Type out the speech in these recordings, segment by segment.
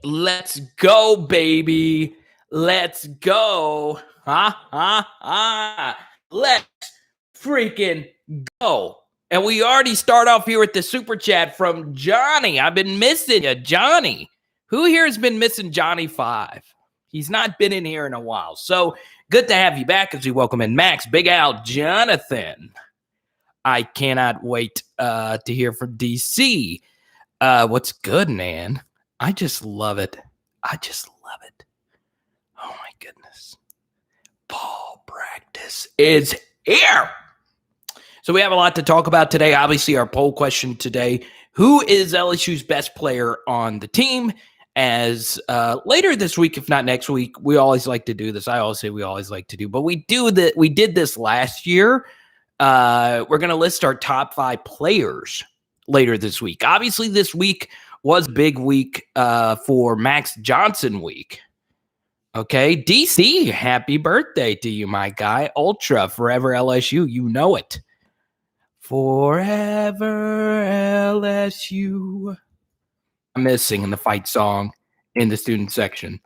Let's go, baby. Let's go. Let's freaking go. And we already start off here with the super chat from Johnny. I've been missing you, Johnny. Who here has been missing Johnny 5? He's not been in here in a while. So good to have you back as we welcome in Max, Big Al, Jonathan. I cannot wait to hear from DC. What's good, man? I just love it. I just love it. Oh, my goodness. Ball practice is here. So we have a lot to talk about today. Obviously, our poll question today, who is LSU's best player on the team? As later this week, if not next week, we always like to do this. I always say we always like to do, but we did this last year. We're going to list our top 5 players later this week. Obviously, this week was big week for Max Johnson week. Okay, DC, happy birthday to you, my guy. Ultra, forever LSU, you know it. Forever LSU. I'm missing in the fight song in the student section.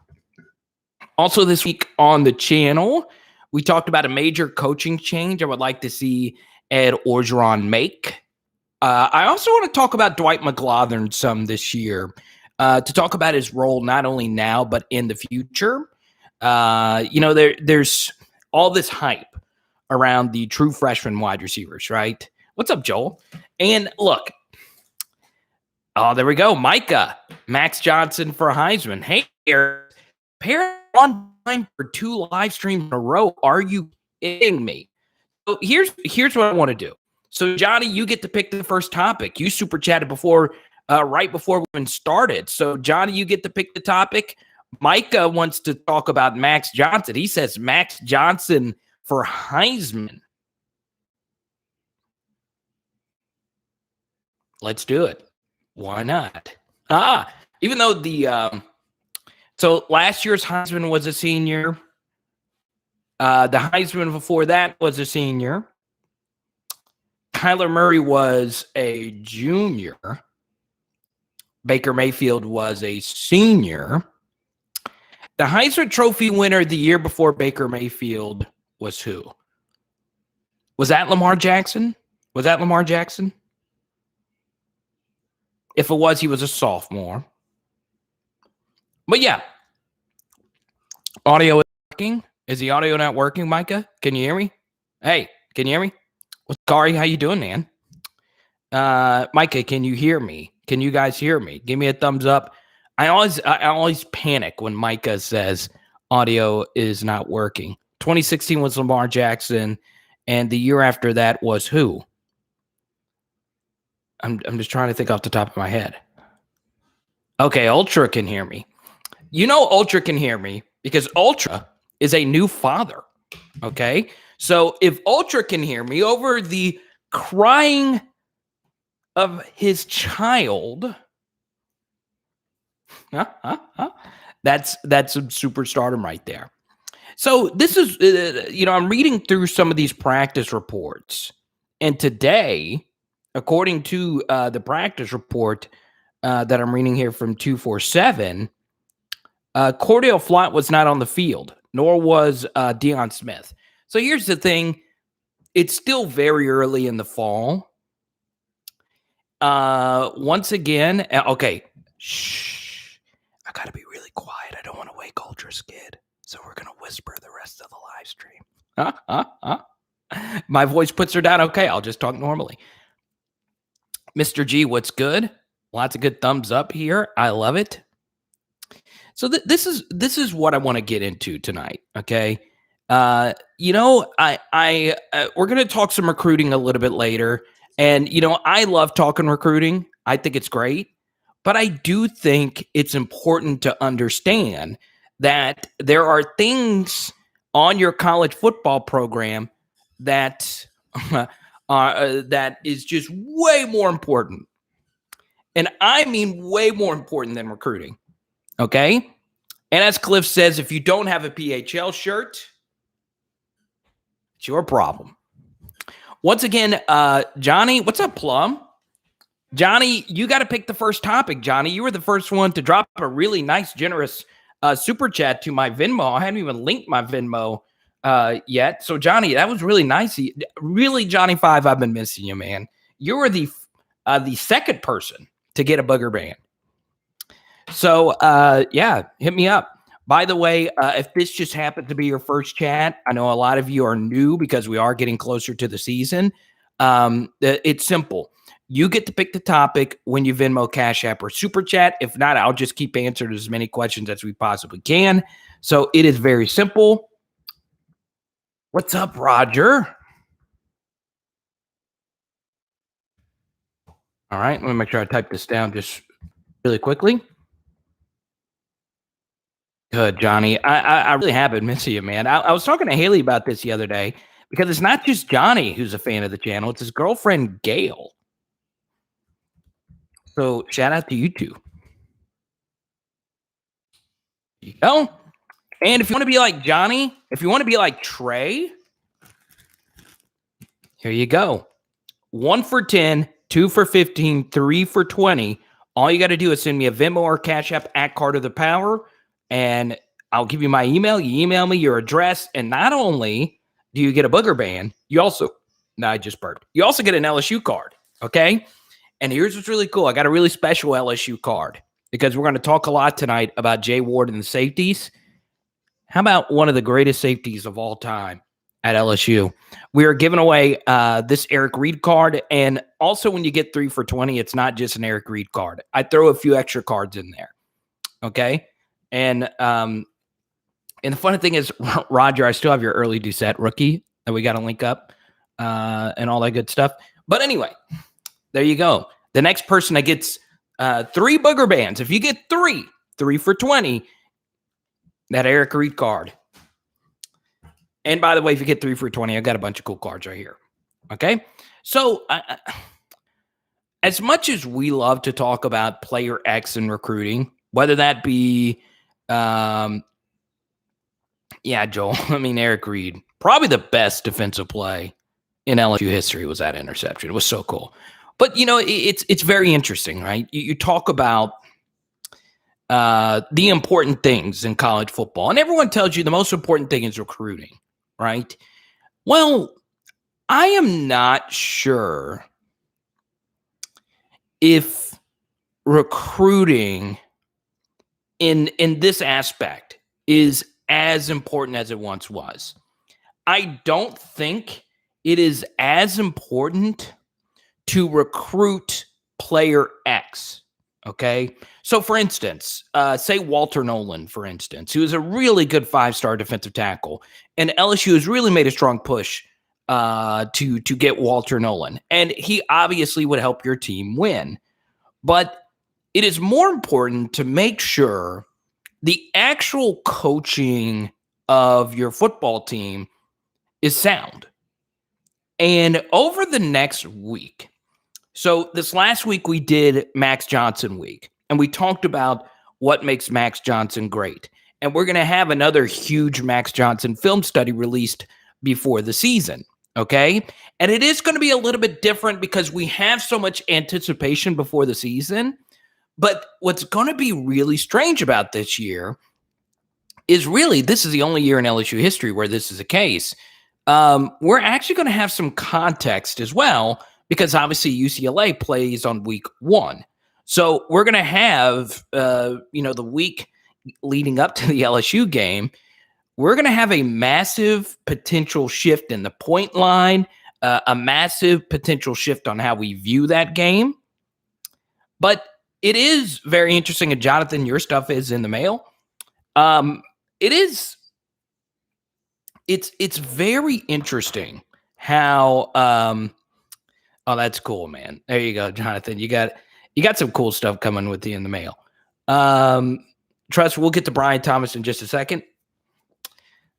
Also this week on the channel, we talked about a major coaching change I would like to see Ed Orgeron make. I also want to talk about Dwight Mclaughlin some this year to talk about his role not only now but in the future. There's all this hype around the true freshman wide receivers, right? What's up, Joel? And look, there we go. Micah, Max Johnson for Heisman. Hey, pair on time for 2 live streams in a row. Are you kidding me? So here's what I want to do. So Johnny, you get to pick the first topic. You super chatted right before we even started. So Johnny, you get to pick the topic. Micah wants to talk about Max Johnson. He says Max Johnson for Heisman. Let's do it. Why not? Even though so last year's Heisman was a senior. The Heisman before that was a senior. Kyler Murray was a junior. Baker Mayfield was a senior. The Heisman Trophy winner the year before Baker Mayfield was who? Was that Lamar Jackson? If it was, he was a sophomore. But yeah. Audio is working. Is the audio not working, Micah? Can you hear me? Hey, can you hear me? What's Kari? How you doing, man? Micah, can you hear me? Can you guys hear me? Give me a thumbs up. I always panic when Micah says audio is not working. 2016 was Lamar Jackson, and the year after that was who? I'm just trying to think off the top of my head. Okay, Ultra can hear me. You know Ultra can hear me because Ultra is a new father. Okay? So if Ultra can hear me over the crying of his child, that's some superstardom right there. So this is, I'm reading through some of these practice reports, and today, according to the practice report that I'm reading here from 247, Cordell Flott was not on the field, nor was Deion Smith. So here's the thing. It's still very early in the fall. Once again, okay, shh. I got to be really quiet. I don't want to wake Ultra's kid. So we're going to whisper the rest of the live stream. My voice puts her down. Okay, I'll just talk normally. Mr. G, what's good? Lots of good thumbs up here. I love it. So this is what I want to get into tonight. Okay. We're going to talk some recruiting a little bit later. And, I love talking recruiting. I think it's great. But I do think it's important to understand that there are things on your college football program that that is just way more important. And I mean way more important than recruiting. Okay? And as Cliff says, if you don't have a PHL shirt, it's your problem. Once again, Johnny, what's up, Plum? Johnny, you got to pick the first topic, Johnny. You were the first one to drop a really nice, generous super chat to my Venmo. I hadn't even linked my Venmo yet. So, Johnny, that was really nice. Really, Johnny 5, I've been missing you, man. You were the second person to get a booger band. So, yeah, hit me up. By the way, if this just happened to be your first chat, I know a lot of you are new because we are getting closer to the season. It's simple. You get to pick the topic when you Venmo, Cash App, or Super Chat. If not, I'll just keep answering as many questions as we possibly can. So it is very simple. What's up, Roger? All right, let me make sure I type this down just really quickly. Good, Johnny. I really have been missing you, man. I was talking to Haley about this the other day because it's not just Johnny who's a fan of the channel. It's his girlfriend, Gail. So shout out to you two. You know? And if you want to be like Johnny, if you want to be like Trey, here you go. 1 for 10, 2 for 15, 3 for 20. All you got to do is send me a Venmo or Cash App at Card of the Power, and I'll give you my email. You email me your address, and not only do you get a booger band, you also, no, I just burped. You also get an LSU card, okay? And here's what's really cool. I got a really special LSU card because we're going to talk a lot tonight about Jay Ward and the safeties. How about one of the greatest safeties of all time at LSU? We are giving away this Eric Reed card. And also when you get 3 for 20, it's not just an Eric Reed card. I throw a few extra cards in there. Okay. And the funny thing is, Roger, I still have your early Doucette rookie that we got to link up and all that good stuff. But anyway, there you go. The next person that gets 3 booger bands, if you get 3 for 20, that Eric Reed card. And by the way, if you get 3 for 20, I got a bunch of cool cards right here. Okay. So as much as we love to talk about player X and recruiting, whether that be, yeah, Joel, I mean, Eric Reed, probably the best defensive play in LSU history was that interception. It was so cool. But, you know, it's very interesting, right? You talk about the important things in college football, and everyone tells you the most important thing is recruiting, right? Well, I am not sure if recruiting in this aspect is as important as it once was. I don't think it is as important to recruit player X. Okay. So for instance, say Walter Nolan, for instance, who is a really good 5-star defensive tackle, and LSU has really made a strong push to get Walter Nolan. And he obviously would help your team win. But it is more important to make sure the actual coaching of your football team is sound. And over the next week, so this last week we did Max Johnson week, and we talked about what makes Max Johnson great. And we're going to have another huge Max Johnson film study released before the season, okay? And it is going to be a little bit different because we have so much anticipation before the season. But what's going to be really strange about this year is really this is the only year in LSU history where this is the case. We're actually going to have some context as well, because obviously UCLA plays on week 1. So we're going to have, the week leading up to the LSU game, we're going to have a massive potential shift in the point line, a massive potential shift on how we view that game. But it is very interesting. And Jonathan, your stuff is in the mail. It's very interesting how, oh, that's cool, man. There you go, Jonathan. You got some cool stuff coming with you in the mail. Trust, we'll get to Brian Thomas in just a second.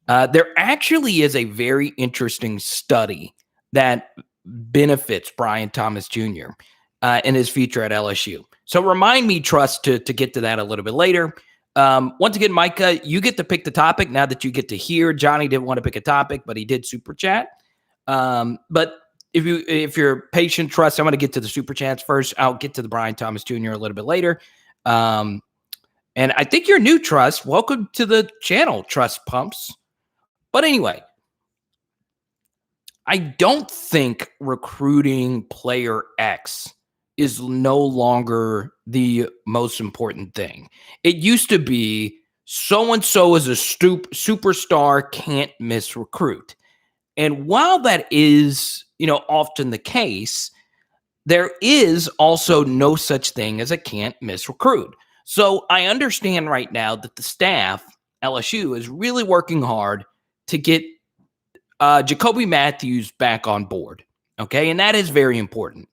There actually is a very interesting study that benefits Brian Thomas Jr. In his future at LSU. So remind me, Trust, to get to that a little bit later. Once again, Micah, you get to pick the topic now that you get to hear. Johnny didn't want to pick a topic, but he did super chat. But if you're patient, trust. I'm going to get to the super chats first. I'll get to the Brian Thomas Jr. a little bit later. And I think you're new, Trust. Welcome to the channel, Trust Pumps. But anyway, I don't think recruiting player X is no longer the most important thing. It used to be so-and-so is a superstar, can't miss recruit. And while that is, often the case, there is also no such thing as a can't miss recruit. So I understand right now that the staff, LSU, is really working hard to get Jacoby Matthews back on board. Okay. And that is very important.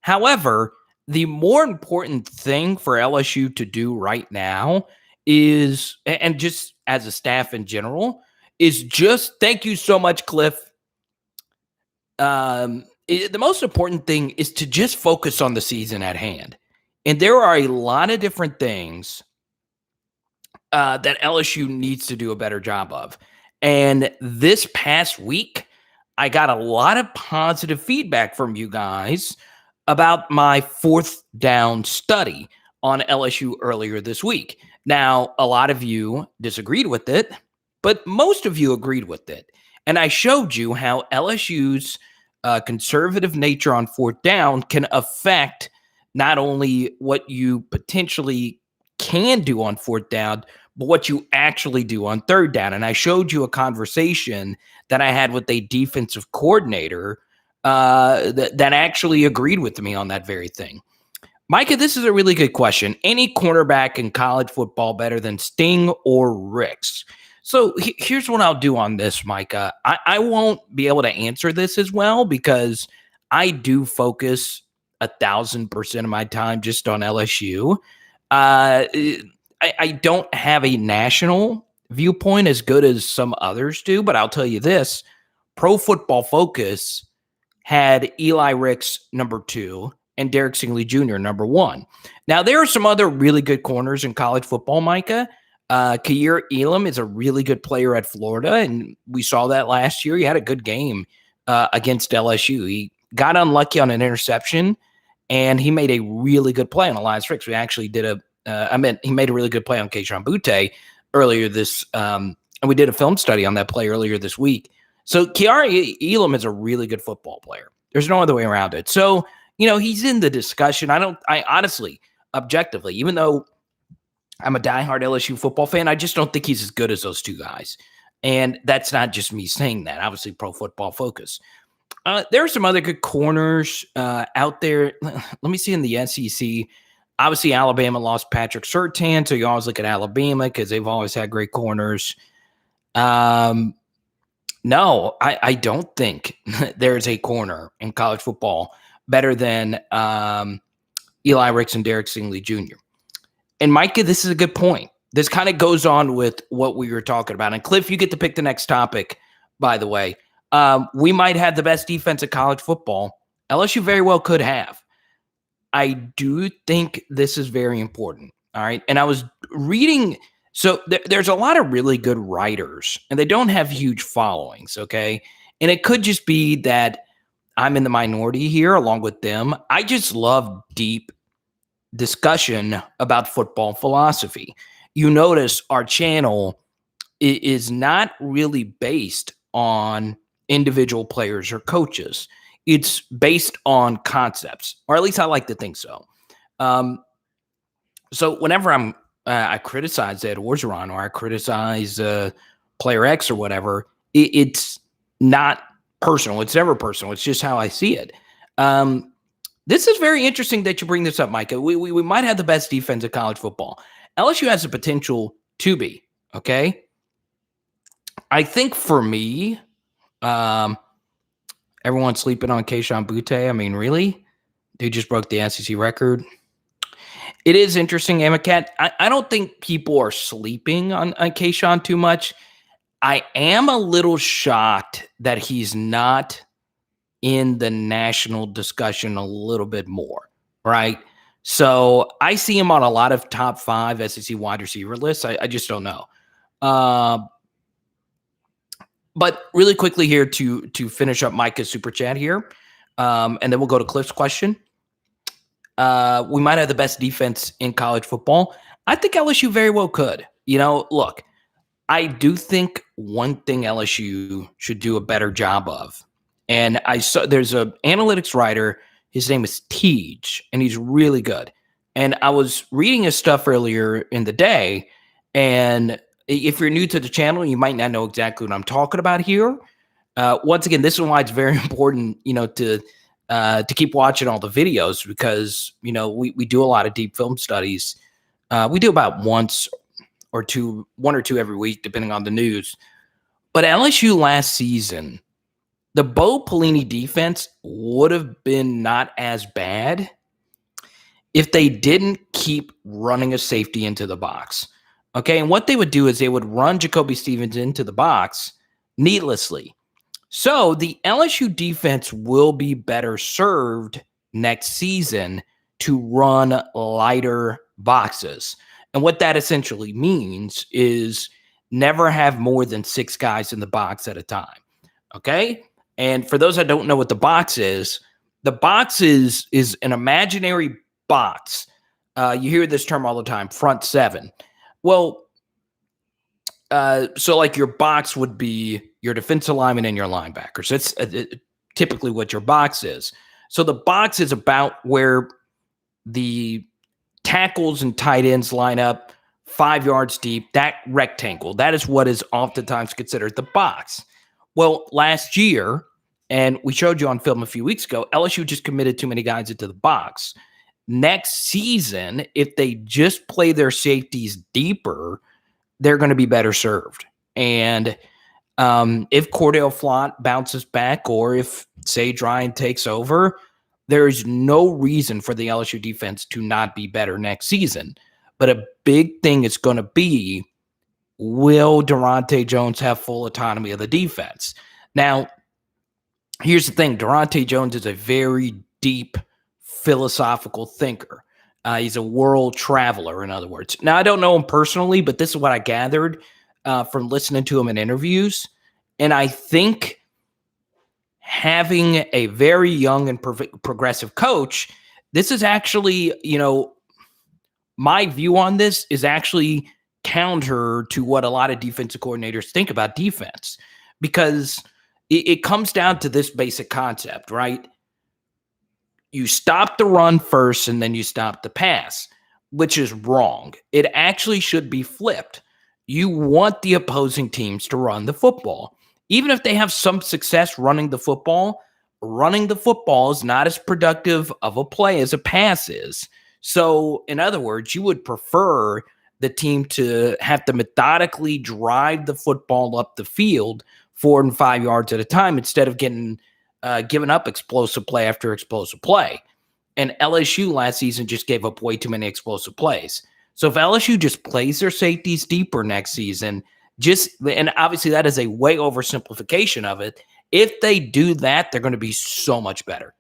However, the more important thing for LSU to do right now is, and just as a staff in general, is just thank you so much, Cliff. The most important thing is to just focus on the season at hand. And there are a lot of different things that LSU needs to do a better job of. And this past week, I got a lot of positive feedback from you guys about my 4th down study on LSU earlier this week. Now, a lot of you disagreed with it, but most of you agreed with it. And I showed you how LSU's conservative nature on 4th down can affect not only what you potentially can do on 4th down, but what you actually do on 3rd down. And I showed you a conversation that I had with a defensive coordinator that actually agreed with me on that very thing. Micah, this is a really good question. Any cornerback in college football better than Sting or Ricks? So here's what I'll do on this, Micah. I won't be able to answer this as well because I do focus 1,000% of my time just on LSU. I don't have a national viewpoint as good as some others do, but I'll tell you this. Pro Football Focus had Eli Ricks number 2 and Derek Stingley Jr. number 1. Now, there are some other really good corners in college football, Micah. Kaiir Elam is a really good player at Florida, and we saw that last year. He had a good game against LSU. He got unlucky on an interception, and he made a really good play on Elias Ricks. We actually did he made a really good play on Kayshon Boutte earlier and we did a film study on that play earlier this week. So Kaiir Elam is a really good football player. There's no other way around it. So, he's in the discussion. I honestly, objectively, even though I'm a diehard LSU football fan, I just don't think he's as good as those two guys. And that's not just me saying that. Obviously, Pro Football Focus. There are some other good corners out there. Let me see in the SEC. Obviously, Alabama lost Patrick Surtain, so you always look at Alabama because they've always had great corners. No, I don't think there's a corner in college football better than Eli Ricks and Derek Stingley Jr. And Micah, this is a good point. This kind of goes on with what we were talking about. And Cliff, you get to pick the next topic, by the way. We might have the best defense in college football. LSU very well could have. I do think this is very important. All right. And I was reading. So there's a lot of really good writers, and they don't have huge followings. Okay. And it could just be that I'm in the minority here along with them. I just love deep discussion about football philosophy. You notice our channel is not really based on individual players or coaches. It's based on concepts, or at least I like to think so. So whenever I criticize Ed Orgeron or I criticize player X or whatever, it's not personal. It's never personal. It's just how I see it. This is very interesting that you bring this up, Micah. We might have the best defense in college football. LSU has the potential to be, okay? I think for me, everyone's sleeping on Kayshon Boutte. I mean, really? Dude just broke the SEC record. It is interesting, Amakat. I don't think people are sleeping on Kayshon too much. I am a little shocked that he's not in the national discussion a little bit more, right? So I see him on a lot of top 5 SEC wide receiver lists. I just don't know. But really quickly here to finish up Micah's super chat here. and then we'll go to Cliff's question. We might have the best defense in college football. I think LSU very well could. Look, I do think one thing LSU should do a better job of, and I saw there's an analytics writer. His name is Teej, and he's really good. And I was reading his stuff earlier in the day, and if you're new to the channel, you might not know exactly what I'm talking about here. Once again, this is why it's very important, to keep watching all the videos because, we do a lot of deep film studies. We do about one or two every week, depending on the news. But LSU last season, the Bo Pelini defense would have been not as bad if they didn't keep running a safety into the box. Okay, and what they would do is they would run Jacoby Stevens into the box needlessly. So the LSU defense will be better served next season to run lighter boxes. And what that essentially means is never have more than 6 guys in the box at a time. Okay? And for those that don't know what the box is is an imaginary box. You hear this term all the time, front 7. Well, so like your box would be your defensive lineman and your linebackers. That's typically what your box is. So the box is about where the tackles and tight ends line up 5 yards deep, that rectangle. That is what is oftentimes considered the box. Well, last year, and we showed you on film a few weeks ago, LSU just committed too many guys into the box. Next season, if they just play their safeties deeper, they're going to be better served. And if Cordell Flott bounces back or if Sage Ryan takes over, there's no reason for the LSU defense to not be better next season. But a big thing is going to be, will Durante Jones have full autonomy of the defense? Now, here's the thing. Durante Jones is a very deep philosophical thinker. He's a world traveler, in other words. Now, I don't know him personally, but this is what I gathered from listening to him in interviews. And I think having a very young and progressive coach, this is actually, my view on this is actually counter to what a lot of defensive coordinators think about defense, because it comes down to this basic concept, right? You stop the run first and then you stop the pass, which is wrong. It actually should be flipped. You want the opposing teams to run the football. Even if they have some success running the football is not as productive of a play as a pass is. So, in other words, you would prefer the team to have to methodically drive the football up the field 4 and 5 yards at a time instead of getting giving up explosive play after explosive play. And LSU last season just gave up way too many explosive plays. So if LSU just plays their safeties deeper next season, and obviously that is a way oversimplification of it. If they do that, they're going to be so much better.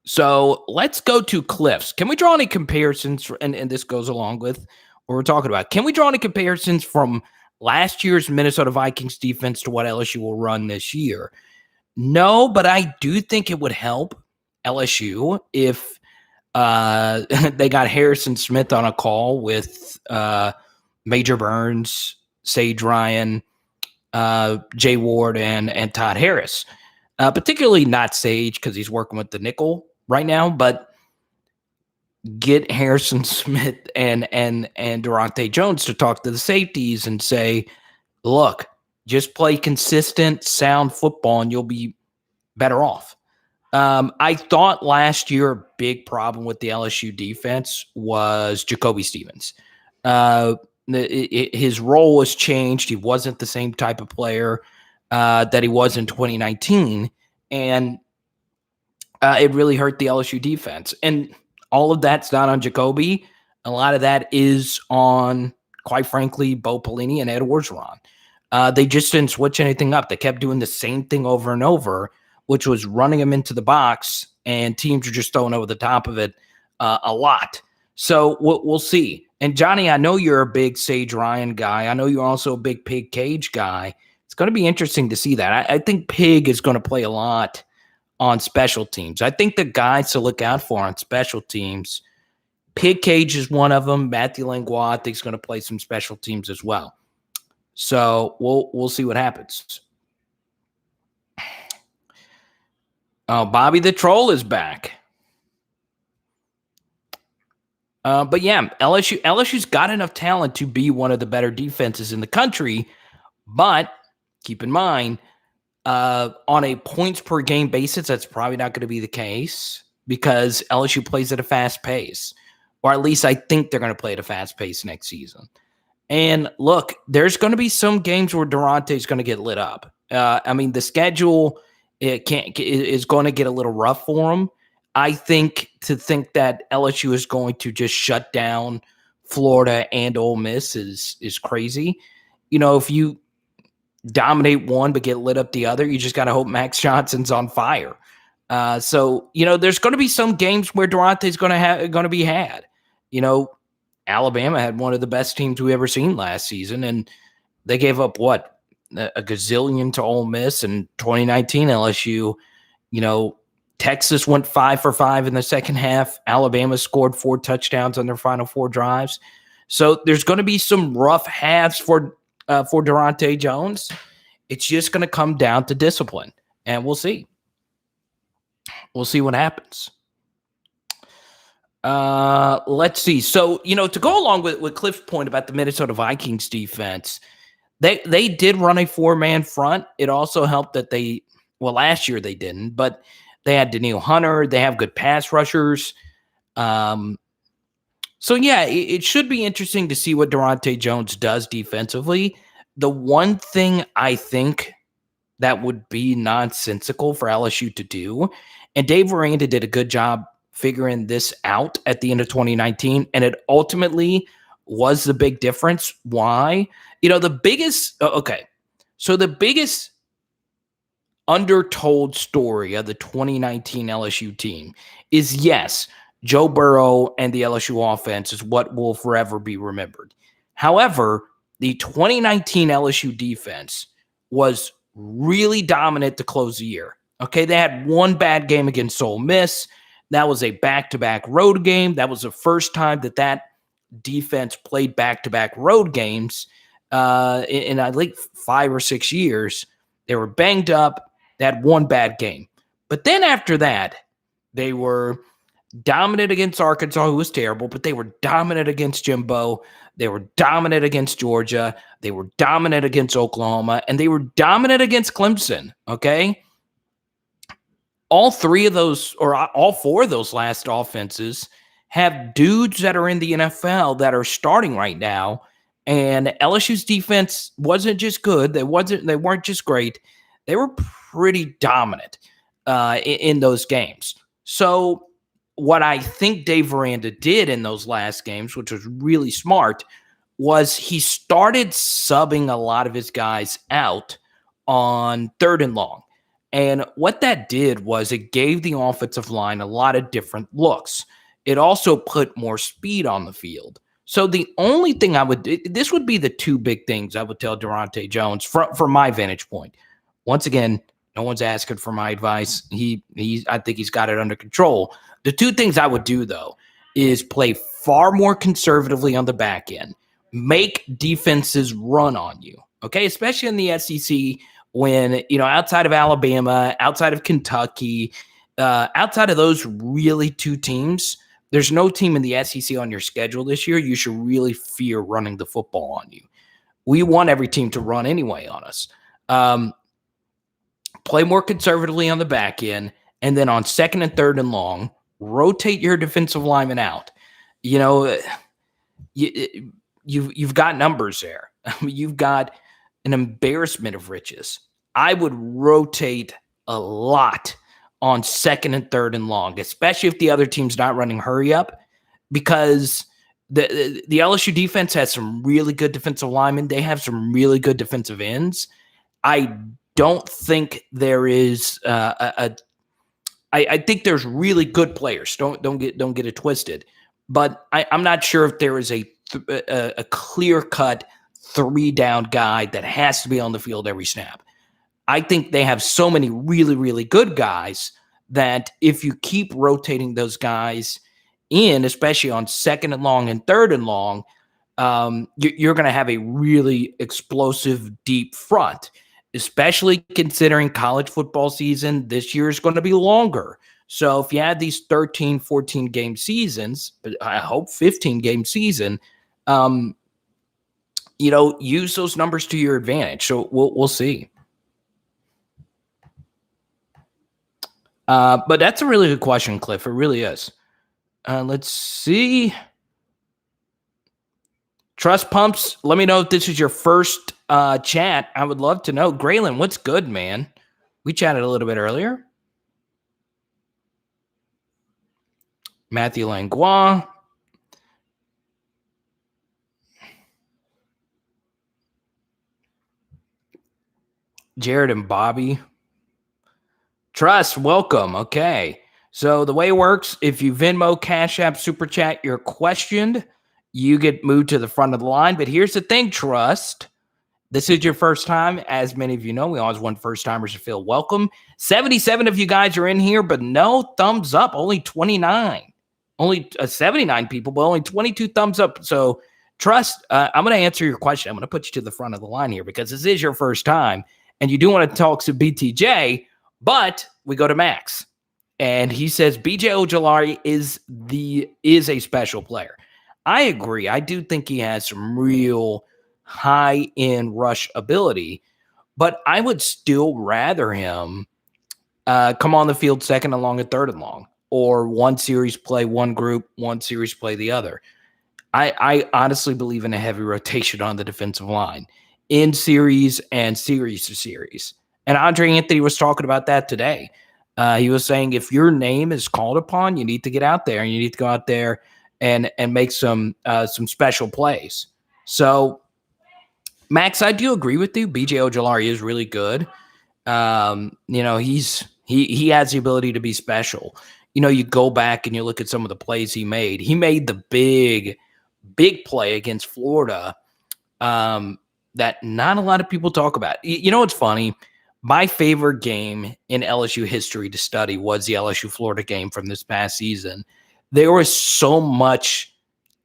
So let's go to Cliffs. Can we draw any comparisons? And this goes along with what we're talking about. Can we draw any comparisons from last year's Minnesota Vikings defense to what LSU will run this year? No, but I do think it would help LSU if they got Harrison Smith on a call with Major Burns, Sage Ryan, Jay Ward, and Todd Harris. Particularly not Sage because he's working with the nickel right now, but get Harrison Smith and Durante Jones to talk to the safeties and say, look, just play consistent, sound football, and you'll be better off. I thought last year a big problem with the LSU defense was Jacoby Stevens. His role was changed. He wasn't the same type of player that he was in 2019, and it really hurt the LSU defense. And all of that's not on Jacoby. A lot of that is on, quite frankly, Bo Pelini and Ed Orgeron. They just didn't switch anything up. They kept doing the same thing over and over, which was running them into the box, and teams are just throwing over the top of it a lot. So we'll see. And Johnny, I know you're a big Sage Ryan guy. I know you're also a big Pig Cage guy. It's going to be interesting to see that. I think Pig is going to play a lot on special teams. I think the guys to look out for on special teams, Pig Cage is one of them. Matthew Langlois, I think, is going to play some special teams as well. So we'll see what happens. Oh, Bobby the Troll is back. But yeah, LSU's got enough talent to be one of the better defenses in the country. But keep in mind, on a points per game basis, that's probably not going to be the case because LSU plays at a fast pace, or at least I think they're going to play at a fast pace next season. And look, there's going to be some games where Durante's going to get lit up. I mean, the schedule is going to get a little rough for him. I think that LSU is going to just shut down Florida and Ole Miss is crazy. You know, if you dominate one but get lit up the other, you just got to hope Max Johnson's on fire. So, you know, there's going to be some games where Durante's going to be had. You know, Alabama had one of the best teams we ever seen last season, and they gave up a gazillion to Ole Miss. In 2019 LSU, you know, Texas went 5 for 5 in the second half. Alabama scored 4 touchdowns on their final 4 drives. So there's going to be some rough halves for Durante Jones. It's just going to come down to discipline, and we'll see. We'll see what happens. Let's see. So, you know, to go along with Cliff's point about the Minnesota Vikings defense, they did run a 4-man front. It also helped that last year they didn't, but they had Daniil Hunter. They have good pass rushers. So, yeah, it should be interesting to see what Durante Jones does defensively. The one thing I think that would be nonsensical for LSU to do, and Dave Aranda did a good job figuring this out at the end of 2019, and it ultimately was the big difference. Why? You know, the biggest undertold story of the 2019 LSU team is, yes, Joe Burrow and the LSU offense is what will forever be remembered. However, the 2019 LSU defense was really dominant to close the year. Okay, they had one bad game against Ole Miss. That was a back-to-back road game. That was the first time that defense played back-to-back road games in I think 5 or 6 years. They were banged up. They had one bad game. But then after that, they were dominant against Arkansas, who was terrible, but they were dominant against Jimbo. They were dominant against Georgia. They were dominant against Oklahoma. And they were dominant against Clemson, okay? All 3 of those, or all 4 of those last offenses have dudes that are in the NFL that are starting right now. And LSU's defense wasn't just good. They weren't just great. They were pretty dominant in those games. So what I think Dave Aranda did in those last games, which was really smart, was he started subbing a lot of his guys out on 3rd and long. And what that did was it gave the offensive line a lot of different looks. It also put more speed on the field. So the only thing this would be the 2 big things I would tell Durante Jones from my vantage point. Once again, no one's asking for my advice. I think he's got it under control. The 2 things I would do, though, is play far more conservatively on the back end. Make defenses run on you, okay? Especially in the SEC when, you know, outside of Alabama, outside of Kentucky, outside of those really 2 teams, there's no team in the SEC on your schedule this year you should really fear running the football on you. We want every team to run anyway on us. Play more conservatively on the back end, and then on 2nd and 3rd and long, rotate your defensive linemen out. You know, you've got numbers there. You've got an embarrassment of riches. I would rotate a lot on 2nd and 3rd and long, especially if the other team's not running hurry up, because the LSU defense has some really good defensive linemen. They have some really good defensive ends. I don't think there is I think there's really good players. Don't get it twisted. But I'm not sure if there is a clear-cut 3-down guy that has to be on the field every snap. I think they have so many really, really good guys that if you keep rotating those guys in, especially on second and long and third and long, you're going to have a really explosive deep front, especially considering college football season this year is going to be longer. So if you had these 13, 14 game seasons, I hope 15 game season, use those numbers to your advantage. So we'll see. But that's a really good question, Cliff. It really is. Let's see. Trust Pumps, let me know if this is your first chat. I would love to know. Graylin, what's good, man? We chatted a little bit earlier. Matthew Langlois. Jared and Bobby. Trust, welcome. Okay. So the way it works, if you Venmo, Cash App, Super Chat, you're questioned, you get moved to the front of the line. But here's the thing, Trust. This is your first time. As many of you know, we always want first-timers to feel welcome. 77 of you guys are in here, but no thumbs up. Only 29. Only 79 people, but only 22 thumbs up. So, Trust, I'm going to answer your question. I'm going to put you to the front of the line here because this is your first time, and you do want to talk to BTJ, but we go to Max. And he says BJ Ojulari is a special player. I agree. I do think he has some real high-end rush ability, but I would still rather him come on the field second and long and third and long, or one series play one group, one series play the other. I honestly believe in a heavy rotation on the defensive line in series and series to series. And Andre Anthony was talking about that today. He was saying if your name is called upon, you need to get out there and you need to go out there and make some special plays. So, Max, I do agree with you. BJ Ojulari is really good. He has the ability to be special. You go back and you look at some of the plays he made. He made the big play against Florida that not a lot of people talk about. You know what's funny? My favorite game in LSU history to study was the LSU Florida game from this past season. There was so much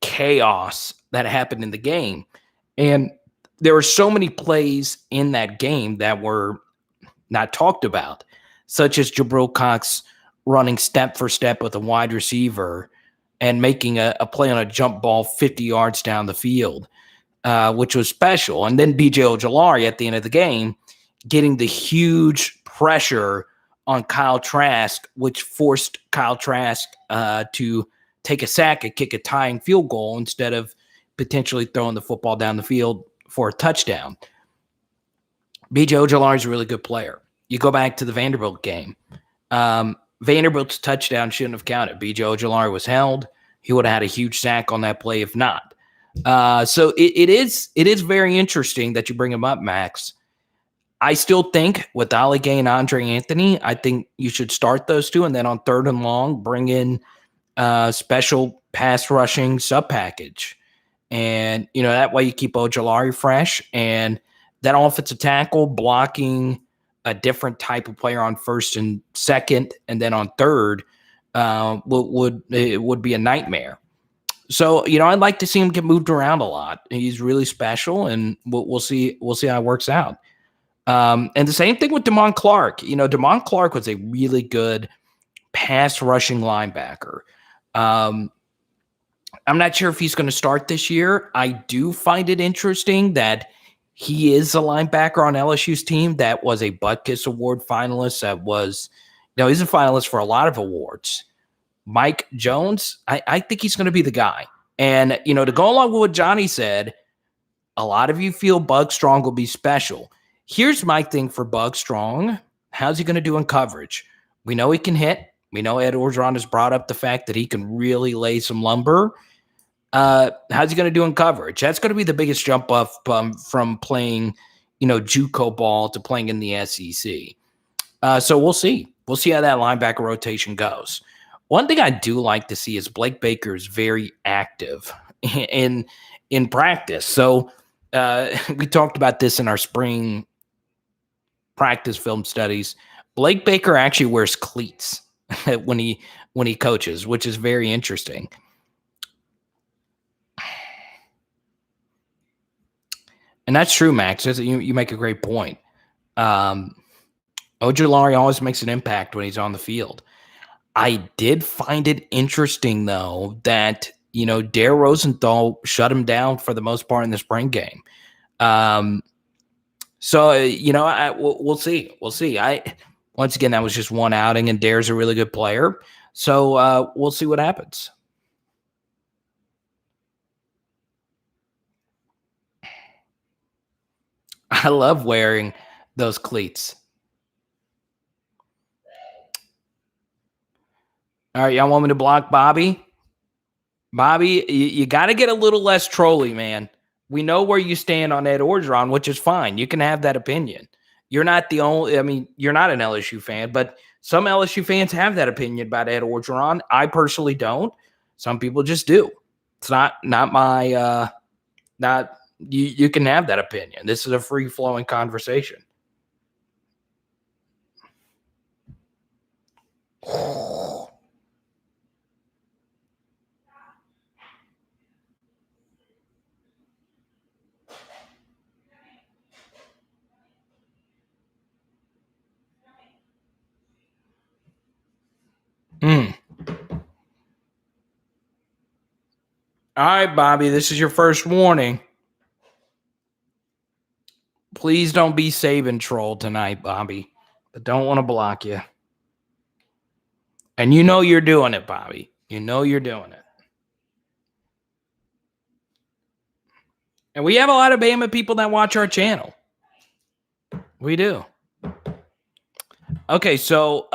chaos that happened in the game. And there were so many plays in that game that were not talked about, such as Jabril Cox running step for step with a wide receiver and making a play on a jump ball 50 yards down the field, which was special. And then BJ Ojulari at the end of the game getting the huge pressure on Kyle Trask, which forced Kyle Trask to take a sack and kick a tying field goal instead of potentially throwing the football down the field for a touchdown. BJ Ojulari is a really good player. You go back to the Vanderbilt game. Vanderbilt's touchdown shouldn't have counted. BJ Ojulari was held. He would have had a huge sack on that play if not. So it is very interesting that you bring him up, Max. I still think with Ali Gay and Andre Anthony, I think you should start those two, and then on third and long, bring in special pass rushing sub package. And, that way you keep Ojulari fresh, and that offensive tackle blocking a different type of player on first and second, and then on third would be a nightmare. So, I'd like to see him get moved around a lot. He's really special, and we'll see how it works out. And the same thing with Damon Clark. Damon Clark was a really good pass rushing linebacker. I'm not sure if he's going to start this year. I do find it interesting that he is a linebacker on LSU's team that was a Butkus Award finalist. That was, he's a finalist for a lot of awards. Mike Jones, I think he's going to be the guy. And, to go along with what Johnny said, a lot of you feel Bug Strong will be special. Here's my thing for Bug Strong. How's he going to do in coverage? We know he can hit. We know Ed Orgeron has brought up the fact that he can really lay some lumber. How's he going to do in coverage? That's going to be the biggest jump up from playing, JUCO ball to playing in the SEC. So we'll see. We'll see how that linebacker rotation goes. One thing I do like to see is Blake Baker is very active in practice. So we talked about this in our spring practice film studies. Blake Baker actually wears cleats when he coaches, which is very interesting. And that's true, Max. You make a great point. Ojulari always makes an impact when he's on the field. I did find it interesting, though, that, Dare Rosenthal shut him down for the most part in the spring game. So, we'll see. We'll see. Once again, that was just one outing, and Dare's a really good player. So we'll see what happens. I love wearing those cleats. All right, y'all want me to block Bobby? Bobby, you got to get a little less trolly, man. We know where you stand on Ed Orgeron, which is fine. You can have that opinion. You're not the only, you're not an LSU fan, but some LSU fans have that opinion about Ed Orgeron. I personally don't. Some people just do. It's not my, you can have that opinion. This is a free-flowing conversation. All right, Bobby, this is your first warning. Please don't be Saban troll tonight, Bobby. I don't want to block you. And you know you're doing it, Bobby. You know you're doing it. And we have a lot of Bama people that watch our channel. We do. Okay, so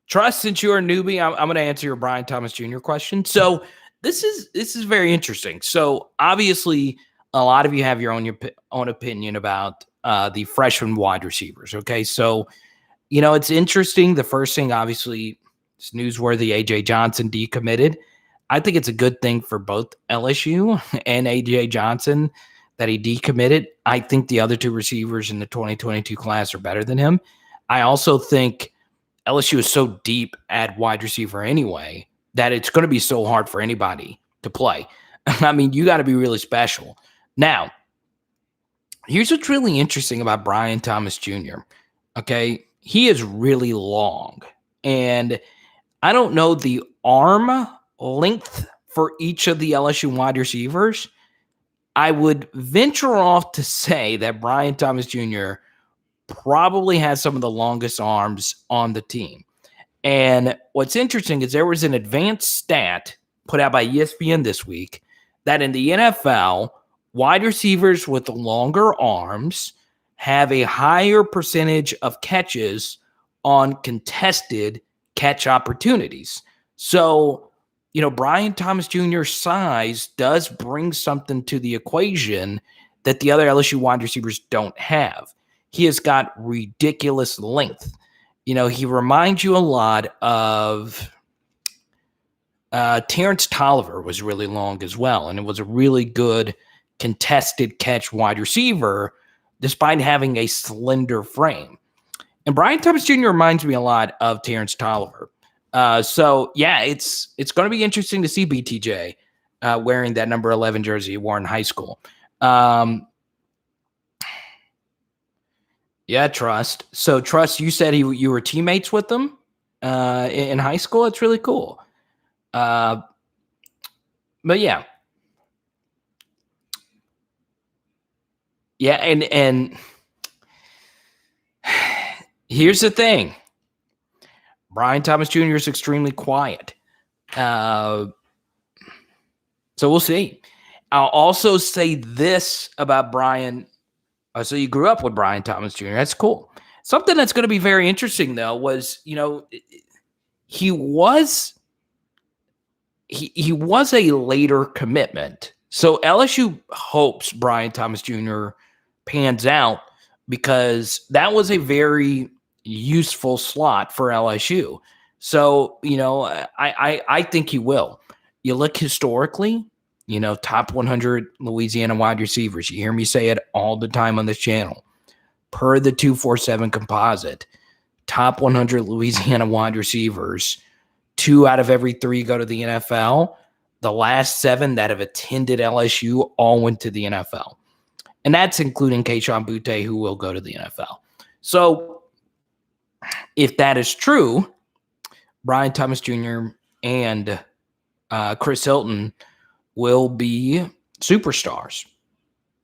Trust, since you're a newbie, I'm going to answer your Brian Thomas Jr. question. So this is very interesting. So obviously, a lot of you have your own opinion about the freshman wide receivers. Okay, so it's interesting. The first thing, obviously, it's newsworthy. AJ Johnson decommitted. I think it's a good thing for both LSU and AJ Johnson that he decommitted. I think the other two receivers in the 2022 class are better than him. I also think LSU is so deep at wide receiver anyway that it's going to be so hard for anybody to play. I mean, you got to be really special. Now, here's what's really interesting about Brian Thomas Jr. Okay, he is really long, and I don't know the arm length for each of the LSU wide receivers. I would venture off to say that Brian Thomas Jr. probably has some of the longest arms on the team. And what's interesting is there was an advanced stat put out by ESPN this week that in the NFL, wide receivers with longer arms have a higher percentage of catches on contested catch opportunities. So, Brian Thomas Jr.'s size does bring something to the equation that the other LSU wide receivers don't have. He has got ridiculous length. He reminds you a lot of Terrence Tolliver was really long as well, and it was a really good contested catch wide receiver despite having a slender frame. And Brian Thomas Jr. reminds me a lot of Terrence Tolliver. So, yeah, it's going to be interesting to see BTJ wearing that number 11 jersey he wore in high school. Yeah, Trust. So, Trust, you said you were teammates with them in high school. It's really cool. But, yeah. Yeah, and here's the thing. Brian Thomas Jr. is extremely quiet. So we'll see. I'll also say this about Brian. So you grew up with Brian Thomas Jr. That's cool. Something that's going to be very interesting, though, was, he was a later commitment. So LSU hopes Brian Thomas Jr. pans out because that was a very useful slot for LSU. So, I think he will. You look historically, top 100 Louisiana wide receivers. You hear me say it all the time on this channel. Per the 247 composite, top 100 Louisiana wide receivers, 2 out of every 3 go to the NFL. The last 7 that have attended LSU all went to the NFL. And that's including Kayshon Boutte, who will go to the NFL. So if that is true, Brian Thomas Jr. and Chris Hilton will be superstars.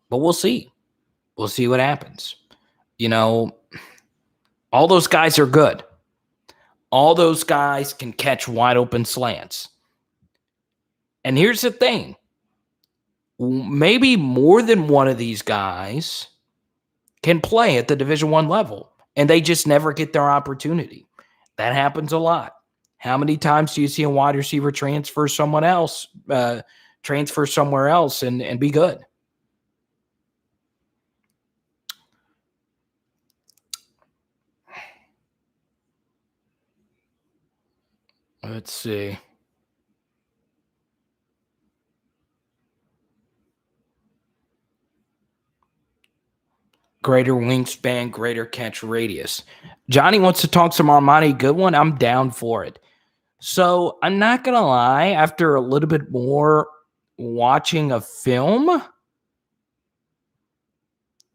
But we'll see. We'll see what happens. You know, all those guys are good. All those guys can catch wide open slants. And here's the thing. Maybe more than one of these guys can play at the Division I level, and they just never get their opportunity. That happens a lot. How many times do you see a wide receiver transfer somewhere else and be good? Let's see. Greater wingspan, greater catch radius. Johnny wants to talk some Armani Goodwin. I'm down for it. So I'm not going to lie, after a little bit more watching a film,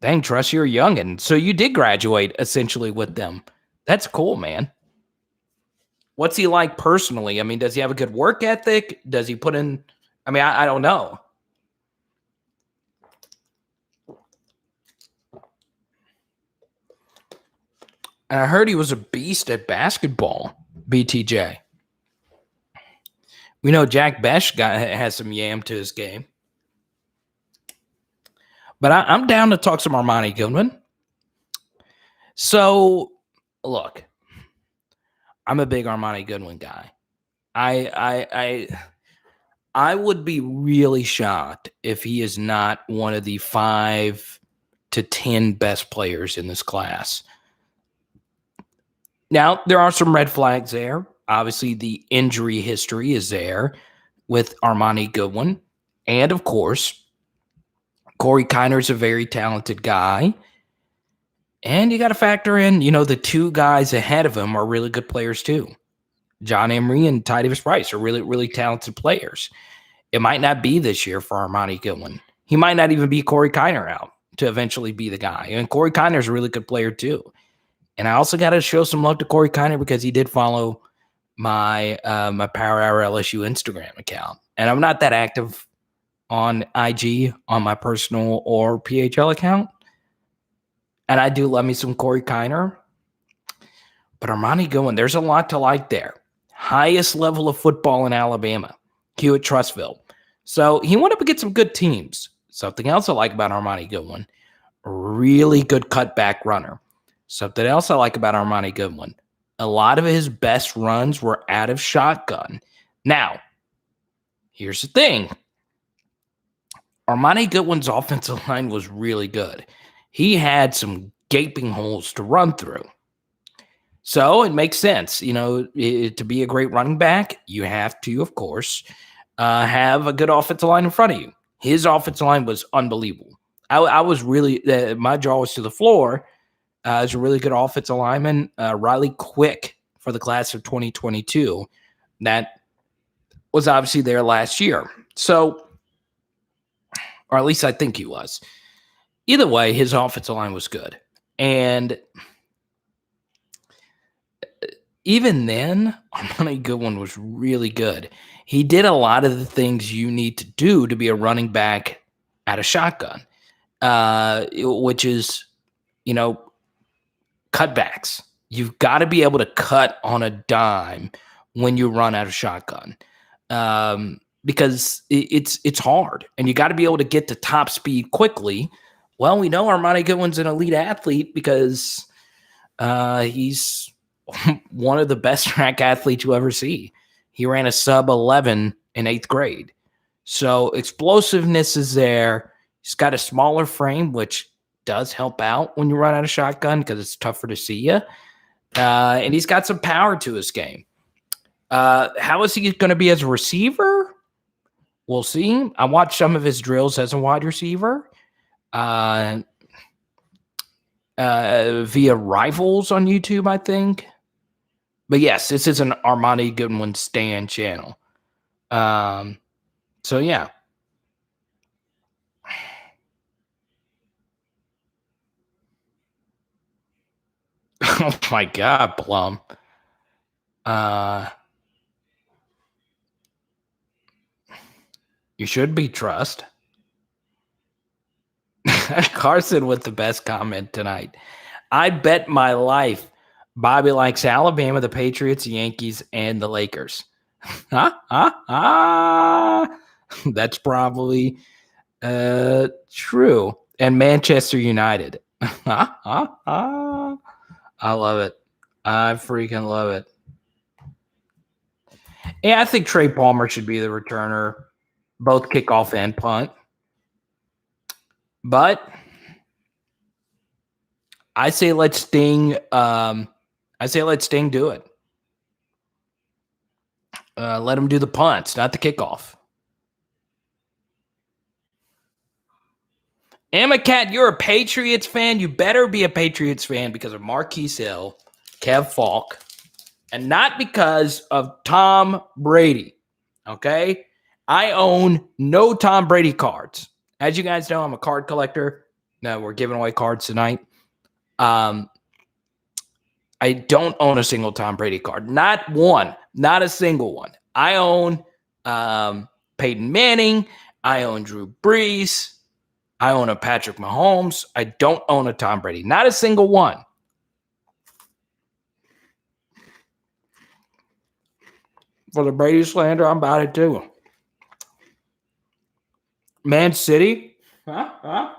dang, Truss, you're a youngin'. So you did graduate essentially with them. That's cool, man. What's he like personally? I mean, does he have a good work ethic? Does he put in, I don't know. And I heard he was a beast at basketball, BTJ. We know Jack Besh has some yam to his game. But I'm down to talk some Armani Goodwin. So, look, I'm a big Armani Goodwin guy. I would be really shocked if he is not one of the 5 to 10 best players in this class. Now, there are some red flags there. Obviously, the injury history is there with Armani Goodwin. And, of course, Corey Kiner's a very talented guy. And you got to factor in, the 2 guys ahead of him are really good players too. John Emery and Ty Davis Price are really, really talented players. It might not be this year for Armani Goodwin. He might not even be Corey Kiner out to eventually be the guy. And Corey Kiner's a really good player too. And I also got to show some love to Corey Kiner because he did follow my my Power Hour LSU Instagram account. And I'm not that active on IG on my personal or PHL account. And I do love me some Corey Kiner. But Armani Goodwin, there's a lot to like there. Highest level of football in Alabama, Hewitt Trussville. So he went up against some good teams. Something else I like about Armani Goodwin, really good cutback runner. Something else I like about Armani Goodwin, a lot of his best runs were out of shotgun. Now, here's the thing. Armani Goodwin's offensive line was really good. He had some gaping holes to run through. So it makes sense. To be a great running back, you have to, of course, have a good offensive line in front of you. His offensive line was unbelievable. I was really, my jaw was to the floor. Is a really good offensive lineman, Riley Quick for the class of 2022. That was obviously there last year. So, or at least I think he was. Either way, his offensive line was good. And even then, Armani Goodwin was really good. He did a lot of the things you need to do to be a running back at a shotgun, which is, cutbacks. You've got to be able to cut on a dime when you run out of shotgun, because it's hard, and you got to be able to get to top speed quickly. Well, we know Armani Goodwin's an elite athlete because he's one of the best track athletes you ever see. He ran a sub 11 in 8th grade. So explosiveness is there. He's got a smaller frame, which does help out when you run out of shotgun because it's tougher to see you. And he's got some power to his game. How is he going to be as a receiver? We'll see. I watched some of his drills as a wide receiver. via Rivals on YouTube, I think. But yes, this is an Armani Goodwin Stan channel. So yeah. Oh my God, Plum. You should be trust. Carson with the best comment tonight. I bet my life Bobby likes Alabama, the Patriots, the Yankees, and the Lakers. That's probably true. And Manchester United. I love it. I freaking love it. Yeah, I think Trey Palmer should be the returner, both kickoff and punt. But I say let Sting. Do it. Let him do the punts, not the kickoff. Cat, you're a Patriots fan. You better be a Patriots fan because of Marquise Hill, Kev Falk, and not because of Tom Brady. Okay? I own no Tom Brady cards. As you guys know, I'm a card collector. No, we're giving away cards tonight. I don't own a single Tom Brady card. Not one. Not a single one. I own Peyton Manning. I own Drew Brees. I own a Patrick Mahomes. I don't own a Tom Brady. Not a single one. For the Brady slander, I'm about it too. Man City? I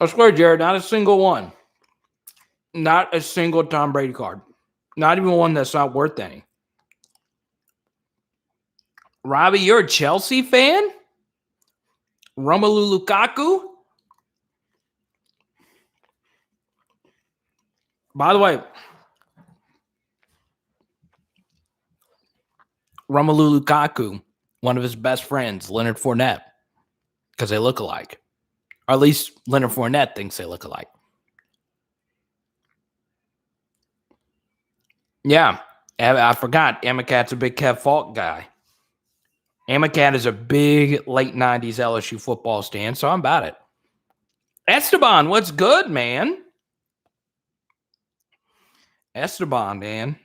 swear, Jared, not a single one. Not a single Tom Brady card. Not even one that's not worth any. Robbie, you're a Chelsea fan? Romelu Lukaku? By the way, Romelu Lukaku, one of his best friends, Leonard Fournette, because they look alike. Or at least Leonard Fournette thinks they look alike. Yeah, I forgot. Amicat's a big Kev Falk guy. Amicat is a big late 90s LSU football stand, so I'm about it. Esteban, what's good, man? Esteban, man.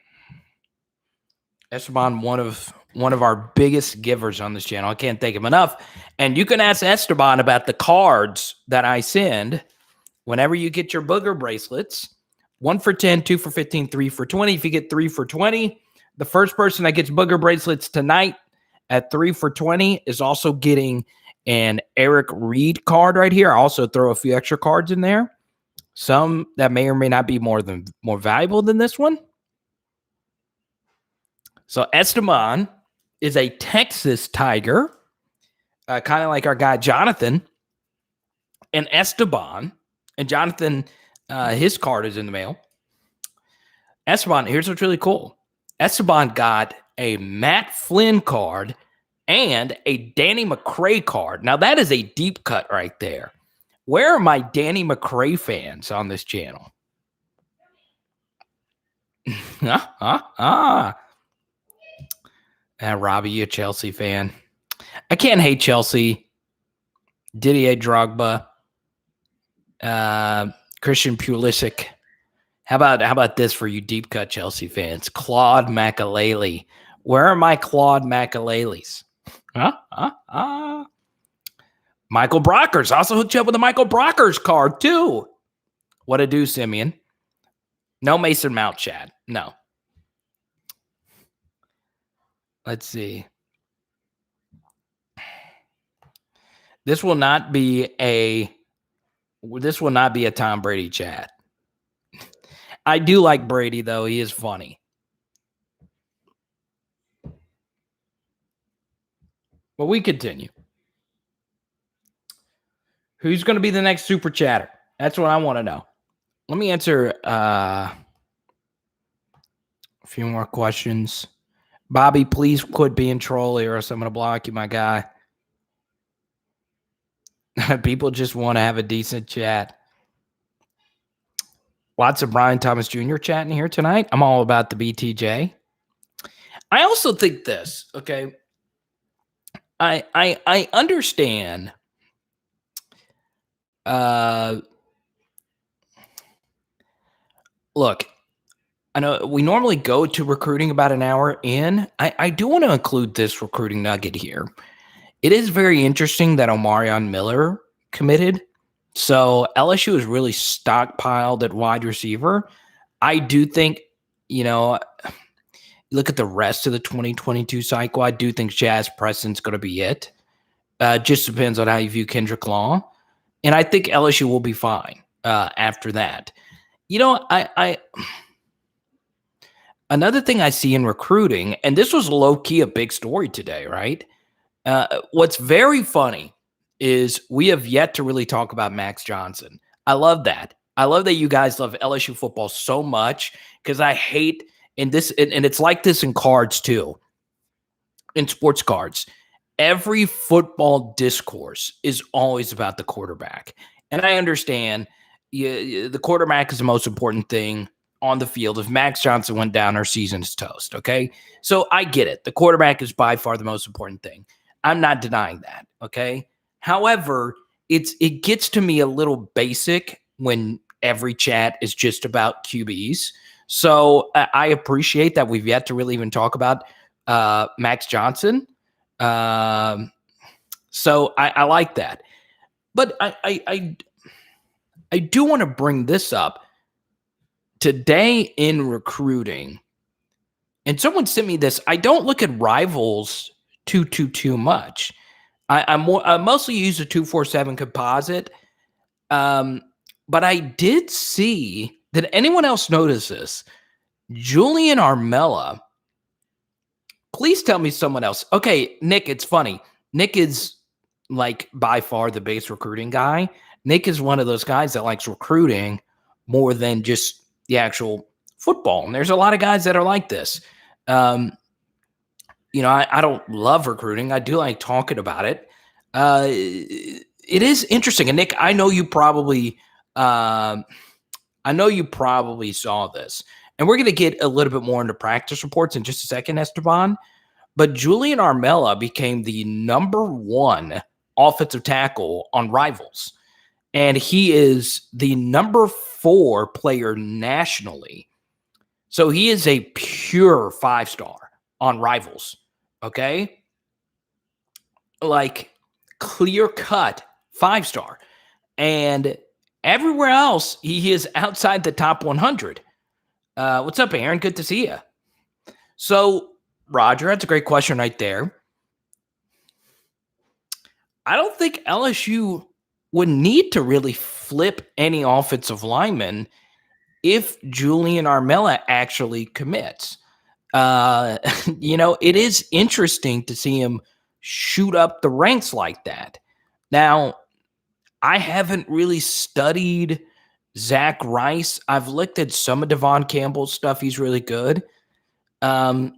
Esteban, one of our biggest givers on this channel. I can't thank him enough. And you can ask Esteban about the cards that I send whenever you get your booger bracelets. 1 for 10, 2 for 15, 3 for 20. If you get 3 for 20, the first person that gets booger bracelets tonight at 3 for 20 is also getting an Eric Reed card right here. I also throw a few extra cards in there. Some that may or may not be more valuable than this one. So Esteban is a Texas Tiger, kind of like our guy Jonathan. And Esteban, and Jonathan, his card is in the mail. Esteban, here's what's really cool. Esteban got a Matt Flynn card and a Danny McCray card. Now, that is a deep cut right there. Where are my Danny McCray fans on this channel? Robbie, you a Chelsea fan. I can't hate Chelsea. Didier Drogba. Christian Pulisic. How about this for you deep cut Chelsea fans? Claude Makaleli. Where are my Claude Makalelis? Michael Brockers. Also hooked you up with a Michael Brockers card, too. What a do, Simeon. No Mason Mount, Chad. No. Let's see. This will not be a Tom Brady chat. I do like Brady, though. He is funny. But we continue. Who's going to be the next super chatter? That's what I want to know. Let me answer a few more questions. Bobby, please quit being trolly or else I'm going to block you, my guy. People just want to have a decent chat. Lots of Brian Thomas Jr. chatting here tonight. I'm all about the BTJ. I also think this, okay? I understand. Look, I know we normally go to recruiting about an hour in. I do want to include this recruiting nugget here. It is very interesting that Omarion Miller committed. So LSU is really stockpiled at wide receiver. I do think, look at the rest of the 2022 cycle. I do think Jazz Preston's going to be it. Just depends on how you view Kendrick Law. And I think LSU will be fine after that. Another thing I see in recruiting, and this was low-key a big story today, right? What's very funny is we have yet to really talk about Max Johnson. I love that. I love that you guys love LSU football so much because I hate and it's like this in cards too, in sports cards. Every football discourse is always about the quarterback. And I understand the quarterback is the most important thing on the field. If Max Johnson went down, our season is toast, okay? So I get it. The quarterback is by far the most important thing. I'm not denying that, okay? However, it gets to me a little basic when every chat is just about QBs. So I appreciate that we've yet to really even talk about Max Johnson. So I like that. But I do want to bring this up. Today in recruiting, and someone sent me this, I don't look at rivals too much. I mostly use a 247 composite. But I did see, did anyone else notice this? Julian Armella. Please tell me someone else. Okay, Nick, it's funny. Nick is like by far the base recruiting guy. Nick is one of those guys that likes recruiting more than just the actual football. And there's a lot of guys that are like this. I don't love recruiting. I do like talking about it. It is interesting. And Nick, I know you probably saw this. And we're going to get a little bit more into practice reports in just a second, Esteban. But Julian Armella became the number 1 offensive tackle on Rivals. And he is the number 4 player nationally. So he is a pure 5-star on Rivals. Okay? Like clear-cut 5-star. And everywhere else, he is outside the top 100. What's up, Aaron? Good to see you. So, Roger, that's a great question right there. I don't think LSU would need to really flip any offensive lineman if Julian Armella actually commits. It is interesting to see him shoot up the ranks like that. Now, I haven't really studied Zach Rice. I've looked at some of Devon Campbell's stuff. He's really good. But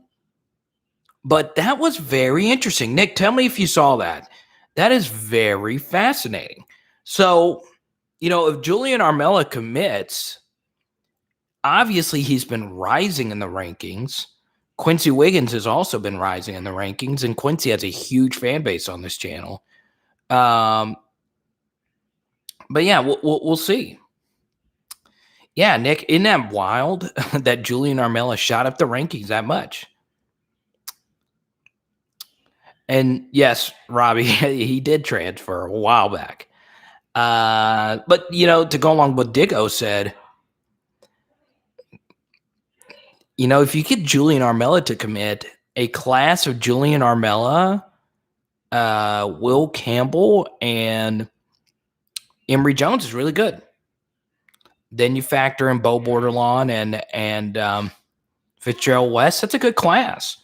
that was very interesting. Nick, tell me if you saw that. That is very fascinating. So, if Julian Armella commits, obviously he's been rising in the rankings. Quincy Wiggins has also been rising in the rankings, and Quincy has a huge fan base on this channel. But yeah, we'll see. Yeah, Nick, isn't that wild that Julian Armella shot up the rankings that much? And yes, Robbie, he did transfer a while back. But, to go along with what Diggo said, if you get Julian Armella to commit, a class of Julian Armella, Will Campbell, and Emory Jones is really good. Then you factor in Bo Bordelon and Fitzgerald West. That's a good class.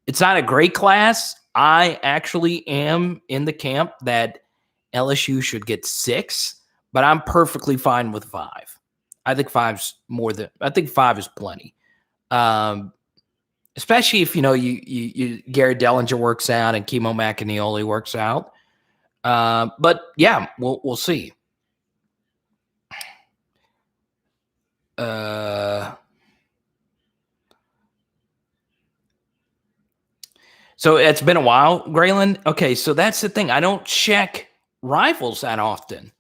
It's not a great class. I actually am in the camp that LSU should get 6, but I'm perfectly fine with 5. I think 5's is plenty. Especially if you Gary Dellinger works out and Kimo McAneely works out. But yeah, we'll see. So it's been a while, Graylin. Okay, so that's the thing. I don't check Rivals that often.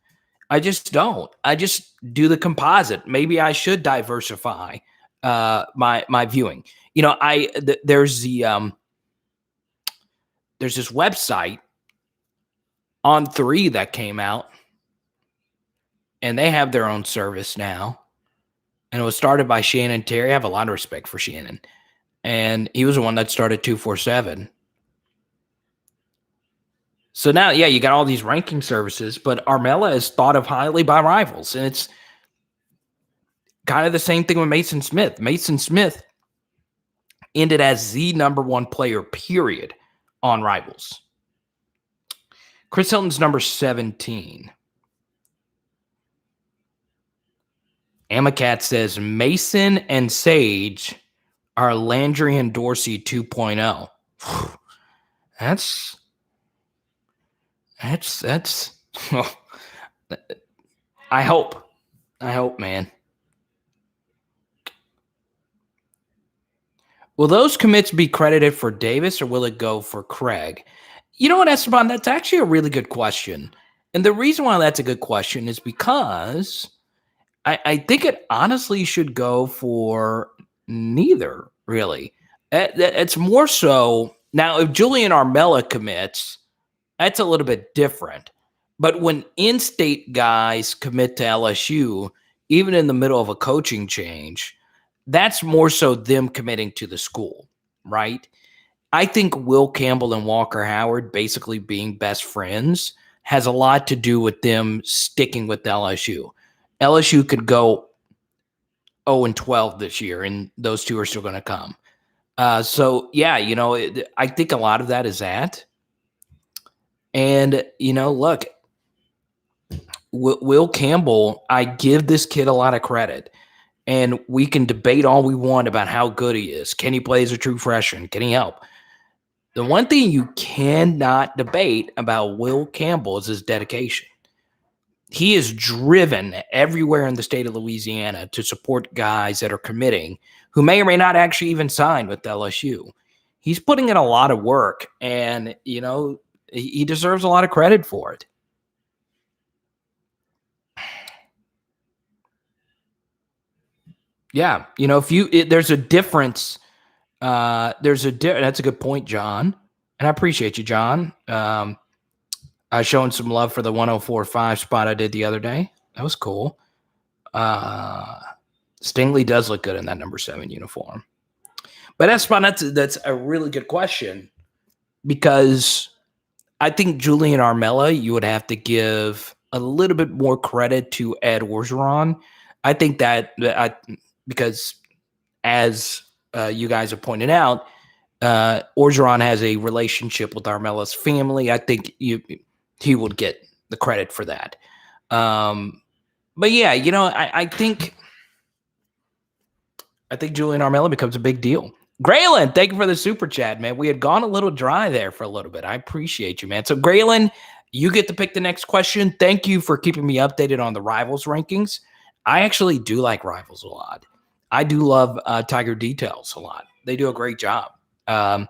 I just don't. I just do the composite. Maybe I should diversify my viewing. You know, there's this website On3 that came out, and they have their own service now. And it was started by Shannon Terry. I have a lot of respect for Shannon. And he was the one that started 247. So now, yeah, you got all these ranking services, but Armella is thought of highly by Rivals. And it's kind of the same thing with Mason Smith. Mason Smith ended as the number one player, period, on Rivals. Chris Hilton's number 17. Amacat says Mason and Sage are Landry and Dorsey 2.0. That's I hope, man. Will those commits be credited for Davis or will it go for Craig? You know what, Esteban? That's actually a really good question. And the reason why that's a good question is because I think it honestly should go for neither, really. It's more so now if Julian Armella commits, that's a little bit different. But when in-state guys commit to LSU, even in the middle of a coaching change, that's more so them committing to the school, right? I think Will Campbell and Walker Howard basically being best friends has a lot to do with them sticking with LSU. LSU could go 0-12 this year, and those two are still going to come. So, yeah, you know, I think a lot of that is that. And, you know, look, Will Campbell, I give this kid a lot of credit. And we can debate all we want about how good he is. Can he play as a true freshman? Can he help? The one thing you cannot debate about Will Campbell is his dedication. He is driven everywhere in the state of Louisiana to support guys that are committing who may or may not actually even sign with LSU. He's putting in a lot of work, and, you know, he deserves a lot of credit for it. Yeah, you know, there's a difference. That's a good point, John, and I appreciate you, John. Showing some love for the 104.5 spot I did the other day. That was cool. Stingley does look good in that number 7 uniform. But that's a really good question, because I think Julian Armella, you would have to give a little bit more credit to Ed Orgeron. I think because as you guys have pointed out, Orgeron has a relationship with Armella's family. I think he would get the credit for that. But yeah, you know, I think Julian Armella becomes a big deal. Graylin, thank you for the super chat, man. We had gone a little dry there for a little bit. I appreciate you, man. So Graylin, you get to pick the next question. Thank you for keeping me updated on the Rivals rankings. I actually do like Rivals a lot. I do love Tiger Details a lot. They do a great job. I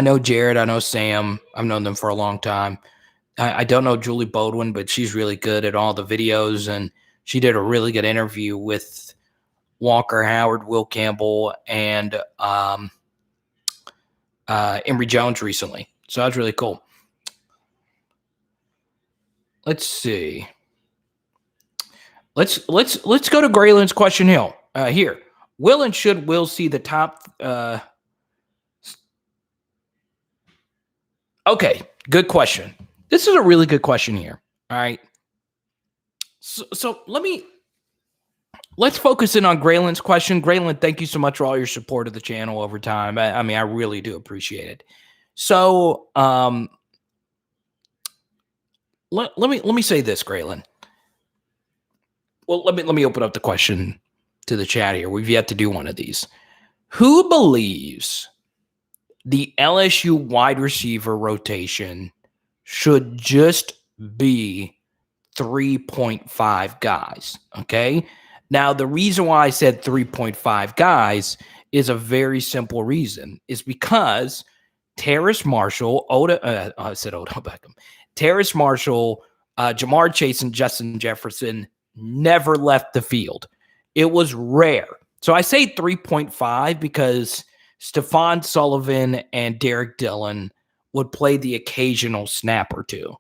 know Jared. I know Sam. I've known them for a long time. I don't know Julie Bodwin, but she's really good at all the videos, and she did a really good interview with Walker Howard, Will Campbell, and Emory Jones recently. So that's really cool. Let's see. Let's go to Graylin's question here. Will and should Will see the top? Okay, good question. This is a really good question here. All right. So let's focus in on Graylin's question. Graylin, thank you so much for all your support of the channel over time. I mean, I really do appreciate it. So let me say this, Graylin. Well, let me open up the question to the chat here. We've yet to do one of these. Who believes the LSU wide receiver rotation should just be 3.5 guys. Okay. Now, the reason why I said 3.5 guys is a very simple reason, is because Terrace Marshall, Odell Beckham, Terrace Marshall, Jamar Chase, and Justin Jefferson never left the field. It was rare. So I say 3.5 because Stephon Sullivan and Derek Dillon would play the occasional snap or two.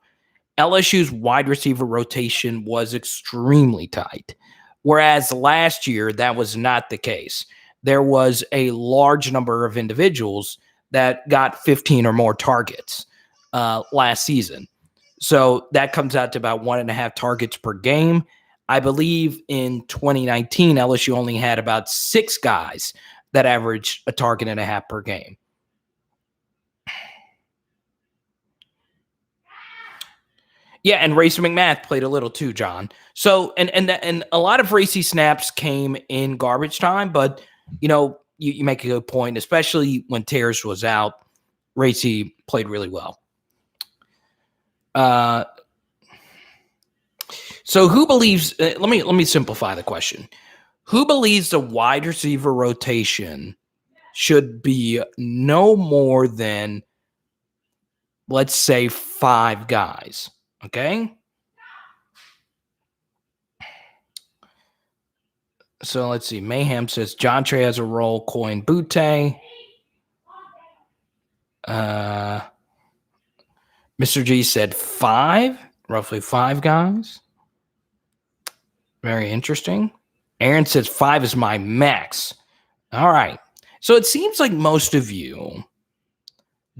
LSU's wide receiver rotation was extremely tight, whereas last year that was not the case. There was a large number of individuals that got 15 or more targets last season. So that comes out to about 1.5 targets per game. I believe in 2019, LSU only had about 6 guys that averaged a target and a half per game. Yeah, and Racy McMath played a little too, John. So, and a lot of Racy snaps came in garbage time, but you make a good point, especially when Terrace was out. Racy played really well. So who believes? Let me simplify the question. Who believes the wide receiver rotation should be no more than, let's say, 5 guys? Okay. So let's see. Mayhem says John Trey has a role. Coin Butte. Mr. G said 5, roughly 5 guys. Very interesting. Aaron says 5 is my max. All right. So it seems like most of you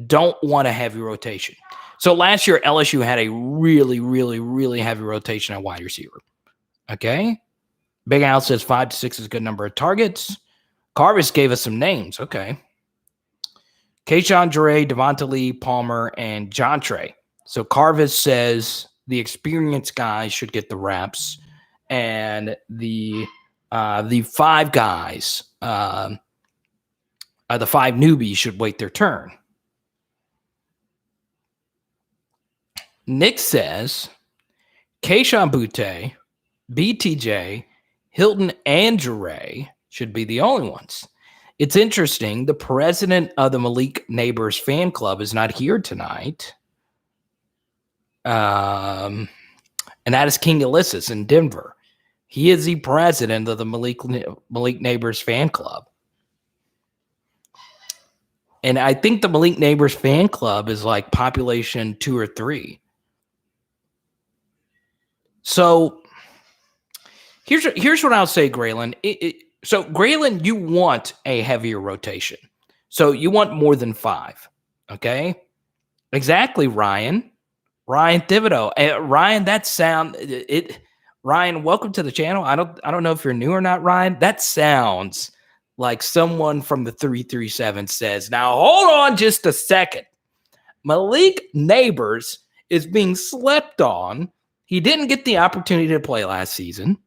don't want a heavy rotation. So last year, LSU had a really, really, really heavy rotation at wide receiver. Okay. Big Al says 5 to 6 is a good number of targets. Carvis gave us some names. Okay. Keyshawn Dre, Devonta Lee, Palmer, and John Trey. So Carvis says the experienced guys should get the reps, and the 5 guys, the 5 newbies should wait their turn. Nick says Keyshawn Butte, BTJ, Hilton, and Dre should be the only ones. It's interesting. The president of the Malik Neighbors fan club is not here tonight. And that is King Ulysses in Denver. He is the president of the Malik Neighbors fan club. And I think the Malik Neighbors fan club is like population 2 or 3. So here's what I'll say, Graylin. So Graylin, you want a heavier rotation. So you want more than 5. Okay? Exactly, Ryan. Ryan Thibodeau. Ryan, that sound it. Ryan, welcome to the channel. I don't know if you're new or not, Ryan. That sounds like someone from the 337 says, now hold on just a second. Malik Neighbors is being slept on. He didn't get the opportunity to play last season.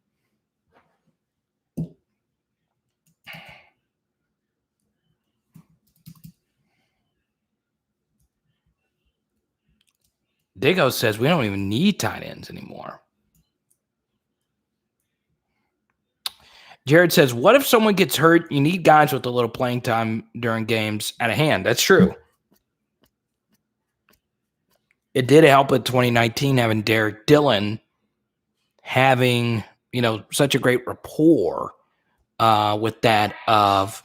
Diggo says we don't even need tight ends anymore. Jared says, what if someone gets hurt? You need guys with a little playing time during games at a hand. That's true. It did help in 2019 having Derek Dillon having, such a great rapport with that of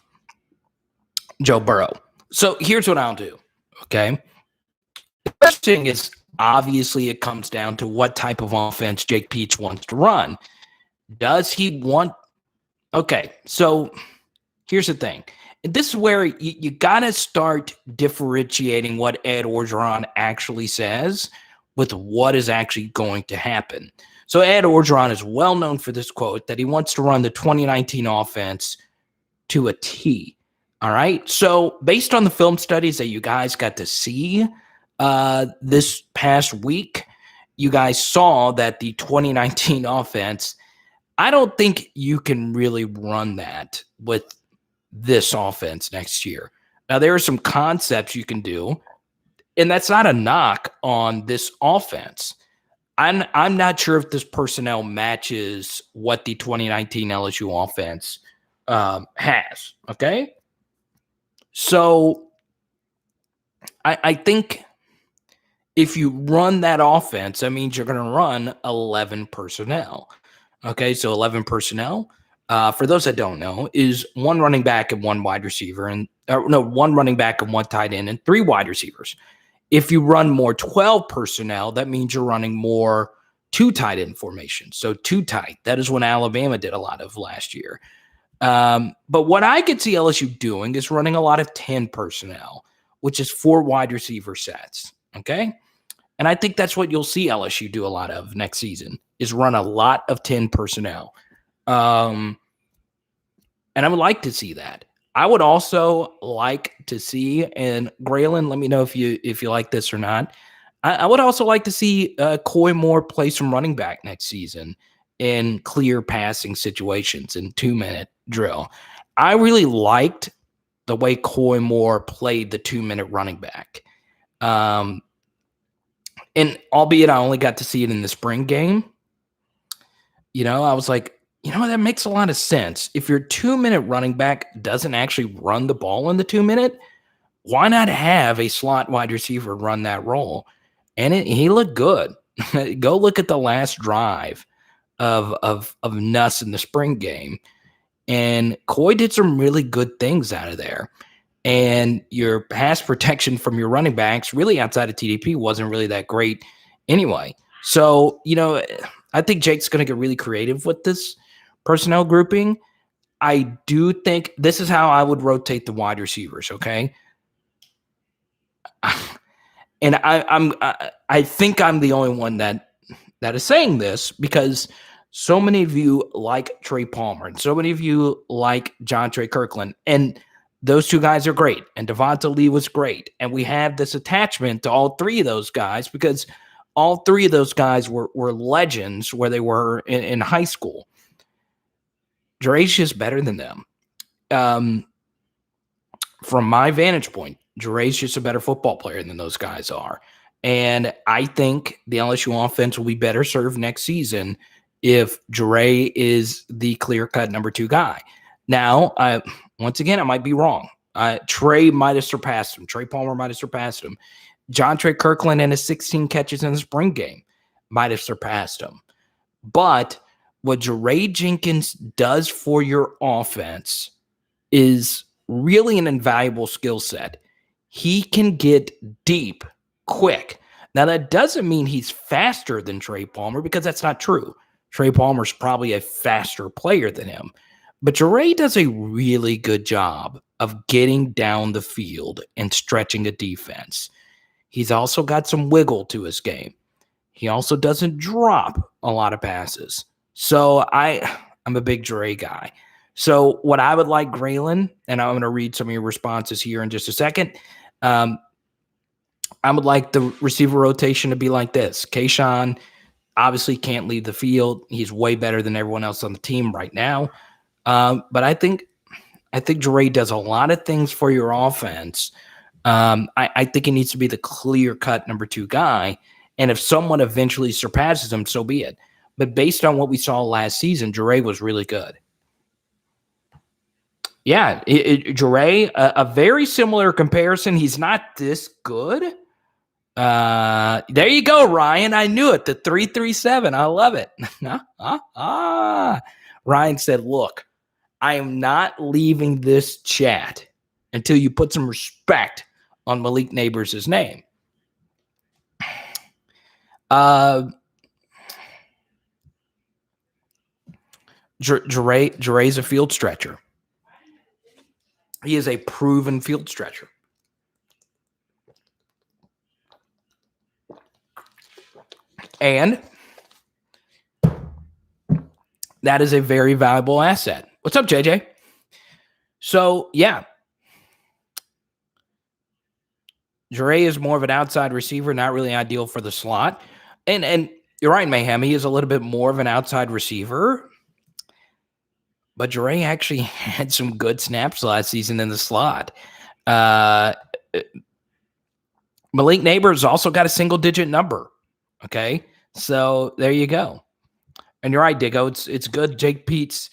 Joe Burrow. So here's what I'll do, okay? The first thing is, obviously, it comes down to what type of offense Jake Peach wants to run. Does he want – okay, so here's the thing. This is where you got to start differentiating what Ed Orgeron actually says with what is actually going to happen. So Ed Orgeron is well known for this quote that he wants to run the 2019 offense to a T. All right. So based on the film studies that you guys got to see this past week, you guys saw that the 2019 offense, I don't think you can really run that with this offense next year. Now, there are some concepts you can do. And that's not a knock on this offense. I'm not sure if this personnel matches what the 2019 LSU offense has. Okay. So I think if you run that offense, that means you're going to run 11 personnel. Okay. So 11 personnel, for those that don't know, is one running back and one wide receiver, one running back and one tight end and 3 wide receivers. If you run more 12 personnel, that means you're running more 2 tight end formations. So 2 tight. That is what Alabama did a lot of last year. But what I could see LSU doing is running a lot of 10 personnel, which is 4 wide receiver sets. Okay. And I think that's what you'll see LSU do a lot of next season, is run a lot of 10 personnel. And I would like to see that. I would also like to see, and Graylin, let me know if you like this or not. I would also like to see Coy Moore play some running back next season in clear passing situations in 2-minute drill. I really liked the way Coy Moore played the 2-minute running back. And albeit I only got to see it in the spring game, I was like, that makes a lot of sense. If your 2-minute running back doesn't actually run the ball in the 2-minute, why not have a slot wide receiver run that role? And he looked good. Go look at the last drive of Nuss in the spring game. And Coy did some really good things out of there. And your pass protection from your running backs, really outside of TDP, wasn't really that great anyway. So, I think Jake's going to get really creative with this personnel grouping. I do think this is how I would rotate the wide receivers, okay? And I think I'm the only one that is saying this, because so many of you like Trey Palmer and so many of you like John Trey Kirkland, and those 2 guys are great, and Devonta Lee was great, and we have this attachment to all 3 of those guys because all 3 of those guys were legends where they were in high school. Dre's just better than them. From my vantage point, Dre's just a better football player than those guys are. And I think the LSU offense will be better served next season if Dre is the clear-cut number 2 guy. Now, once again, I might be wrong. Trey might have surpassed him. Trey Palmer might have surpassed him. John Trey Kirkland and his 16 catches in the spring game might have surpassed him. But what Jaray Jenkins does for your offense is really an invaluable skill set. He can get deep quick. Now, that doesn't mean he's faster than Trey Palmer, because that's not true. Trey Palmer's probably a faster player than him. But Jaray does a really good job of getting down the field and stretching a defense. He's also got some wiggle to his game. He also doesn't drop a lot of passes. So I'm a big Dre guy. So what I would like, Graylin, and I'm going to read some of your responses here in just a second. I would like the receiver rotation to be like this. Kayshawn obviously can't leave the field. He's way better than everyone else on the team right now. But I think Dre does a lot of things for your offense. I think he needs to be the clear-cut number 2 guy. And if someone eventually surpasses him, so be it. But based on what we saw last season, Dre was really good. Yeah, Dre, a very similar comparison. He's not this good. There you go, Ryan. I knew it. The 337. I love it. Ryan said, look, I am not leaving this chat until you put some respect on Malik Neighbors' name. Dre's a field stretcher. He is a proven field stretcher. And that is a very valuable asset. What's up, JJ? So, yeah. Dre is more of an outside receiver, not really ideal for the slot. And you're right, Mayhem. He is a little bit more of an outside receiver. But Dre actually had some good snaps last season in the slot. Malik Neighbors also got a single-digit number. Okay, so there you go. And you're right, Diggo. It's good. Jake Peets,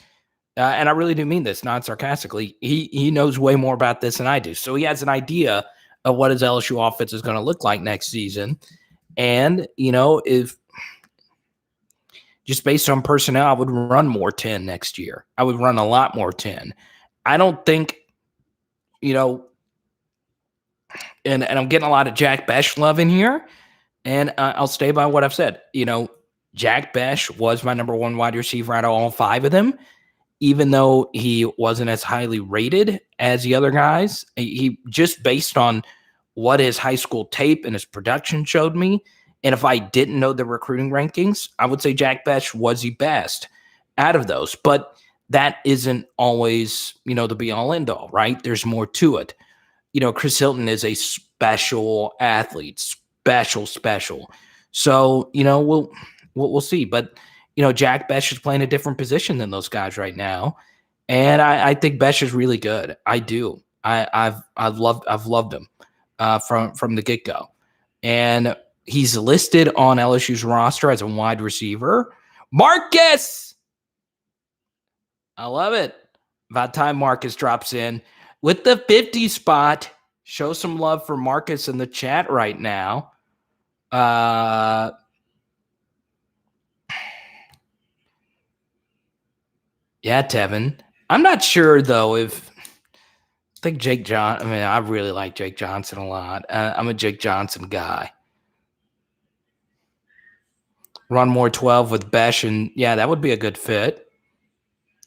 and I really do mean this, not sarcastically. He knows way more about this than I do, so he has an idea of what his LSU offense is going to look like next season. And if just based on personnel, I would run more 10 next year. I would run a lot more 10. I don't think, and I'm getting a lot of Jack Bech love in here, and I'll stay by what I've said. Jack Bech was my number one wide receiver out of all 5 of them, even though he wasn't as highly rated as the other guys. He just based on what his high school tape and his production showed me. And if I didn't know the recruiting rankings, I would say Jack Bech was the best out of those. But that isn't always, the be-all, end-all, right? There's more to it. Chris Hilton is a special athlete, special. So, we'll see. But, Jack Bech is playing a different position than those guys right now. And I think Bech is really good. I do. I've loved him from the get-go. And he's listed on LSU's roster as a wide receiver. Marcus! I love it. About time Marcus drops in with the 50 spot. Show some love for Marcus in the chat right now. Yeah, Tevin. I'm not sure, though, I think Jake Johnson. I really like Jake Johnson a lot. I'm a Jake Johnson guy. Run more 12 with Bech, and yeah, that would be a good fit.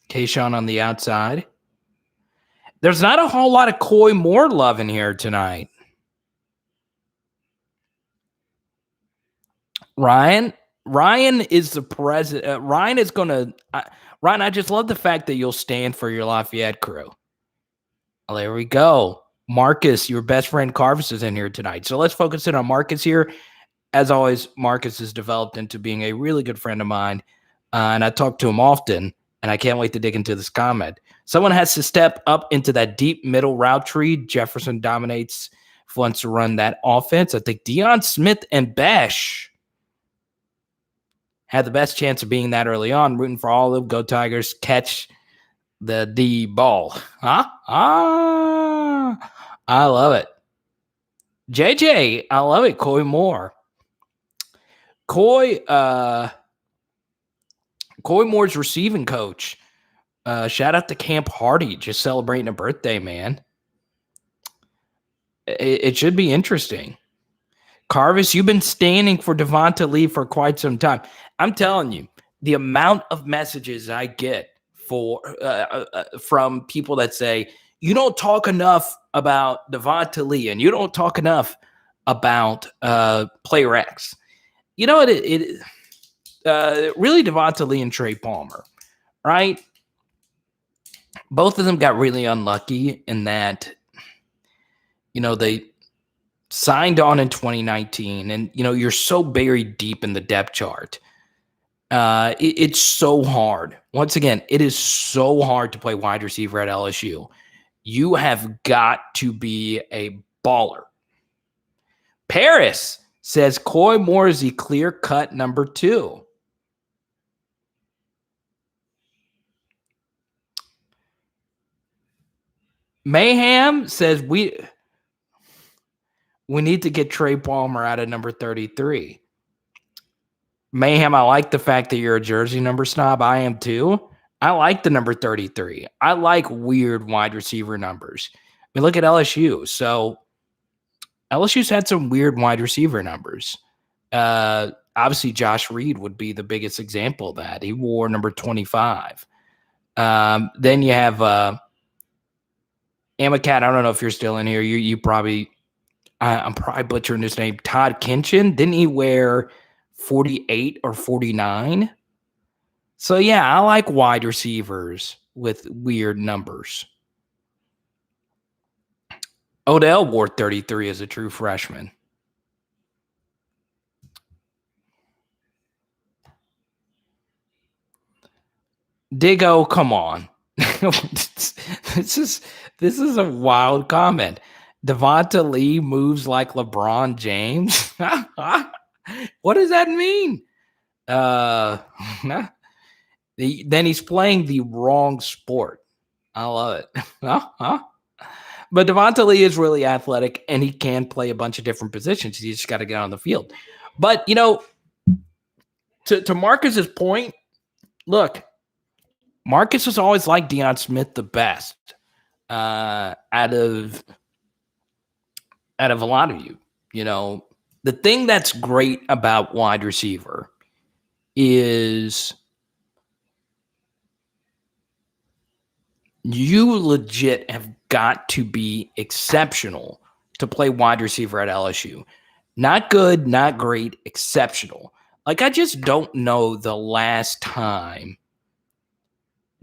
Kayshawn on the outside. There's not a whole lot of Coy Moore love in here tonight. Ryan is the president. Ryan is going to Ryan, I just love the fact that you'll stand for your Lafayette crew. Well, there we go. Marcus, your best friend Carvis is in here tonight. So let's focus in on Marcus here. As always, Marcus has developed into being a really good friend of mine, and I talk to him often, and I can't wait to dig into this comment. Someone has to step up into that deep middle route tree. Jefferson dominates if he wants to run that offense. I think Deion Smith and Bech had the best chance of being that early on. Rooting for all of them. Go Tigers. Catch the D ball. Huh? I love it. JJ, I love it. Coy Moore. Coy Moore's receiving coach. Shout out to Camp Hardy, just celebrating a birthday, man. It should be interesting. Carvis, you've been standing for Devonta Lee for quite some time. I'm telling you, the amount of messages I get from people that say, you don't talk enough about Devonta Lee and you don't talk enough about Player X. You know what? Really Devonta Lee and Trey Palmer, right? Both of them got really unlucky in that, they signed on in 2019, and, you're so buried deep in the depth chart. It's so hard. Once again, it is so hard to play wide receiver at LSU. You have got to be a baller. Paris says Coy Moore is the clear-cut number 2. Mayhem says we need to get Trey Palmer out of number 33. Mayhem, I like the fact that you're a jersey number snob. I am too. I like the number 33. I like weird wide receiver numbers. Look at LSU. So LSU's had some weird wide receiver numbers. Obviously, Josh Reed would be the biggest example of that. He wore number 25. Then you have Amacat. I don't know if you're still in here. You probably, I'm probably butchering his name. Todd Kinchin. Didn't he wear 48 or 49? So, yeah, I like wide receivers with weird numbers. Odell wore 33 as a true freshman. Diggo, come on. This is a wild comment. Devonta Lee moves like LeBron James. What does that mean? Then he's playing the wrong sport. I love it. But Devonta Lee is really athletic, and he can play a bunch of different positions. He just got to get on the field. But, to Marcus's point, look, Marcus has always liked Deion Smith the best out of a lot of you. The thing that's great about wide receiver is you legit have got to be exceptional to play wide receiver at LSU. Not good, not great, exceptional. Like, I just don't know the last time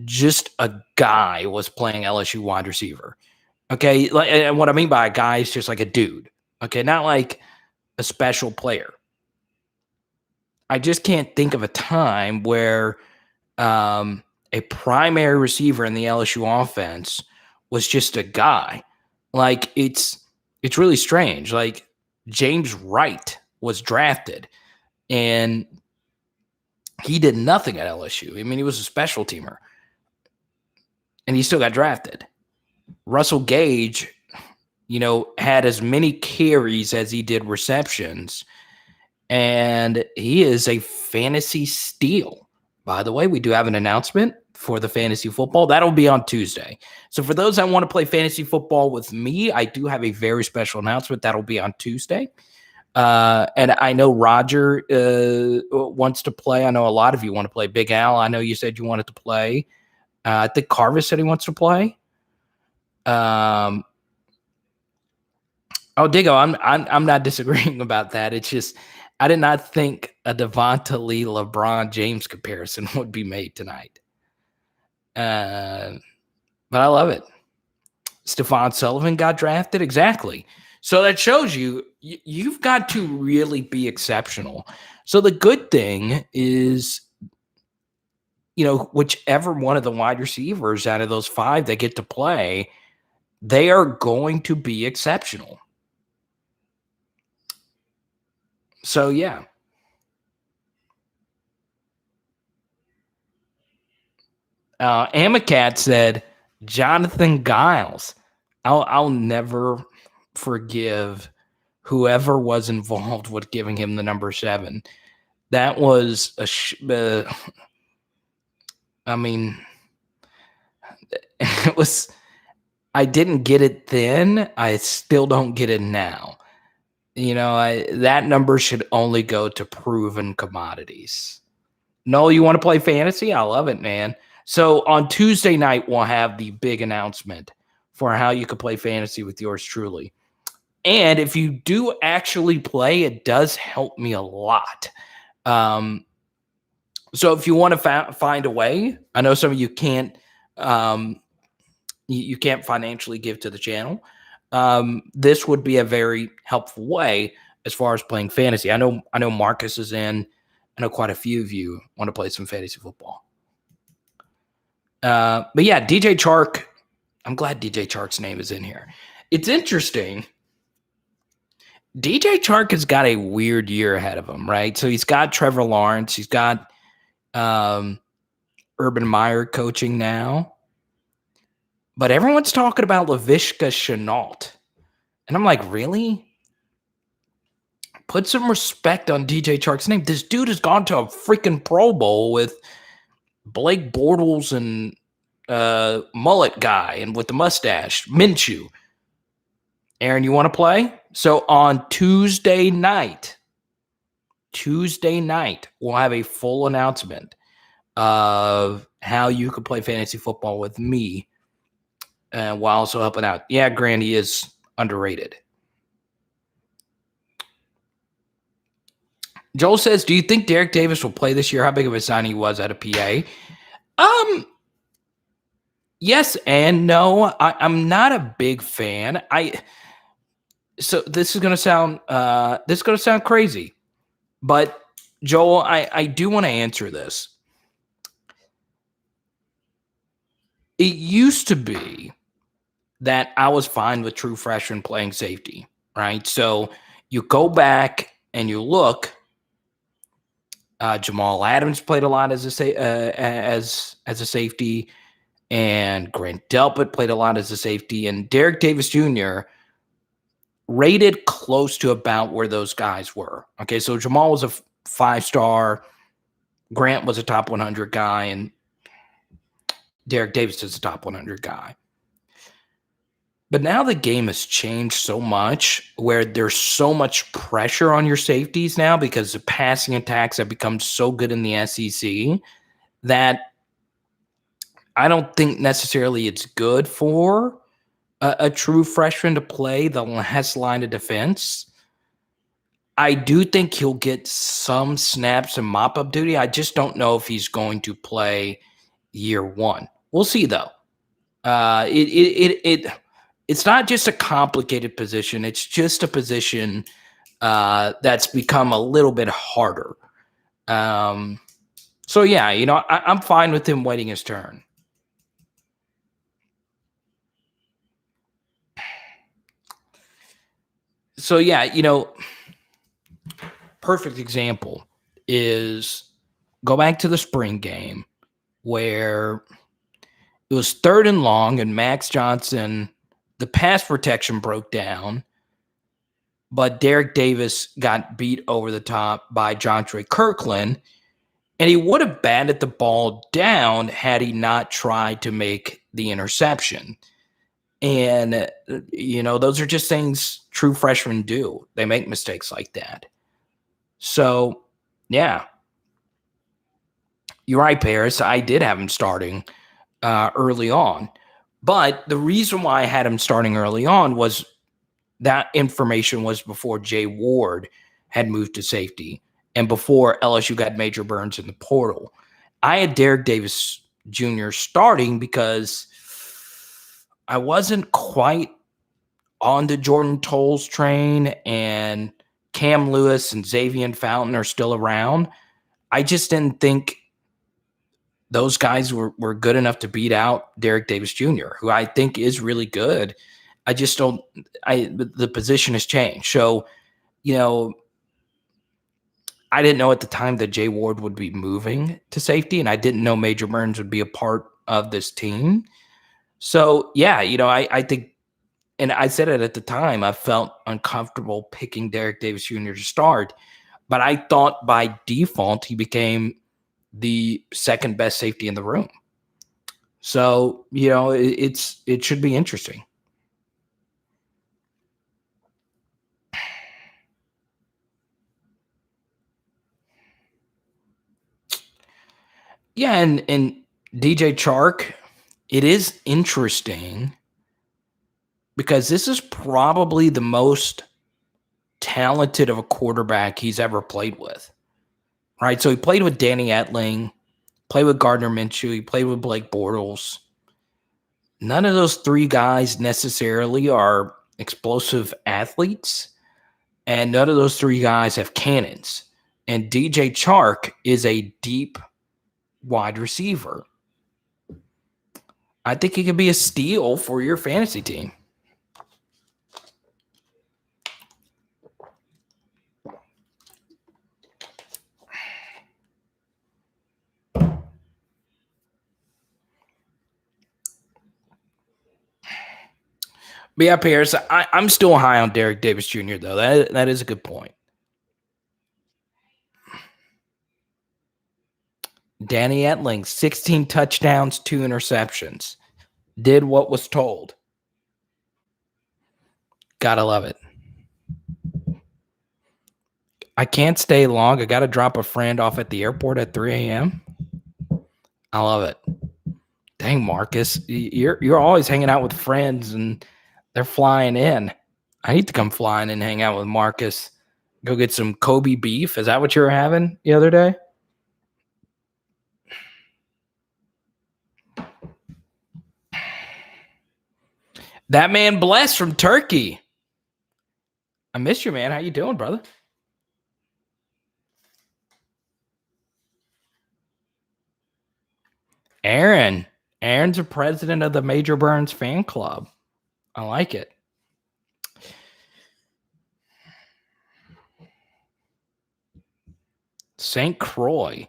just a guy was playing LSU wide receiver. Okay, and what I mean by a guy is just like a dude. Okay, not like a special player. I just can't think of a time where a primary receiver in the LSU offense was just a guy. Like, it's really strange. Like, James Wright was drafted, and he did nothing at LSU. I mean, he was a special teamer, and he still got drafted. Russell Gage, had as many carries as he did receptions, and he is a fantasy steal. By the way, we do have an announcement for the fantasy football. That'll be on Tuesday. So for those that want to play fantasy football with me, I do have a very special announcement. That'll be on Tuesday. And I know Roger wants to play. I know a lot of you want to play. Big Al, I know you said you wanted to play. I think Carvis said he wants to play. Diggo, I'm not disagreeing about that. It's just I did not think a Devonta Lee LeBron James comparison would be made tonight. But I love it. Stephon Sullivan got drafted. Exactly. So that shows you've got to really be exceptional. So the good thing is, whichever one of the wide receivers out of those 5 that get to play, they are going to be exceptional. So, yeah. Amacat said, Jonathan Giles. I'll never forgive whoever was involved with giving him the number 7. That was it was. I didn't get it then. I still don't get it now. That number should only go to proven commodities. No, you want to play fantasy? I love it, man. So on Tuesday night, we'll have the big announcement for how you can play fantasy with yours truly. And if you do actually play, it does help me a lot. So if you want to find a way, I know some of you can't, you can't financially give to the channel. This would be a very helpful way as far as playing fantasy. I know Marcus is in. I know quite a few of you want to play some fantasy football. But yeah, DJ Chark. I'm glad DJ Chark's name is in here. It's interesting. DJ Chark has got a weird year ahead of him, right? So he's got Trevor Lawrence. He's got Urban Meyer coaching now. But everyone's talking about Laviska Shenault. And I'm like, really? Put some respect on DJ Chark's name. This dude has gone to a freaking Pro Bowl with Blake Bortles and mullet guy and with the mustache, Minshew. Aaron, you want to play? So on Tuesday night, we'll have a full announcement of how you can play fantasy football with me while also helping out. Yeah, Grant, he is underrated. Joel says, do you think Derek Davis will play this year? How big of a signing he was at a PA? Yes and no. I'm not a big fan. So this is gonna sound crazy, but Joel, I do want to answer this. It used to be that I was fine with true freshmen playing safety, right? So you go back and you look. Jamal Adams played a lot as a safety, and Grant Delpit played a lot as a safety, and Derek Davis Jr. rated close to about where those guys were. Okay, so Jamal was a 5-star, Grant was a top 100 guy, and Derek Davis is a top 100 guy. But now the game has changed so much where there's so much pressure on your safeties now because the passing attacks have become so good in the SEC that I don't think necessarily it's good for a true freshman to play the last line of defense. I do think he'll get some snaps and mop-up duty. I just don't know if he's going to play year one. We'll see, though. It's not just a complicated position. It's just a position that's become a little bit harder. So, yeah, I'm fine with him waiting his turn. So, yeah, perfect example is go back to the spring game where it was 3rd and long and Max Johnson, the pass protection broke down, but Derek Davis got beat over the top by Jontre Kirkland, and he would have batted the ball down had he not tried to make the interception. And, those are just things true freshmen do. They make mistakes like that. So, yeah. You're right, Paris. I did have him starting early on. But the reason why I had him starting early on was that information was before Jay Ward had moved to safety and before LSU got Major Burns in the portal. I had Derek Davis Jr. starting because I wasn't quite on the Jordan Tolles train, and Cam Lewis and Xavier Fountain are still around. I just didn't think those guys were good enough to beat out Derek Davis Jr., who I think is really good. I just don't – the position has changed. So, I didn't know at the time that Jay Ward would be moving to safety, and I didn't know Major Burns would be a part of this team. So, yeah, I think – and I said it at the time, I felt uncomfortable picking Derek Davis Jr. to start, but I thought by default he became the second best safety in the room. So, it should be interesting. Yeah, and DJ Chark, it is interesting because this is probably the most talented of a quarterback he's ever played with, right? So he played with Danny Etling, played with Gardner Minshew, he played with Blake Bortles. None of those three guys necessarily are explosive athletes, and none of those three guys have cannons. And DJ Chark is a deep wide receiver. I think he could be a steal for your fantasy team. But yeah, Pierce, I'm still high on Derek Davis Jr., though. That is a good point. Danny Etling, 16 touchdowns, 2 interceptions. Did what was told. Gotta love it. I can't stay long. I got to drop a friend off at the airport at 3 a.m. I love it. Dang, Marcus, you're always hanging out with friends and they're flying in. I need to come flying and hang out with Marcus. Go get some Kobe beef. Is that what you were having the other day? That man Bless from Turkey. I miss you, man. How you doing, brother? Aaron's the president of the Major Burns fan club. I like it. St. Croix.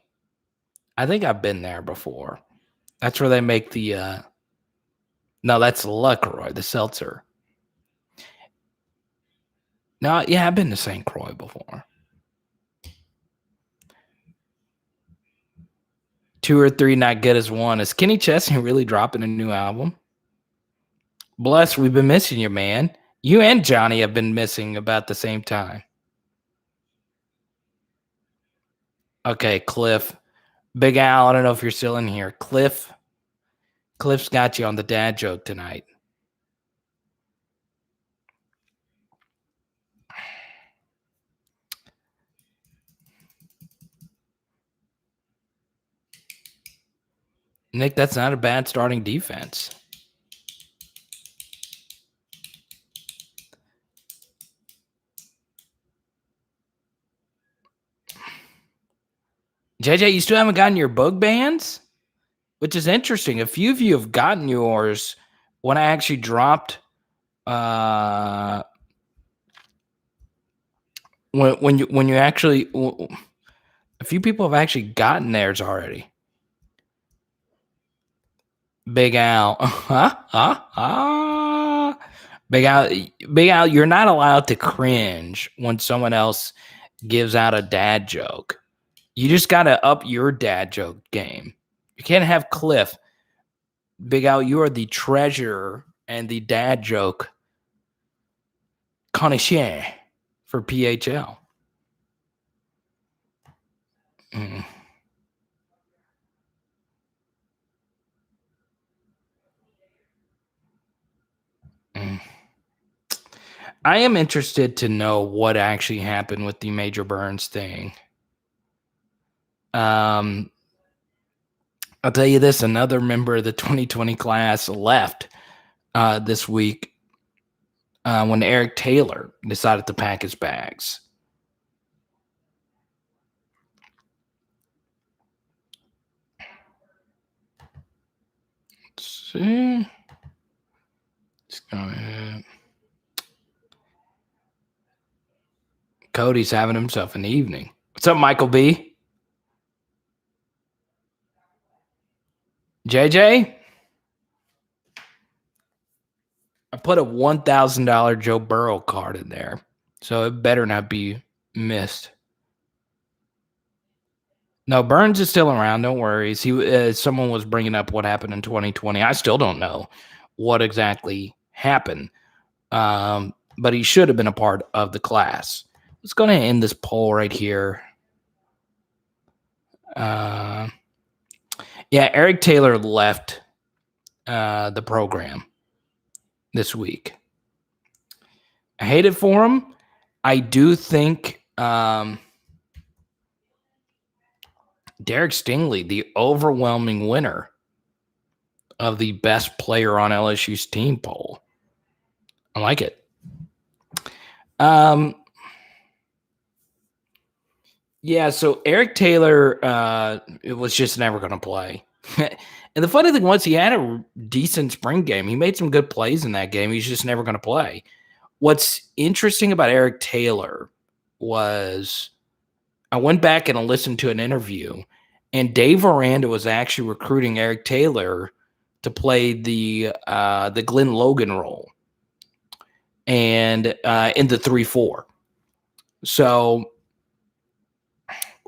I think I've been there before. That's where they make the no, that's LaCroix, the seltzer. No, yeah, I've been to St. Croix before. 2 or 3 not good as one. Is Kenny Chesney really dropping a new album? Bless, we've been missing you, man. You and Johnny have been missing about the same time. Okay, Cliff. Big Al, I don't know if you're still in here. Cliff's got you on the dad joke tonight. Nick, that's not a bad starting defense. JJ, you still haven't gotten your bug bands? Which is interesting. A few of you have gotten yours when I actually dropped when you actually a few people have actually gotten theirs already. Big Al. Big Al, you're not allowed to cringe when someone else gives out a dad joke. You just got to up your dad joke game. You can't have Cliff. Big Al, you are the treasurer and the dad joke connoisseur for PHL. I am interested to know what actually happened with the Major Burns thing. I'll tell you this, another member of the 2020 class left this week when Eric Taylor decided to pack his bags. Let's see. Let's go ahead. Cody's having himself an evening. What's up, Michael B? JJ? I put a $1,000 Joe Burrow card in there, so it better not be missed. No, Burns is still around. Don't worry. Someone was bringing up what happened in 2020. I still don't know what exactly happened, but he should have been a part of the class. Let's go ahead and end this poll right here. Yeah, Eric Taylor left the program this week. I hate it for him. I do think Derek Stingley, the overwhelming winner of the best player on LSU's team poll. I like it. Yeah, so Eric Taylor it was just never going to play. And the funny thing was he had a decent spring game. He made some good plays in that game. He's just never going to play. What's interesting about Eric Taylor was I went back and listened to an interview, and Dave Aranda was actually recruiting Eric Taylor to play the Glenn Logan role and in the 3-4. So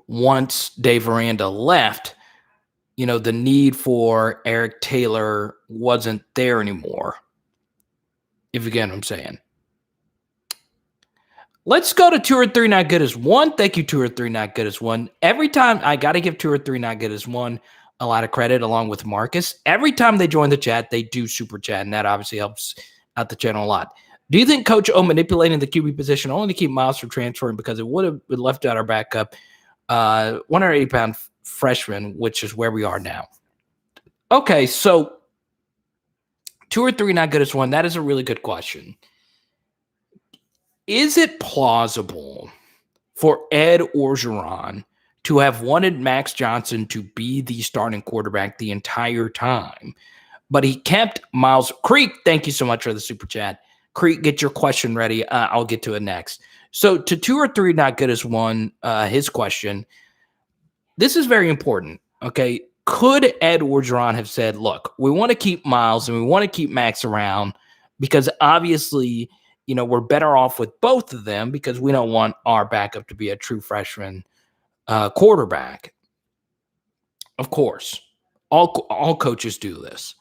once Dave Aranda left, the need for Eric Taylor wasn't there anymore, if you get what I'm saying. Let's go to 2 or 3 not good as one. Thank you, 2 or 3 not good as one. Every time I got to give 2 or 3 not good as one a lot of credit, along with Marcus. Every time they join the chat, they do super chat, and that obviously helps out the channel a lot. Do you think Coach O manipulating the QB position only to keep Miles from transferring because it would have been left out our backup 180-pound freshman, which is where we are now? Okay, so 2 or 3 not good as one. That is a really good question. Is it plausible for Ed Orgeron to have wanted Max Johnson to be the starting quarterback the entire time, but he kept Miles. Creek, thank you so much for the super chat. Creek, get your question ready. I'll get to it next. So to 2 or 3 not good as one, his question. This is very important, okay? Could Ed Orgeron have said, look, we want to keep Miles and we want to keep Max around because obviously, we're better off with both of them because we don't want our backup to be a true freshman quarterback. Of course, all coaches do this.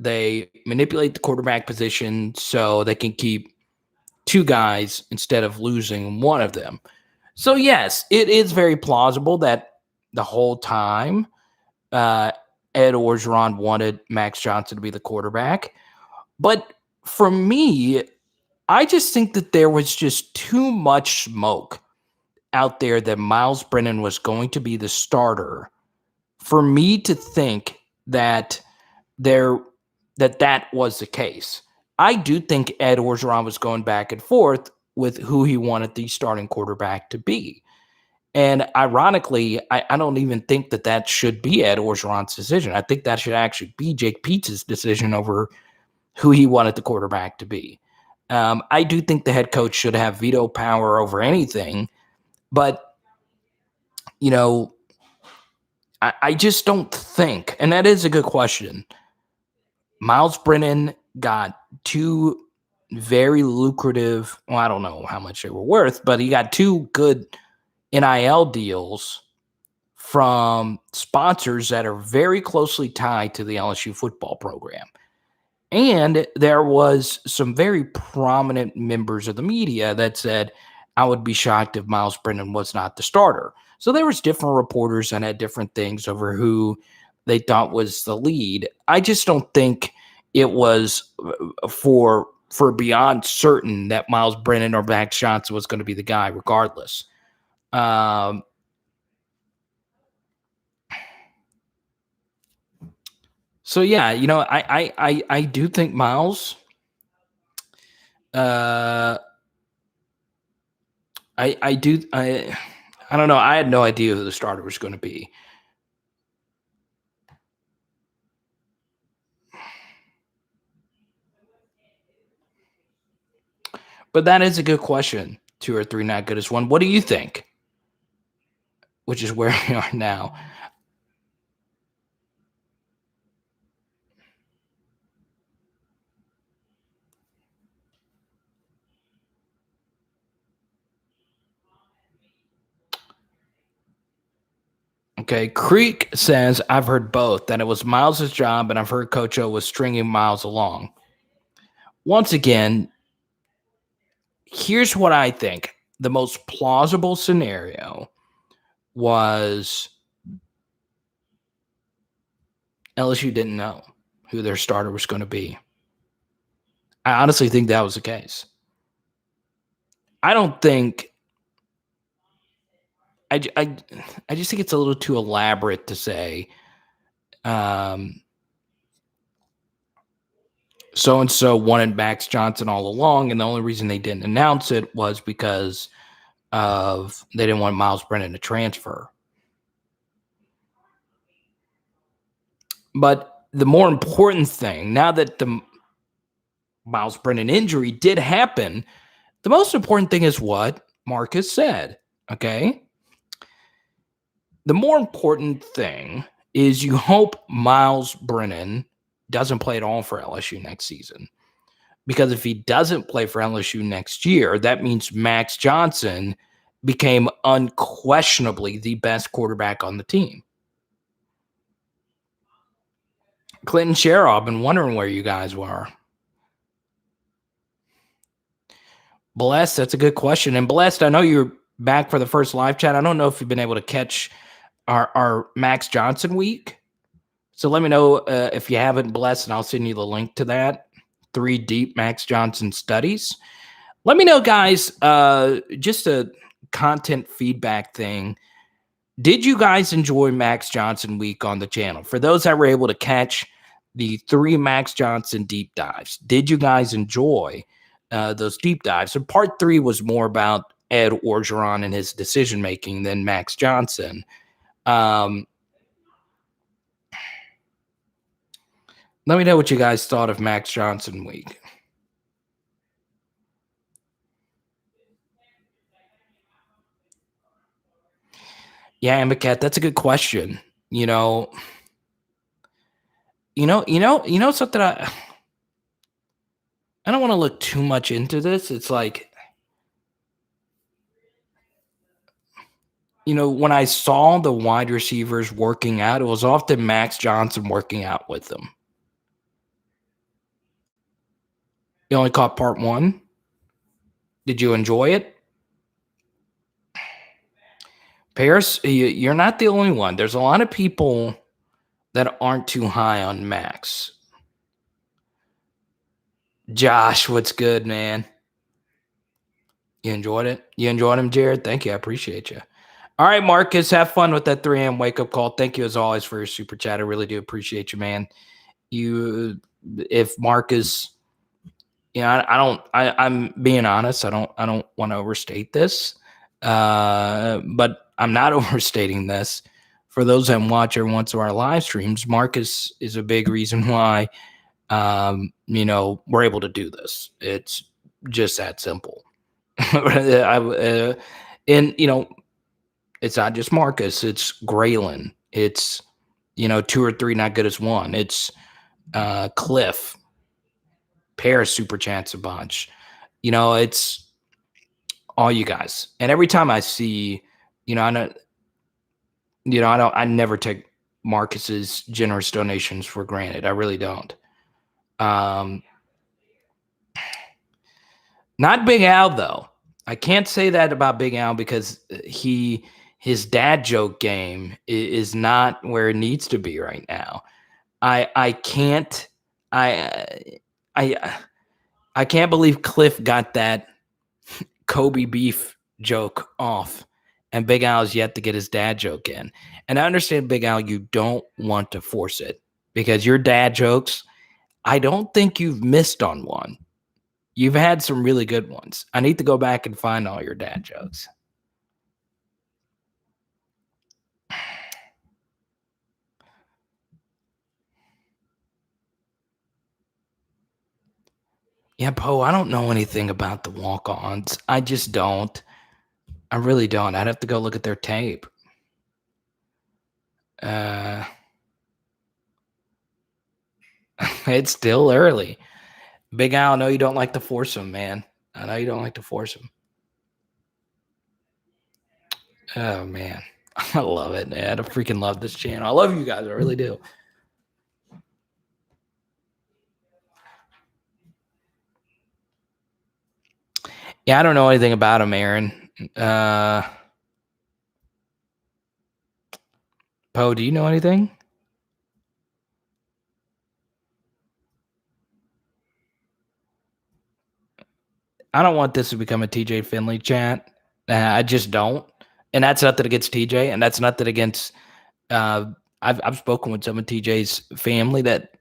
They manipulate the quarterback position so they can keep 2 guys instead of losing one of them. So, yes, it is very plausible that the whole time Ed Orgeron wanted Max Johnson to be the quarterback. But for me, I just think that there was just too much smoke out there that Miles Brennan was going to be the starter for me to think that that was the case. I do think Ed Orgeron was going back and forth with who he wanted the starting quarterback to be. And ironically, I don't even think that should be Ed Orgeron's decision. I think that should actually be Jake Peetz's decision over who he wanted the quarterback to be. I do think the head coach should have veto power over anything, but, I just don't think, and that is a good question. Miles Brennan got 2 very lucrative, well, I don't know how much they were worth, but he got 2 good NIL deals from sponsors that are very closely tied to the LSU football program. And there was some very prominent members of the media that said, I would be shocked if Miles Brennan was not the starter. So there was different reporters that had different things over who they thought was the lead. I just don't think it was for beyond certain that Miles Brennan or Max Johnson was going to be the guy regardless. So yeah, I do think Miles. I don't know. I had no idea who the starter was going to be. But that is a good question. 2 or 3 not good as one. What do you think? Which is where we are now. Okay, Creek says, I've heard both, that it was Miles' job, and I've heard Coach O was stringing Miles along. Once again, here's what I think. The most plausible scenario was LSU didn't know who their starter was going to be. I honestly think that was the case. I don't think I just think it's a little too elaborate to say so-and-so wanted Max Johnson all along, and the only reason they didn't announce it was because they didn't want Miles Brennan to transfer. But the more important thing, now that the Miles Brennan injury did happen, the most important thing is what Marcus said, okay? The more important thing is you hope Miles Brennan doesn't play at all for LSU next season. Because if he doesn't play for LSU next year, that means Max Johnson became unquestionably the best quarterback on the team. Clinton Sherrill, I've been wondering where you guys were. Blessed, that's a good question. And Blessed, I know you're back for the first live chat. I don't know if you've been able to catch our Max Johnson week. So let me know if you haven't, Blessed, and I'll send you the link to that. 3 deep Max Johnson studies. Let me know, guys, just a content feedback thing. Did you guys enjoy Max Johnson week on the channel? For those that were able to catch the 3 Max Johnson deep dives, did you guys enjoy those deep dives? And part 3 was more about Ed Orgeron and his decision-making than Max Johnson. Let me know what you guys thought of Max Johnson week. Yeah, Ambicat, that's a good question. You know, something I don't want to look too much into this. It's like, when I saw the wide receivers working out, it was often Max Johnson working out with them. You only caught part one. Did you enjoy it? Paris, you're not the only one. There's a lot of people that aren't too high on Max. Josh, what's good, man? You enjoyed it? You enjoyed him, Jared? Thank you. I appreciate you. All right, Marcus, have fun with that 3 a.m. wake-up call. Thank you, as always, for your super chat. I really do appreciate you, man. If Marcus, I'm being honest. I don't want to overstate this, but I'm not overstating this. For those that watch every once in our live streams, Marcus is a big reason why, we're able to do this. It's just that simple. And it's not just Marcus. It's Graylin. It's 2 or 3 not good as one. It's Cliff. Paris super chance a bunch. It's all you guys. And every time I see, I never take Marcus's generous donations for granted. I really don't. Not Big Al, though. I can't say that about Big Al because his dad joke game is not where it needs to be right now. I can't believe Cliff got that Kobe beef joke off, and Big Al's yet to get his dad joke in. And I understand, Big Al, you don't want to force it because your dad jokes, I don't think you've missed on one. You've had some really good ones. I need to go back and find all your dad jokes. Yeah, Poe, I don't know anything about the walk-ons. I just don't. I really don't. I'd have to go look at their tape. It's still early. Big Al, I know you don't like to force him, man. I know you don't like to force him. Oh, man. I love it, man. I freaking love this channel. I love you guys. I really do. Yeah, I don't know anything about him, Aaron. Poe, do you know anything? I don't want this to become a TJ Finley chat. I just don't. And that's nothing against TJ, and that's nothing against I've spoken with some of TJ's family that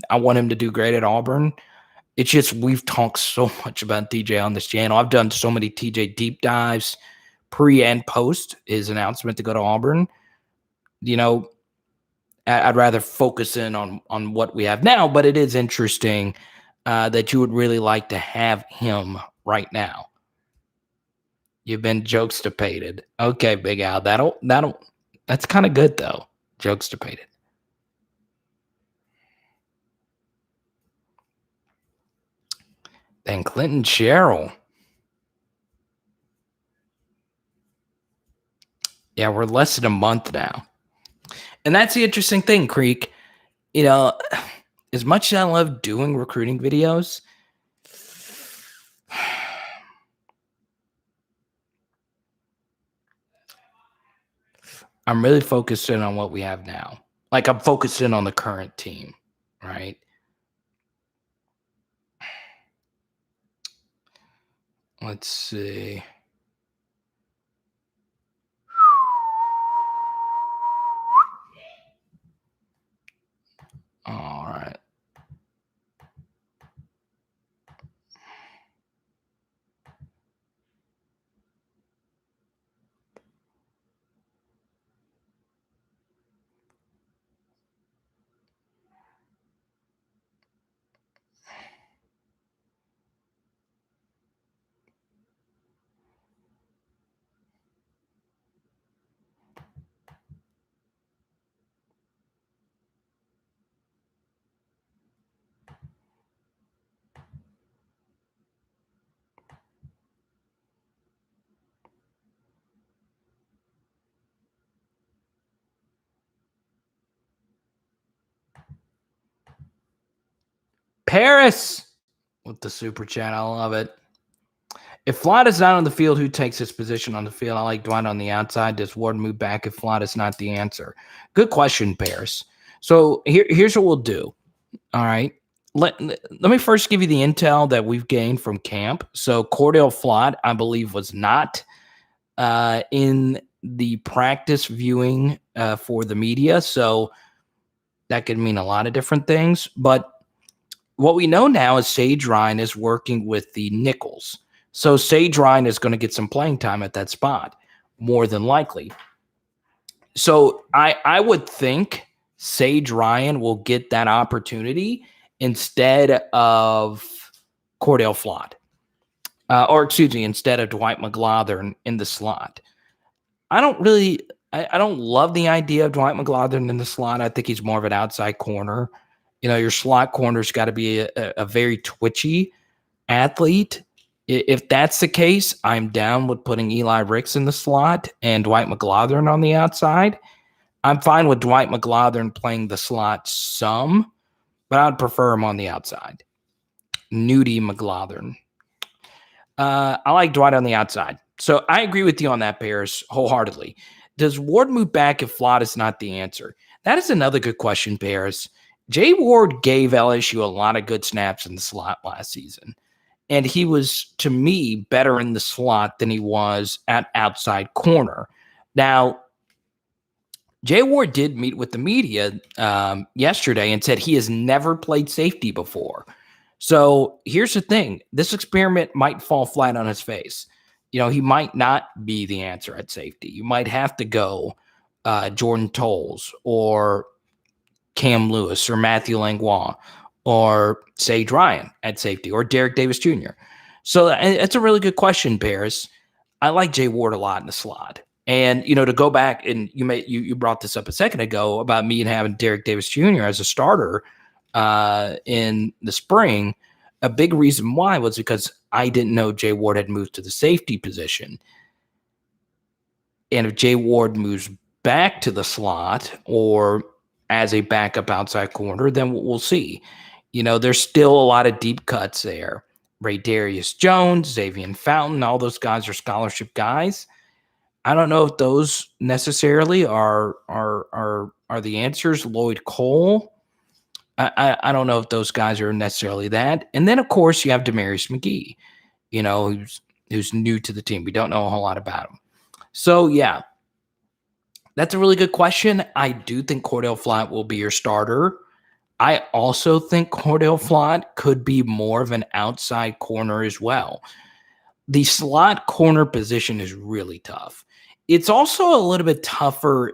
I want him to do great at Auburn. It's just we've talked so much about TJ on this channel. I've done so many TJ deep dives, pre and post his announcement to go to Auburn. I'd rather focus in on what we have now, but it is interesting that you would really like to have him right now. You've been jokes-stipated. Okay, Big Al. That's kind of good though. Jokes-stipated. Then Clinton Cheryl. Yeah, we're less than a month now. And that's the interesting thing, Creek. As much as I love doing recruiting videos, I'm really focused in on what we have now. Like, I'm focused in on the current team, right? Let's see. All right. Paris with the super chat. I love it. If Flott is not on the field, who takes his position on the field? I like Dwight on the outside. Does Ward move back if Flott is not the answer? Good question, Paris. So here's what we'll do. All right. Let me first give you the intel that we've gained from camp. So Cordell Flott, I believe, was not in the practice viewing for the media. So that could mean a lot of different things. But what we know now is Sage Ryan is working with the nickels. So Sage Ryan is going to get some playing time at that spot, more than likely. So I would think Sage Ryan will get that opportunity instead of Cordell Flott. Instead of Dwight Mclaughlin in the slot. I don't love the idea of Dwight Mclaughlin in the slot. I think he's more of an outside corner. Your slot corner's got to be a very twitchy athlete. If that's the case, I'm down with putting Eli Ricks in the slot and Dwight Mclaughlin on the outside. I'm fine with Dwight Mclaughlin playing the slot some, but I'd prefer him on the outside. Nudie McLaughlin. I like Dwight on the outside. So I agree with you on that, Paris, wholeheartedly. Does Ward move back if Flott is not the answer? That is another good question, Paris. Jay Ward gave LSU a lot of good snaps in the slot last season. And he was, to me, better in the slot than he was at outside corner. Now, Jay Ward did meet with the media yesterday and said he has never played safety before. So here's the thing. This experiment might fall flat on his face. He might not be the answer at safety. You might have to go Jordan Tolles or Cam Lewis or Matthew Langlois or Sage Ryan at safety or Derek Davis Jr. So it's a really good question, Paris. I like Jay Ward a lot in the slot. And, to go back, and you brought this up a second ago about me and having Derek Davis Jr. as a starter in the spring. A big reason why was because I didn't know Jay Ward had moved to the safety position. And if Jay Ward moves back to the slot or as a backup outside corner, then we'll see. There's still a lot of deep cuts there. Ray Darius Jones, Xavier Fountain, all those guys are scholarship guys. I don't know if those necessarily are the answers. Lloyd Cole, I don't know if those guys are necessarily that. And then, of course, you have Demarius McGee, who's new to the team. We don't know a whole lot about him. So, yeah, that's a really good question. I do think Cordell Flott will be your starter. I also think Cordell Flott could be more of an outside corner as well. The slot corner position is really tough. It's also a little bit tougher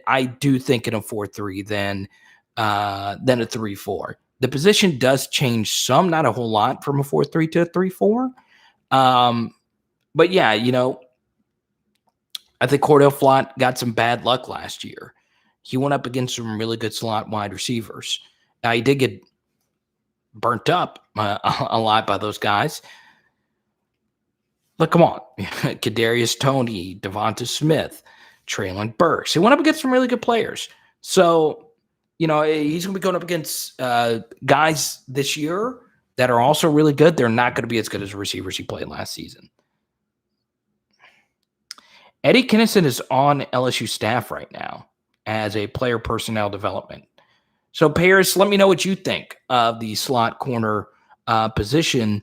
I do think, in a 4-3 than a 3-4. The position does change some, not a whole lot, from a 4-3 to a 3-4. But yeah, I think Cordell Flott got some bad luck last year. He went up against some really good slot wide receivers. Now, he did get burnt up a lot by those guys. But come on. Kadarius Toney, Devonta Smith, Traylon Burks. He went up against some really good players. So, he's going to be going up against guys this year that are also really good. They're not going to be as good as the receivers he played last season. Eddie Kinnison is on LSU staff right now as a player personnel development. So, Paris, let me know what you think of the slot corner position.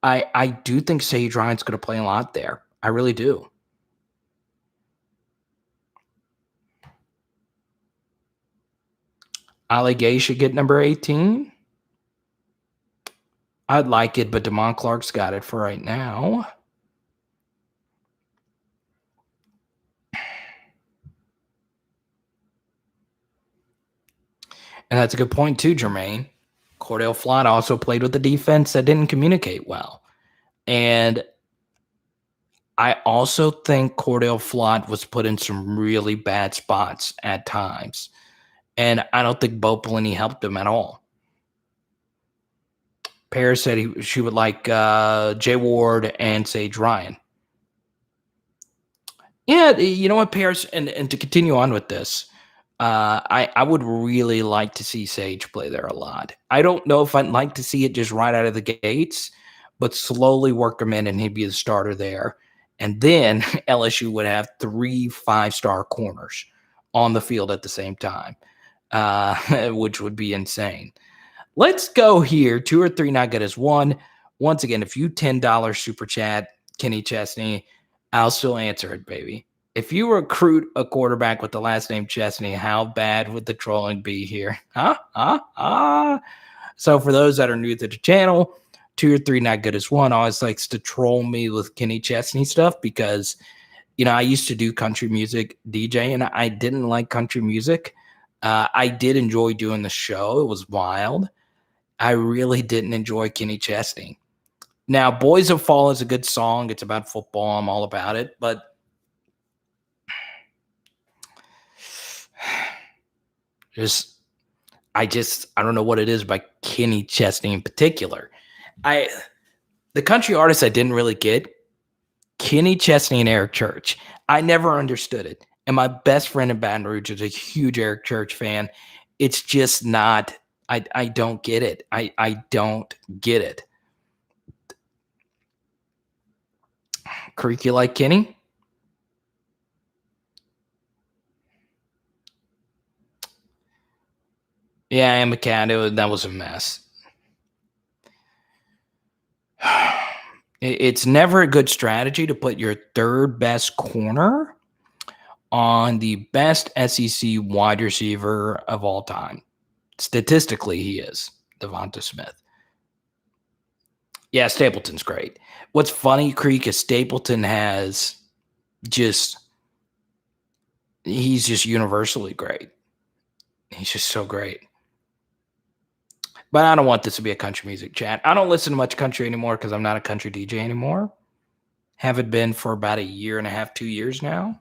I do think Sage Ryan's going to play a lot there. I really do. Ali Gay should get number 18. I'd like it, but Damon Clark's got it for right now. And that's a good point too, Jermaine. Cordell Flott also played with the defense that didn't communicate well. And I also think Cordell Flott was put in some really bad spots at times. And I don't think Bo Pelini helped him at all. Paris said she would like Jay Ward and Sage Ryan. Yeah, you know what, Paris, and to continue on with this, I would really like to see Sage play there a lot. I don't know if I'd like to see it just right out of the gates, but slowly work him in and he'd be the starter there. And then LSU would have 3 5-star corners on the field at the same time, which would be insane. Let's go here. 2 or 3 not good as one. Once again, if you $10 super chat, Kenny Chesney, I'll still answer it, baby. If you recruit a quarterback with the last name Chesney, how bad would the trolling be here? So for those that are new to the channel, 2 or 3 not good as one always likes to troll me with Kenny Chesney stuff because, I used to do country music DJ and I didn't like country music. I did enjoy doing the show. It was wild. I really didn't enjoy Kenny Chesney. Now, Boys Have Fallen is a good song. It's about football. I'm all about it. But I don't know what it is by Kenny Chesney in particular. The country artists I didn't really get, Kenny Chesney and Eric Church. I never understood it. And my best friend in Baton Rouge is a huge Eric Church fan. It's just not, I don't get it. I don't get it. Creek, you like Kenny? Yeah, I am a cat. That was a mess. It's never a good strategy to put your third best corner on the best SEC wide receiver of all time. Statistically, he is Devonta Smith. Yeah, Stapleton's great. What's funny, Creek, is Stapleton has he's just universally great. He's just so great. But I don't want this to be a country music chat. I don't listen to much country anymore because I'm not a country DJ anymore. Haven't been for about 1.5 years, 2 years now.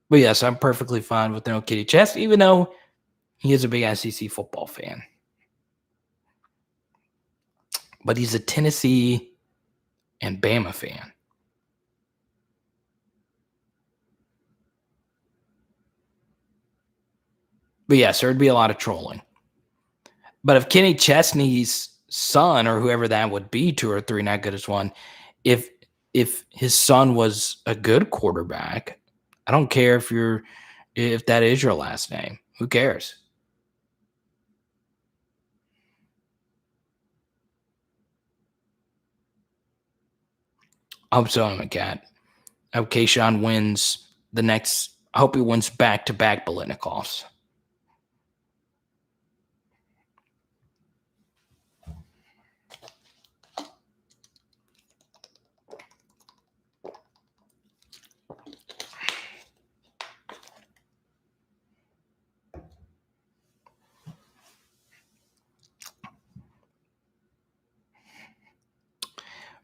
But yes, I'm perfectly fine with no Kitty Chest, even though he is a big SEC football fan. But he's a Tennessee and Bama fan. But yes, there'd be a lot of trolling. But if Kenny Chesney's son or whoever that would be, 2 or 3 not good as one, if his son was a good quarterback, I don't care if that is your last name. Who cares? I hope so, I'm a cat. I hope Kayshawn wins the next. I hope he wins back-to-back Biletnikoffs.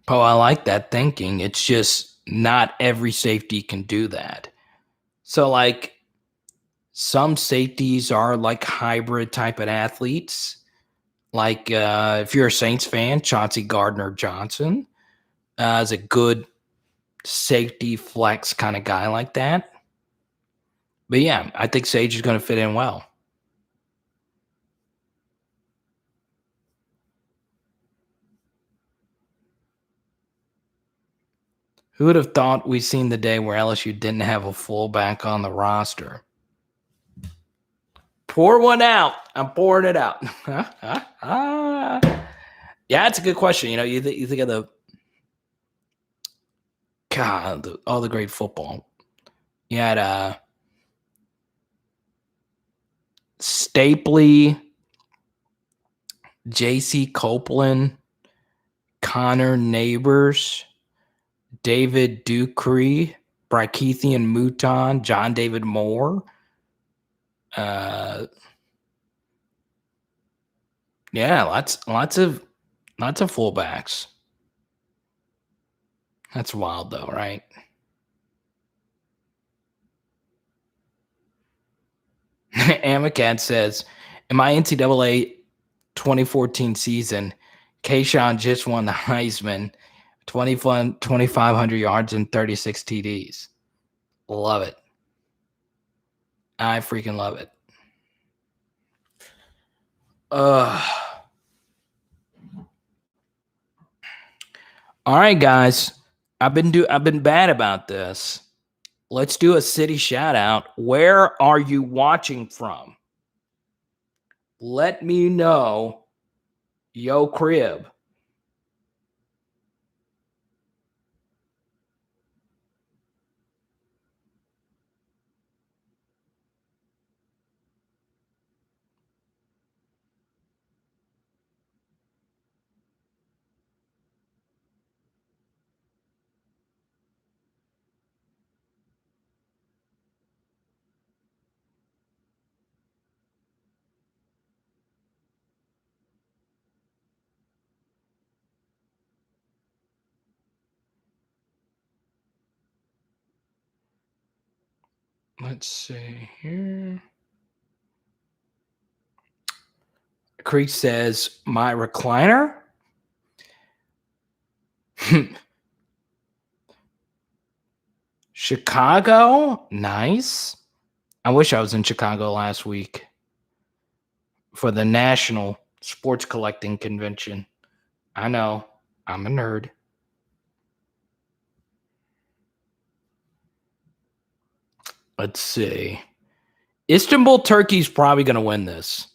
Oh, I like that thinking. It's just not every safety can do that. So, like, some safeties are like hybrid type of athletes. Like, if you're a Saints fan, Chauncey Gardner-Johnson is a good safety flex kind of guy like that. But yeah, I think Sage is going to fit in well. Who would have thought we'd seen the day where LSU didn't have a fullback on the roster? Pour one out. I'm pouring it out. Yeah, it's a good question. You think of all the great football. You had Stapley, J.C. Copeland, Connor Neighbors, David Ducree, Brykethian Mouton, John David Moore. Yeah, lots of fullbacks. That's wild though, right? Amacat says, in my NCAA 2014 season, Kayshawn just won the Heisman, 2,500 yards and 36 TDs. Love it. I freaking love it. All right, guys. I've been bad about this. Let's do a city shout out. Where are you watching from? Let me know. Yo, crib. Let's see here. Creek says, my recliner? Chicago? Nice. I wish I was in Chicago last week for the National Sports Collecting Convention. I know. I'm a nerd. Let's see. Istanbul, Turkey's probably going to win this.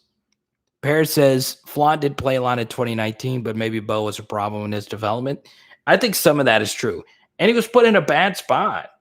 Paris says, Flaunt did play a lot in 2019, but maybe Bo was a problem in his development. I think some of that is true. And he was put in a bad spot.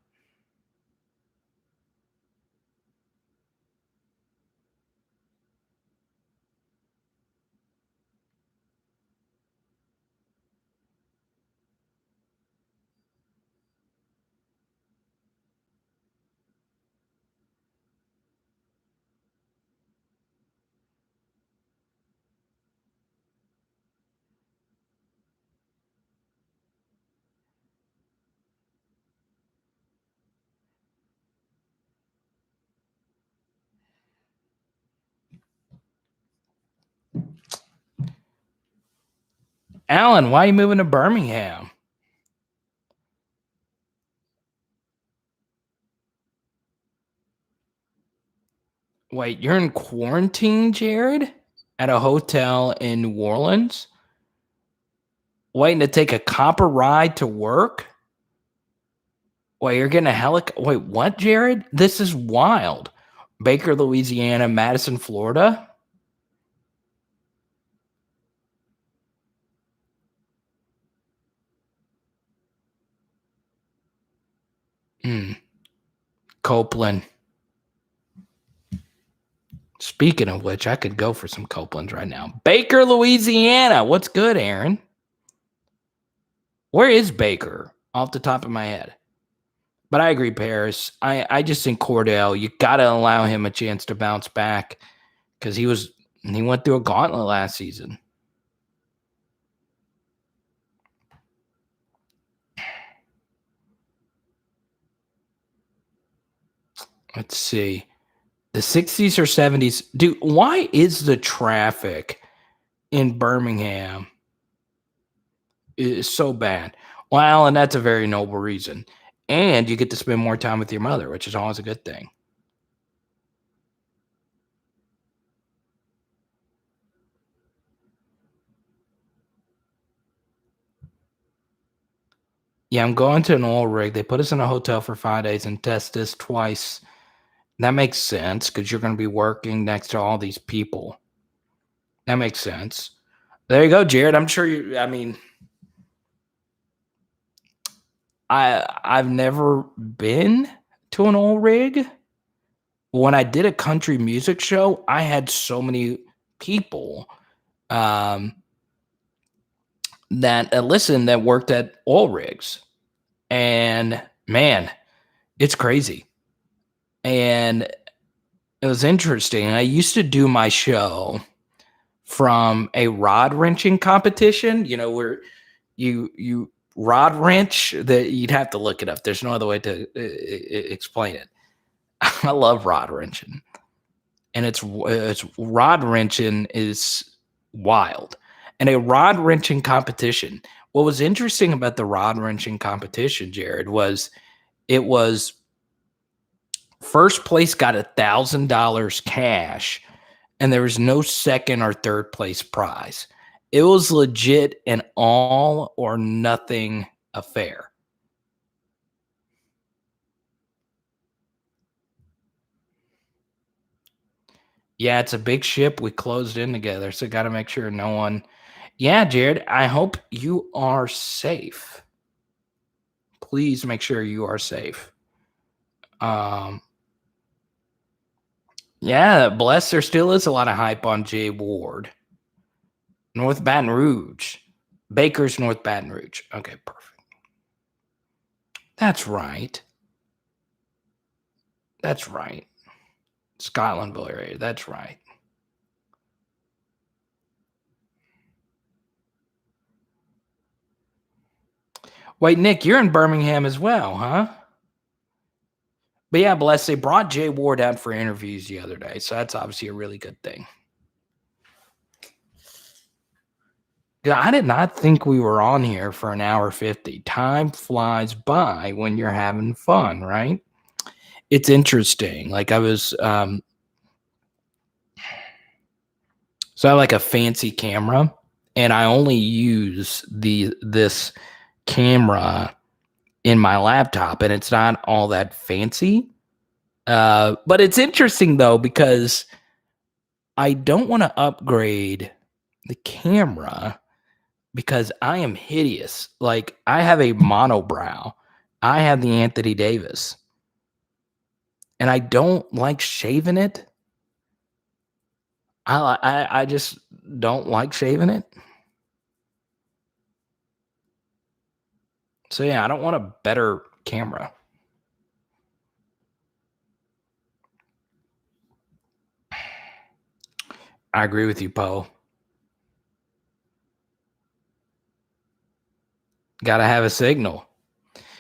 Alan, why are you moving to Birmingham? Wait, you're in quarantine, Jared? At a hotel in New Orleans? Waiting to take a copper ride to work? Wait, you're getting a helicopter? Wait, what, Jared? This is wild. Baker, Louisiana, Madison, Florida? Copeland. Speaking of which, I could go for some Copelands right now. Baker, Louisiana. What's good, Aaron? Where is Baker? Off the top of my head. But I agree, Paris. I just think Cordell, you got to allow him a chance to bounce back because he went through a gauntlet last season. Let's see. The 60s or 70s. Dude, why is the traffic in Birmingham is so bad? Well, and that's a very noble reason. And you get to spend more time with your mother, which is always a good thing. Yeah, I'm going to an oil rig. They put us in a hotel for 5 days and test us twice. That makes sense because you're going to be working next to all these people. That makes sense. There you go, Jared. I'm sure you. I mean, I've never been to an oil rig. When I did a country music show, I had so many people that listened that worked at oil rigs, and man, it's crazy. And it was interesting. I used to do my show from a rod wrenching competition, where you rod wrench, that you'd have to look it up. There's no other way to explain it. I love rod wrenching, and it's rod wrenching is wild. And a rod wrenching competition. What was interesting about the rod wrenching competition, Jared, was it was First place got $1,000 cash, and there was no second or third place prize. It was legit an all or nothing affair. Yeah, it's a big ship. We closed in together, so got to make sure no one. Yeah, Jared, I hope you are safe. Please make sure you are safe. Yeah, bless. There still is a lot of hype on Jay Ward. North Baton Rouge. Baker's North Baton Rouge. Okay, perfect. That's right. That's right. Scotlandville area. That's right. Wait, Nick, you're in Birmingham as well, huh? But yeah, bless. They brought Jay Ward out for interviews the other day, so that's obviously a really good thing. Yeah, I did not think we were on here for an hour 50. Time flies by when you're having fun, right? It's interesting. Like I was, so I have like a fancy camera, and I only use this camera in my laptop, and it's not all that fancy. But it's interesting though, because I don't want to upgrade the camera because I am hideous. Like I have a monobrow. I have the Anthony Davis, and I don't like shaving it. I just don't like shaving it. So yeah, I don't want a better camera. I agree with you, Poe. Got to have a signal.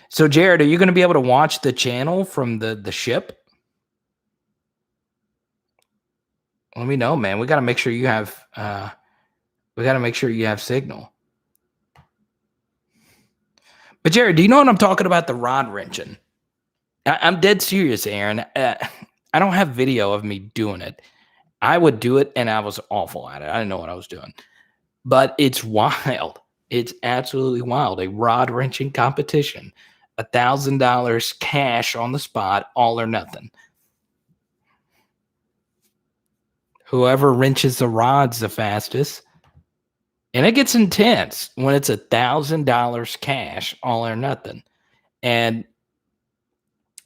So Jared, are you going to be able to watch the channel from the ship? Let me know, man. We got to make sure you have signal. But Jared, do you know what I'm talking about? The rod wrenching. I'm dead serious, Aaron. I don't have video of me doing it. I would do it, and I was awful at it. I didn't know what I was doing. But it's wild. It's absolutely wild. A rod wrenching competition. $1,000 cash on the spot, all or nothing. Whoever wrenches the rods the fastest. And it gets intense when it's $1,000 cash, all or nothing. And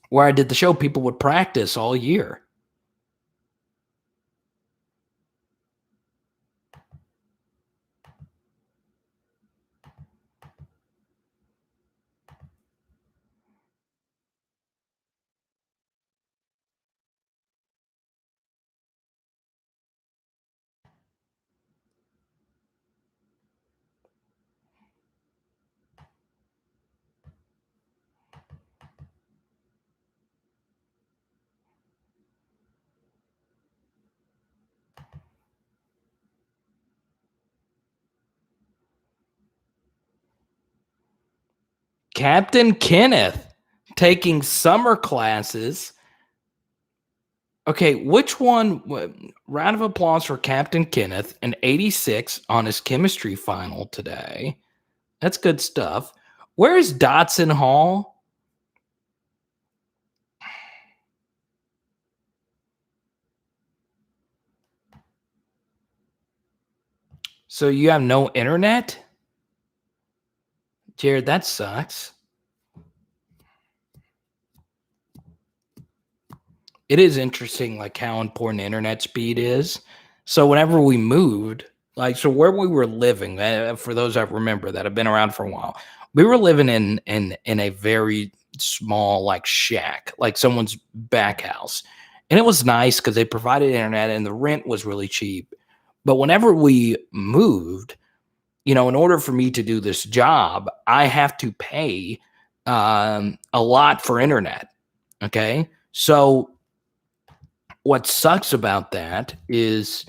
where I did the show, people would practice all year. Captain Kenneth taking summer classes. Okay, which one? Round of applause for Captain Kenneth, an 86 on his chemistry final today. That's good stuff. Where's Dotson Hall? So you have no internet? Jared, that sucks. It is interesting, like how important internet speed is. So whenever we moved, like so where we were living, for those that remember that have been around for a while, we were living in a very small like shack, like someone's back house, and it was nice because they provided internet and the rent was really cheap. But whenever we moved, in order for me to do this job, I have to pay a lot for internet. Okay, so what sucks about that is,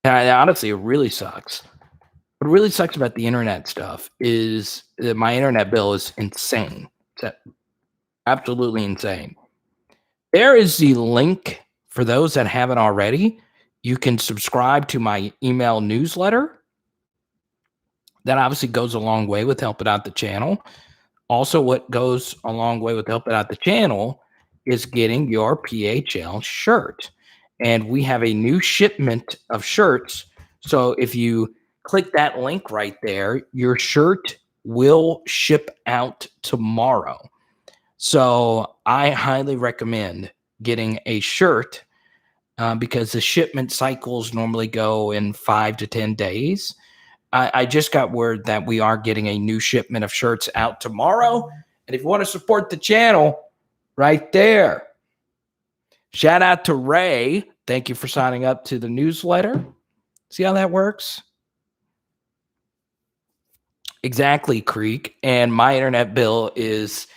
honestly, it really sucks. What really sucks about the internet stuff is that my internet bill is insane. Absolutely insane. There is the link for those that haven't already. You can subscribe to my email newsletter. That obviously goes a long way with helping out the channel. Also, what goes a long way with helping out the channel is getting your PHL shirt. And we have a new shipment of shirts. So if you click that link right there, your shirt will ship out tomorrow. So I highly recommend getting a shirt because the shipment cycles normally go in 5 to 10 days. I just got word that we are getting a new shipment of shirts out tomorrow. And if you want to support the channel, right there. Shout out to Ray. Thank you for signing up to the newsletter. See how that works? Exactly, Creek. And my internet bill is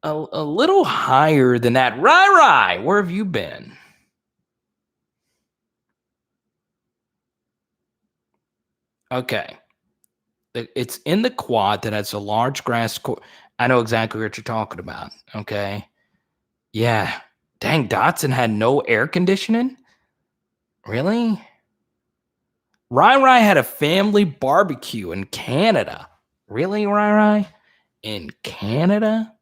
a little higher than that. Rai, where have you been? Okay. It's in the quad that has a large grass court. I know exactly what you're talking about. Okay. Yeah. Dang, Dotson had no air conditioning? Really? Rai had a family barbecue in Canada. Really, Rai? In Canada?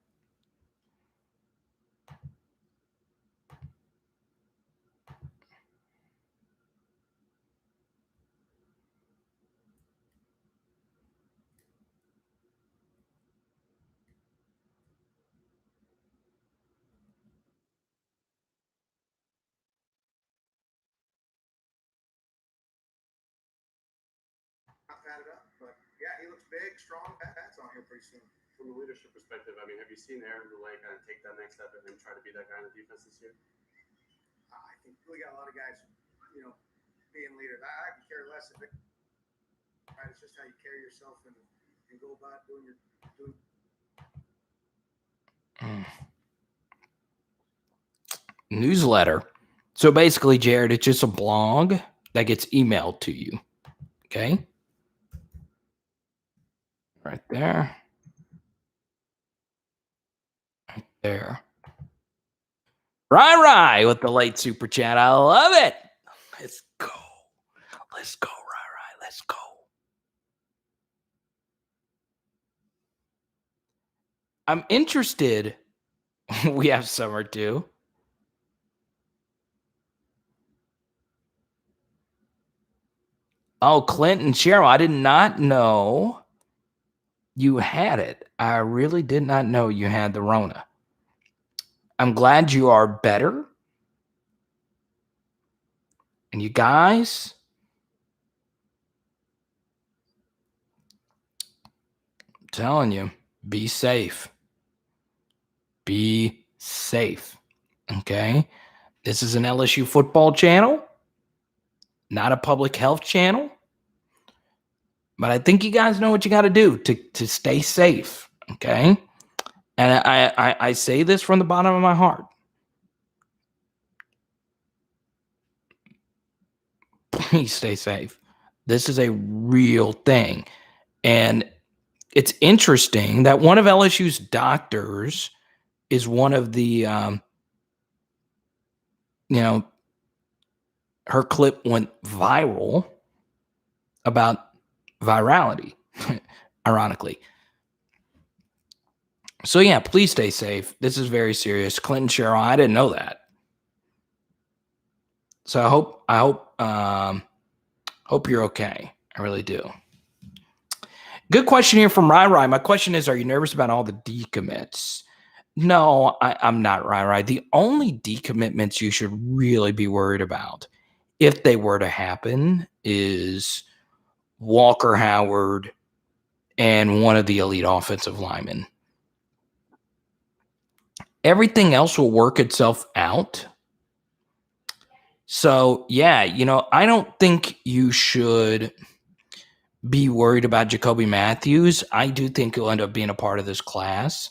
He looks big, strong. Pat's on here pretty soon. From a leadership perspective, I mean, have you seen Aaron Delay kind of take that next step and then try to be that guy in the defense this year? I think we got a lot of guys, being leaders. I can care less if it. Right, it's just how you carry yourself and go about doing your. Newsletter. So basically, Jared, it's just a blog that gets emailed to you. Okay. Right there. Right there. Rai with the late super chat. I love it. Let's go. Let's go, Rai. Let's go. I'm interested. We have summer too. Oh, Clinton Cheryl, I did not know you had it. I really did not know you had the Rona. I'm glad you are better. And you guys, I'm telling you, be safe. Be safe. Okay. This is an LSU football channel, not a public health channel. But I think you guys know what you got to do to stay safe. Okay. And I say this from the bottom of my heart. Please stay safe. This is a real thing. And it's interesting that one of LSU's doctors is one of the, her clip went viral about virality, ironically. So yeah, please stay safe. This is very serious. Clinton Cheryl, I didn't know that. So I hope you're okay. I really do. Good question here from Rai. My question is, are you nervous about all the decommits? No, I'm not, Rai. The only decommitments you should really be worried about, if they were to happen, is Walker Howard and one of the elite offensive linemen. Everything else will work itself out. So, yeah, I don't think you should be worried about Jacoby Matthews. I do think he'll end up being a part of this class.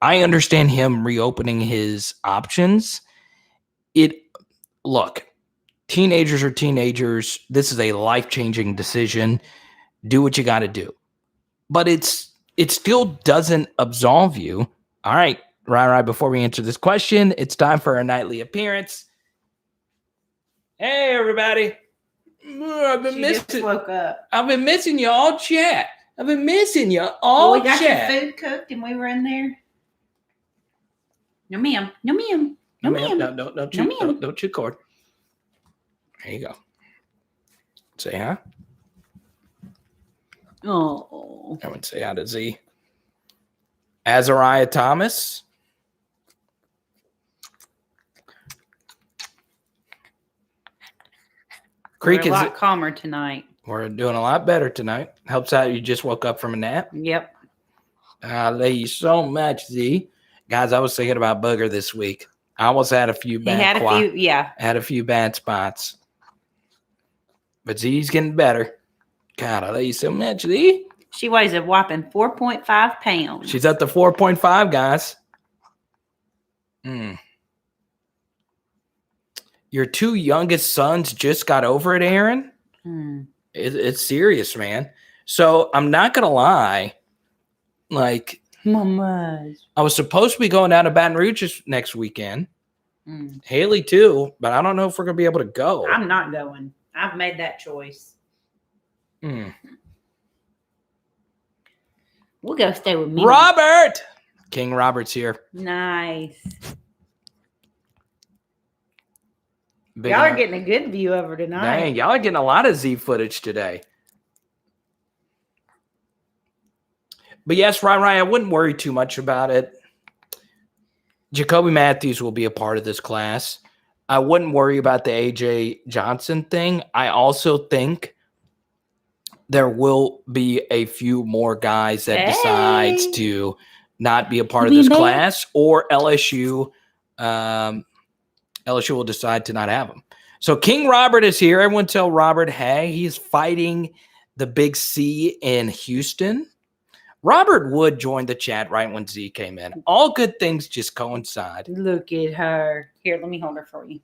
I understand him reopening his options. Look, teenagers are teenagers. This is a life-changing decision. Do what you got to do. But it's it still doesn't absolve you. All right, right. Before we answer this question, it's time for our nightly appearance. Hey, everybody. I've been missing. Just woke up. I've been missing you all chat. We got your food cooked and we were in there. No, ma'am. No, ma'am. No, ma'am. No, don't chew cord. There you go. Say hi. Oh. I would say hi to Z. Azariah Thomas. We're a lot calmer tonight. We're doing a lot better tonight. Helps out you just woke up from a nap. Yep. I love you so much, Z. Guys, I was thinking about Booger this week. I almost had a few bad had a few bad spots. But Z's getting better. God, I love you so much, Z. She weighs a whopping 4.5 pounds. She's up to 4.5, guys. Your two youngest sons just got over it, Aaron. It's serious, man. So I'm not going to lie. Like, Mamas. I was supposed to be going down to Baton Rouge next weekend. Haley too, but I don't know if we're going to be able to go. I'm not going. I've made that choice. We'll go stay with me. Robert! King Robert's here. Nice. Y'all are getting a good view of her tonight. Dang, y'all are getting a lot of Z footage today. But yes, Ryan, I wouldn't worry too much about it. Jacoby Matthews will be a part of this class. I wouldn't worry about the AJ Johnson thing. I also think there will be a few more guys that decides to not be a part of this class, or LSU will decide to not have him. So King Robert is here. Everyone tell Robert, hey, he's fighting the big C in Houston. Robert Wood joined the chat right when Z came in. All good things just coincide. Look at her. Here, let me hold her for you.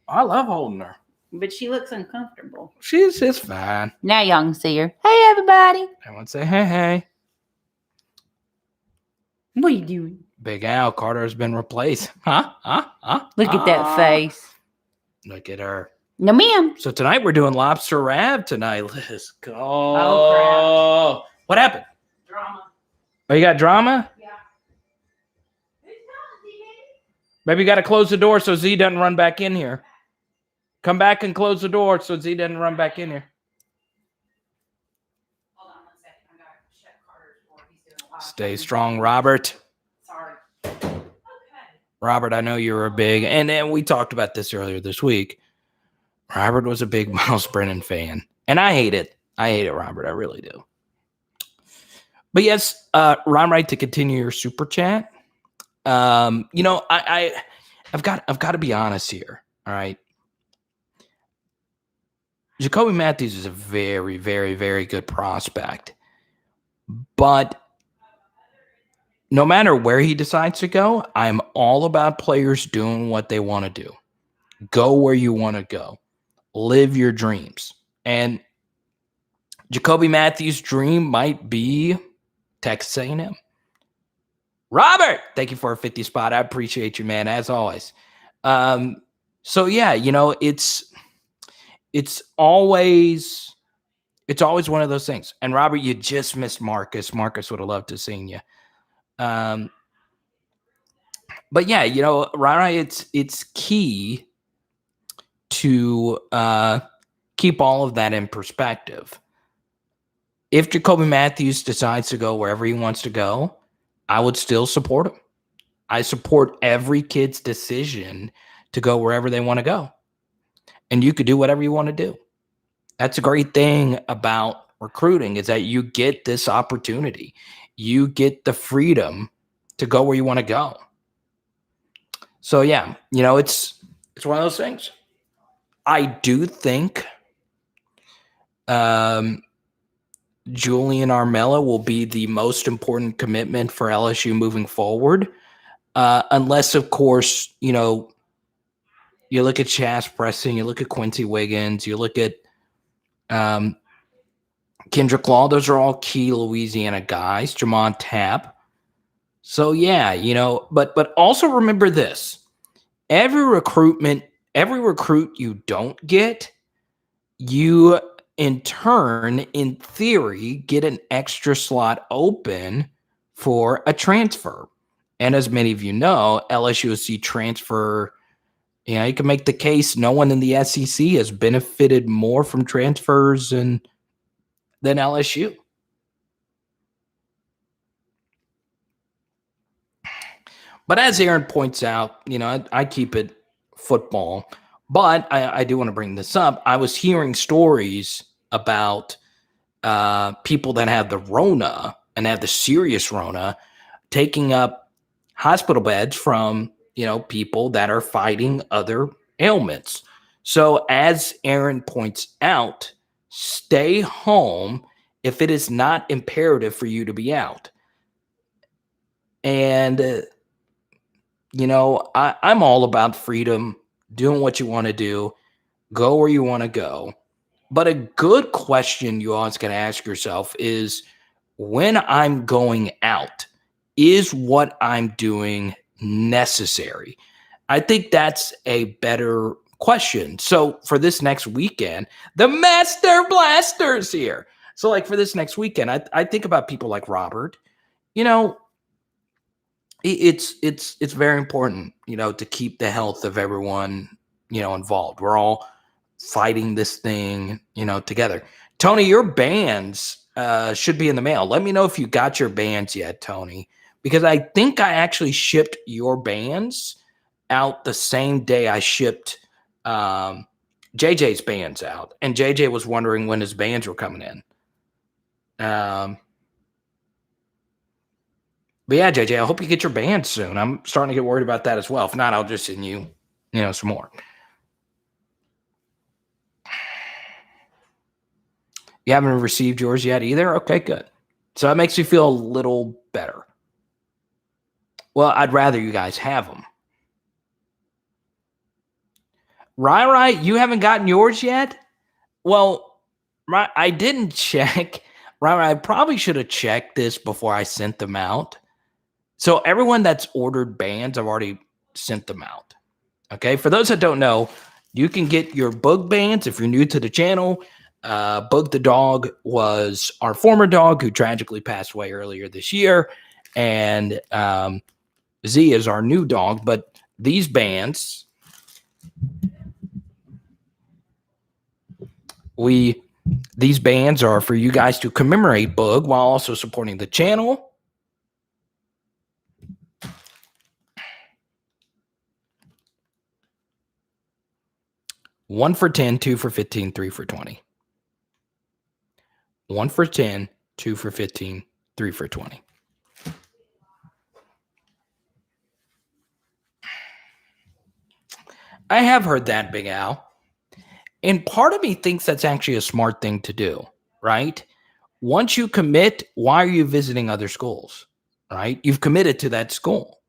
I love holding her. But she looks uncomfortable. She's fine. Now y'all can see her. Hey, everybody. Everyone say, hey. What are you doing? Big Al Carter has been replaced. Huh? Look at that face. Look at her. No, ma'am. So tonight we're doing lobster rab tonight. Let's go. Oh, crap. What happened? Drama. Oh, you got drama? Yeah. Maybe you got to close the door so Z doesn't run back in here. Come back and close the door so Z doesn't run back in here. Hold on 1 second. I got to check Carter's door. He's doing a lot. Stay strong, Robert. Sorry. Okay. Robert, I know you're a big, and we talked about this earlier this week. Robert was a big Miles Brennan fan, and I hate it. I hate it, Robert. I really do. But yes, Ron, right, to continue your super chat. I've got to be honest here. All right. Jacoby Matthews is a very, very, very good prospect. But no matter where he decides to go, I'm all about players doing what they want to do. Go where you want to go. Live your dreams. And Jacoby Matthews' dream might be Texas A&M. Robert, thank you for a 50 spot. I appreciate you, man, as always. So yeah, it's always one of those things. And Robert, you just missed Marcus. Marcus would have loved to have seen you. But yeah, Rara, it's key to keep all of that in perspective. If Jacoby Matthews decides to go wherever he wants to go, I would still support him. I support every kid's decision to go wherever they want to go. And you could do whatever you want to do. That's a great thing about recruiting, is that you get this opportunity. You get the freedom to go where you want to go. So yeah, it's one of those things. I do think Julian Armella will be the most important commitment for LSU moving forward. Unless, of course, you look at Chaz Preston, you look at Quincy Wiggins, you look at Kendrick Law, those are all key Louisiana guys. Jamon Tapp. So yeah, but also remember this. Every recruit you don't get, you in turn, in theory, get an extra slot open for a transfer. And as many of you know, LSUSC transfer, you can make the case no one in the SEC has benefited more from transfers than LSU. But as Aaron points out, I keep it football. But I do want to bring this up. I was hearing stories about people that have the Rona and have the serious Rona taking up hospital beds from, people that are fighting other ailments. So as Aaron points out, stay home if it is not imperative for you to be out. And, I'm all about freedom, doing what you want to do, go where you want to go. But a good question you always got to ask yourself is, when I'm going out, is what I'm doing necessary? I think that's a better question. So for this next weekend, the Master Blaster's here. So like for this next weekend, I think about people like Robert. It's very important, to keep the health of everyone, involved. We're all fighting this thing, together. Tony, your bands should be in the mail. Let me know if you got your bands yet, Tony, because I think I actually shipped your bands out the same day I shipped JJ's bands out, and JJ was wondering when his bands were coming in. But yeah, JJ, I hope you get your band soon. I'm starting to get worried about that as well. If not, I'll just send you, some more. You haven't received yours yet either? Okay, good. So that makes me feel a little better. Well, I'd rather you guys have them. Rai, you haven't gotten yours yet? Well, I didn't check. Rai, I probably should have checked this before I sent them out. So everyone that's ordered bands, I've already sent them out. Okay, for those that don't know, you can get your Bug bands if you're new to the channel. Bug the dog was our former dog who tragically passed away earlier this year. And Z is our new dog. But these bands, these bands are for you guys to commemorate Bug while also supporting the channel. One for 10, 2 for 15, 3 for 20. 1 for 10, 2 for 15, 3 for 20. I have heard that, Big Al. And part of me thinks that's actually a smart thing to do, right? Once you commit, why are you visiting other schools, right? You've committed to that school.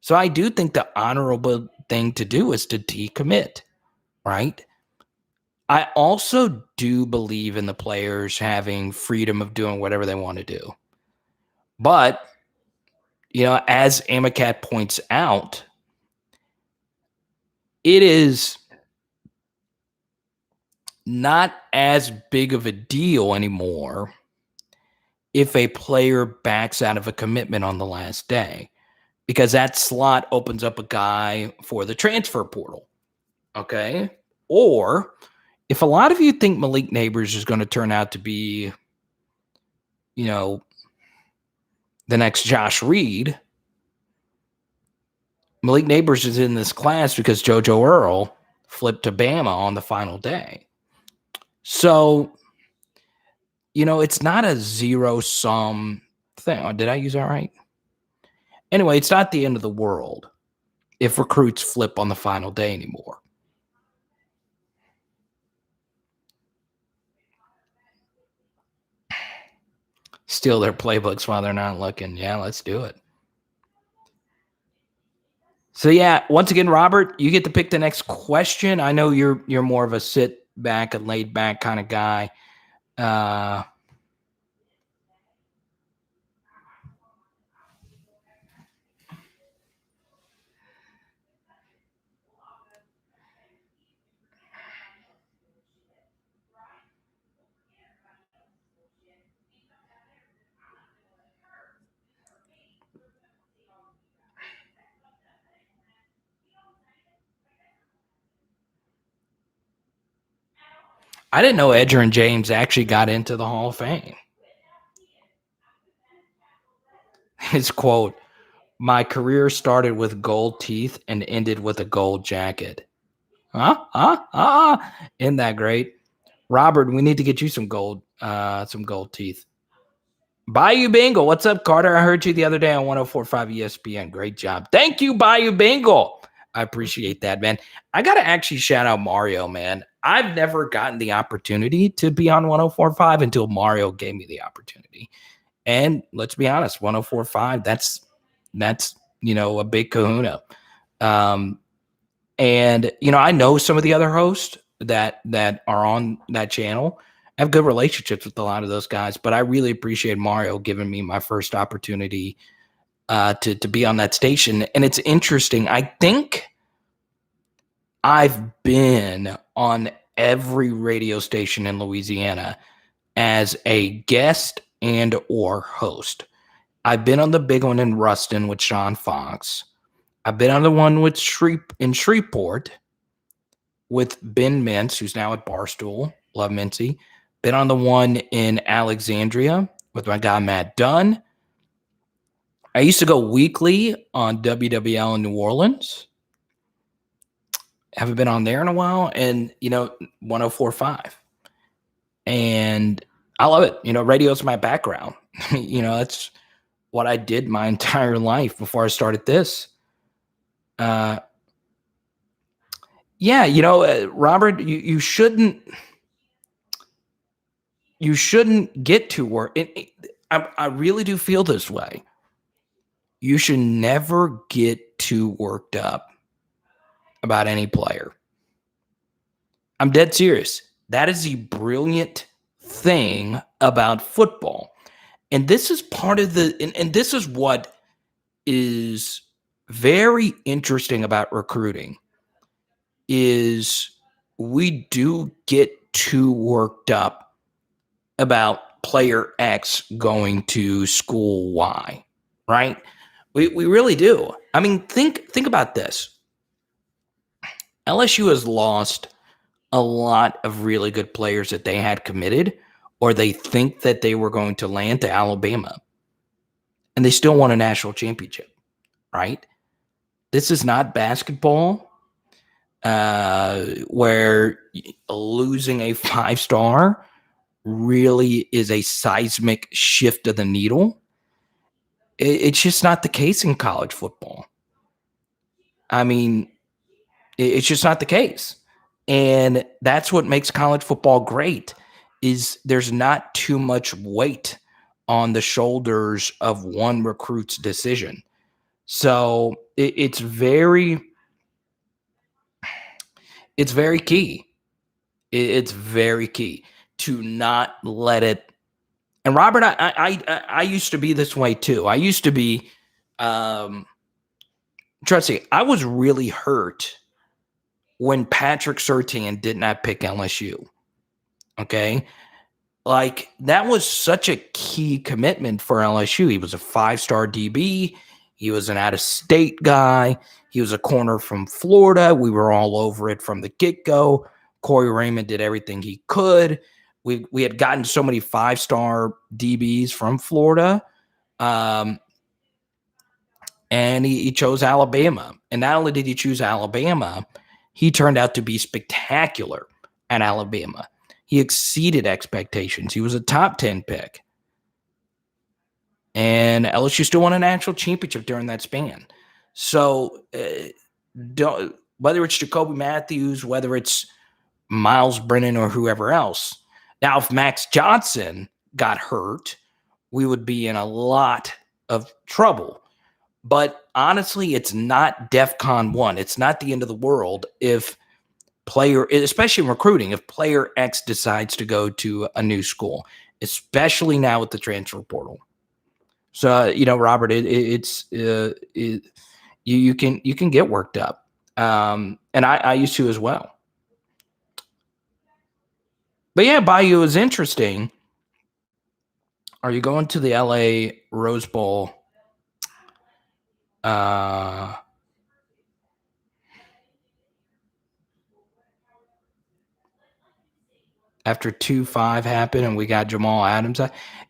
So I do think the honorable thing to do is to decommit, right? I also do believe in the players having freedom of doing whatever they want to do. But, as Amacat points out, it is not as big of a deal anymore if a player backs out of a commitment on the last day, because that slot opens up a guy for the transfer portal. Okay. Or if a lot of you think Malik Neighbors is going to turn out to be, the next Josh Reed, Malik Neighbors is in this class because JoJo Earl flipped to Bama on the final day. So, it's not a zero-sum thing. Oh, did I use that right? Anyway, it's not the end of the world if recruits flip on the final day anymore. Steal their playbooks while they're not looking. Yeah, let's do it. So yeah, once again, Robert, you get to pick the next question. I know you're more of a sit back and laid back kind of guy. I didn't know Edgerrin James actually got into the Hall of Fame. His quote, "My career started with gold teeth and ended with a gold jacket." Isn't that great? Robert, we need to get you some gold teeth. Bayou Bengal, what's up, Carter? I heard you the other day on 104.5 ESPN. Great job. Thank you, Bayou Bengal. I appreciate that, man. I got to actually shout out Mario, man. I've never gotten the opportunity to be on 104.5 until Mario gave me the opportunity. And let's be honest, 104.5, that's a big kahuna. And I know some of the other hosts that are on that channel. I have good relationships with a lot of those guys, but I really appreciate Mario giving me my first opportunity to be on that station. And it's interesting. I think I've been on every radio station in Louisiana as a guest and or host. I've been on the big one in Ruston with Sean Fox. I've been on the one with Shreveport with Ben Mintz, who's now at Barstool. Love Mincy. Been on the one in Alexandria with my guy Matt Dunn. I used to go weekly on WWL in New Orleans. Haven't been on there in a while. And, 104.5. And I love it. Radio's my background. That's what I did my entire life before I started this. Robert, you shouldn't get too worked. I really do feel this way. You should never get too worked up about any player. I'm dead serious. That is the brilliant thing about football. And this is part of and this is what is very interesting about recruiting is we do get too worked up about player X going to school Y, right? We really do. I mean, think about this. LSU has lost a lot of really good players that they had committed or they think that they were going to land to Alabama. And they still won a national championship, right? This is not basketball where losing a 5-star really is a seismic shift of the needle. It's just not the case in college football. I mean, it's just not the case. And that's what makes college football great is there's not too much weight on the shoulders of one recruit's decision. So it's very key. It's very key to not let it. And Robert, I used to be this way too. I used to be, trust me, I was really hurt when Patrick Surtain did not pick LSU. Okay. Like that was such a key commitment for LSU. He was a 5-star DB. He was an out-of-state guy. He was a corner from Florida. We were all over it from the get-go. Corey Raymond did everything he could. We had gotten so many 5-star DBs from Florida. And he chose Alabama. And not only did he choose Alabama, he turned out to be spectacular at Alabama. He exceeded expectations. He was a top 10 pick. And LSU still won a national championship during that span. So whether it's Jacoby Matthews, whether it's Miles Brennan or whoever else. Now, if Max Johnson got hurt, we would be in a lot of trouble. But honestly, it's not DEFCON 1. It's not the end of the world if player, especially in recruiting, if player X decides to go to a new school, especially now with the transfer portal. So, Robert, you can get worked up. And I used to as well. But yeah, Bayou is interesting. Are you going to the LA Rose Bowl? After 2-5 happened and we got Jamal Adams.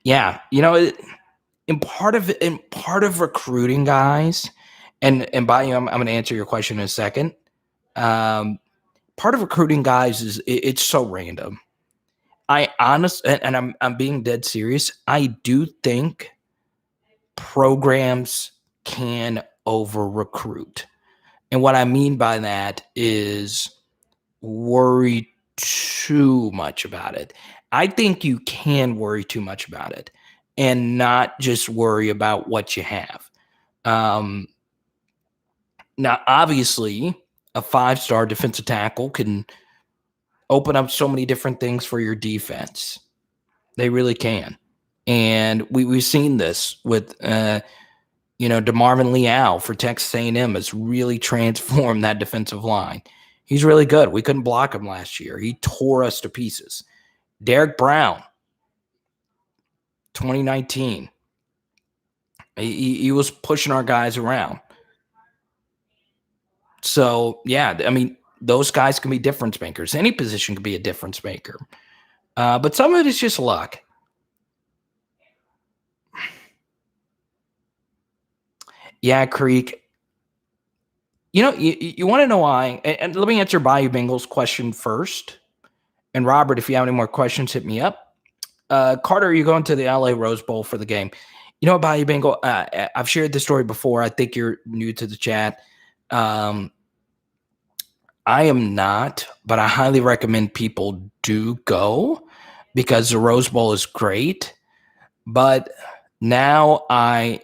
Yeah, in part of recruiting, guys, and Bayou, I'm going to answer your question in a second. Part of recruiting, guys, is it's so random. I honestly, and I'm being dead serious, I do think programs can over recruit. And what I mean by that is worry too much about it. I think you can worry too much about it and not just worry about what you have. Now, obviously, a 5-star defensive tackle can open up so many different things for your defense. They really can. And we've seen this with, DeMarvin Leal for Texas A&M has really transformed that defensive line. He's really good. We couldn't block him last year. He tore us to pieces. Derek Brown, 2019. He was pushing our guys around. So, yeah, I mean, those guys can be difference makers. Any position can be a difference maker. But some of it is just luck. Yeah, Creek. You want to know why? And let me answer Bayou Bengals question first. And Robert, if you have any more questions, hit me up. Carter, are you going to the LA Rose Bowl for the game? You know what, Bayou Bengal? I've shared this story before. I think you're new to the chat. I am not, but I highly recommend people do go because the Rose Bowl is great. But now I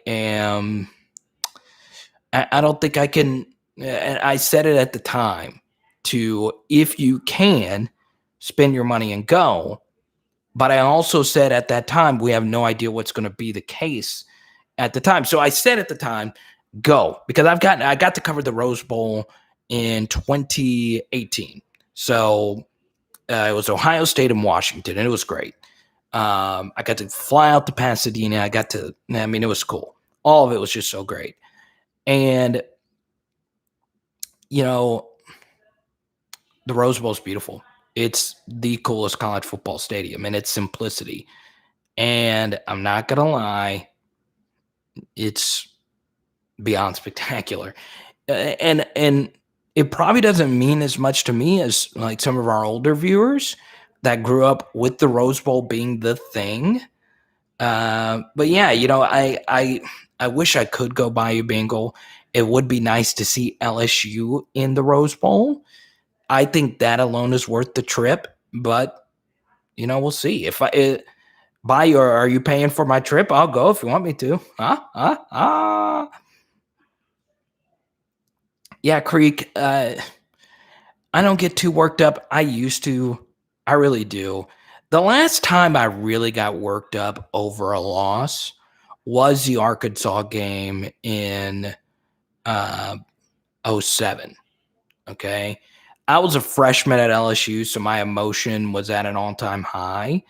don't think I can. And I said it at the time if you can, spend your money and go. But I also said at that time, we have no idea what's going to be the case at the time. So I said at the time, go, because I got to cover the Rose Bowl in 2018. So it was Ohio State and Washington, and it was great. I got to fly out to Pasadena. It was cool. All of it was just so great. And, the Rose Bowl is beautiful. It's the coolest college football stadium in its simplicity. And I'm not going to lie, it's beyond spectacular. And it probably doesn't mean as much to me as like some of our older viewers that grew up with the Rose Bowl being the thing. But yeah, I wish I could go Bayou Bengal. It would be nice to see LSU in the Rose Bowl. I think that alone is worth the trip, but we'll see. Bayou, are you paying for my trip? I'll go if you want me to. Yeah, Creek. I don't get too worked up. I used to. I really do. The last time I really got worked up over a loss was the Arkansas game in 2007. Okay. I was a freshman at LSU, so my emotion was at an all-time high.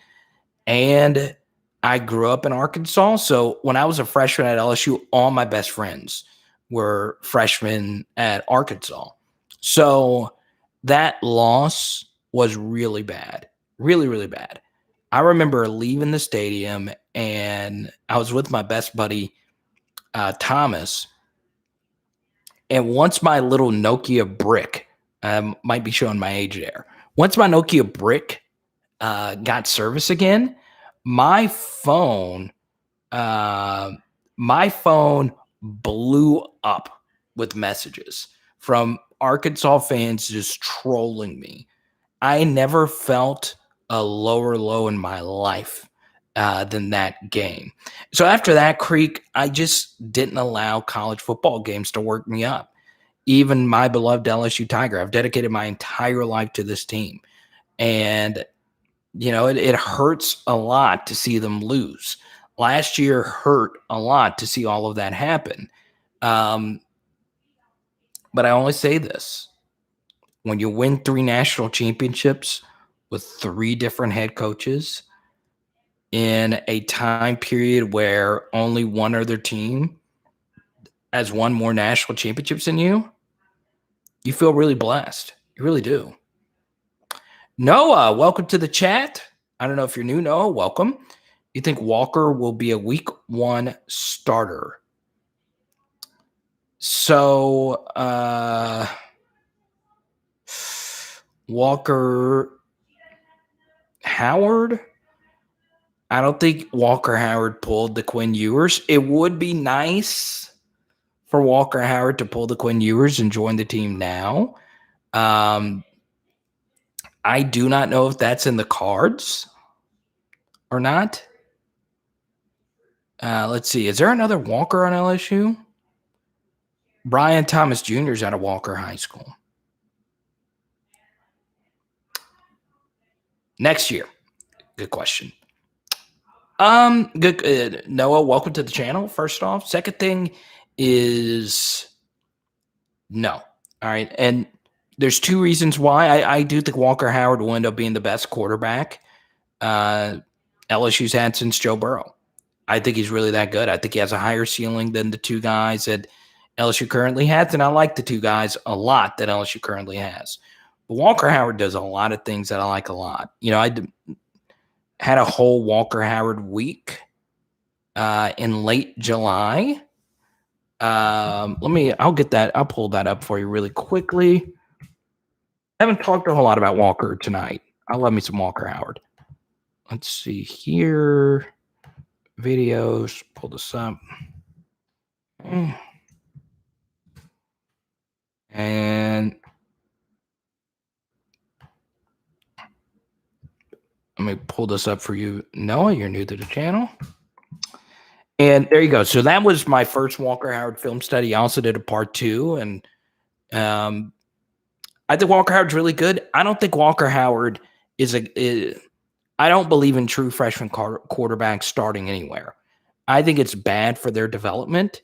And I grew up in Arkansas. So when I was a freshman at LSU, all my best friends were freshmen at Arkansas. So that loss was really bad, really, really bad. I remember leaving the stadium and I was with my best buddy, Thomas. And once my little Nokia brick, might be showing my age there. Once my Nokia brick got service again, my phone blew up with messages from Arkansas fans just trolling me. I never felt a lower low in my life than that game. So after that, Creek, I just didn't allow college football games to work me up. even my beloved LSU Tiger. I've dedicated my entire life to this team. And, it hurts a lot to see them lose. Last year hurt a lot to see all of that happen. But I always say this. When you win 3 national championships with 3 different head coaches in a time period where only one other team has won more national championships than you feel really blessed. You really do. Noah, welcome to the chat. I don't know if you're new, Noah. Welcome. You think Walker will be a week 1 starter? So, Walker Howard? I don't think Walker Howard pulled the Quinn Ewers. It would be nice for Walker Howard to pull the Quinn Ewers and join the team now. I do not know if that's in the cards or not. Let's see. Is there another Walker on LSU? Brian Thomas Jr. is out of Walker High School. Next year. Good question. Good. Noah, welcome to the channel, first off. Second thing is no. All right. And there's 2 reasons why. I do think Walker Howard will end up being the best quarterback LSU's had since Joe Burrow. I think he's really that good. I think he has a higher ceiling than the 2 guys that LSU currently has, and I like the 2 guys a lot that LSU currently has. But Walker Howard does a lot of things that I like a lot. I had a whole Walker Howard week in late July. I'll get that. I'll pull that up for you really quickly. I haven't talked a whole lot about Walker tonight. I love me some Walker Howard. Let's see here. Videos. Pull this up. And let me pull this up for you. Noah, you're new to the channel. And there you go. So that was my first Walker Howard film study. I also did a part 2. And I think Walker Howard's really good. I don't think Walker Howard I don't believe in true freshman quarterbacks starting anywhere. I think it's bad for their development.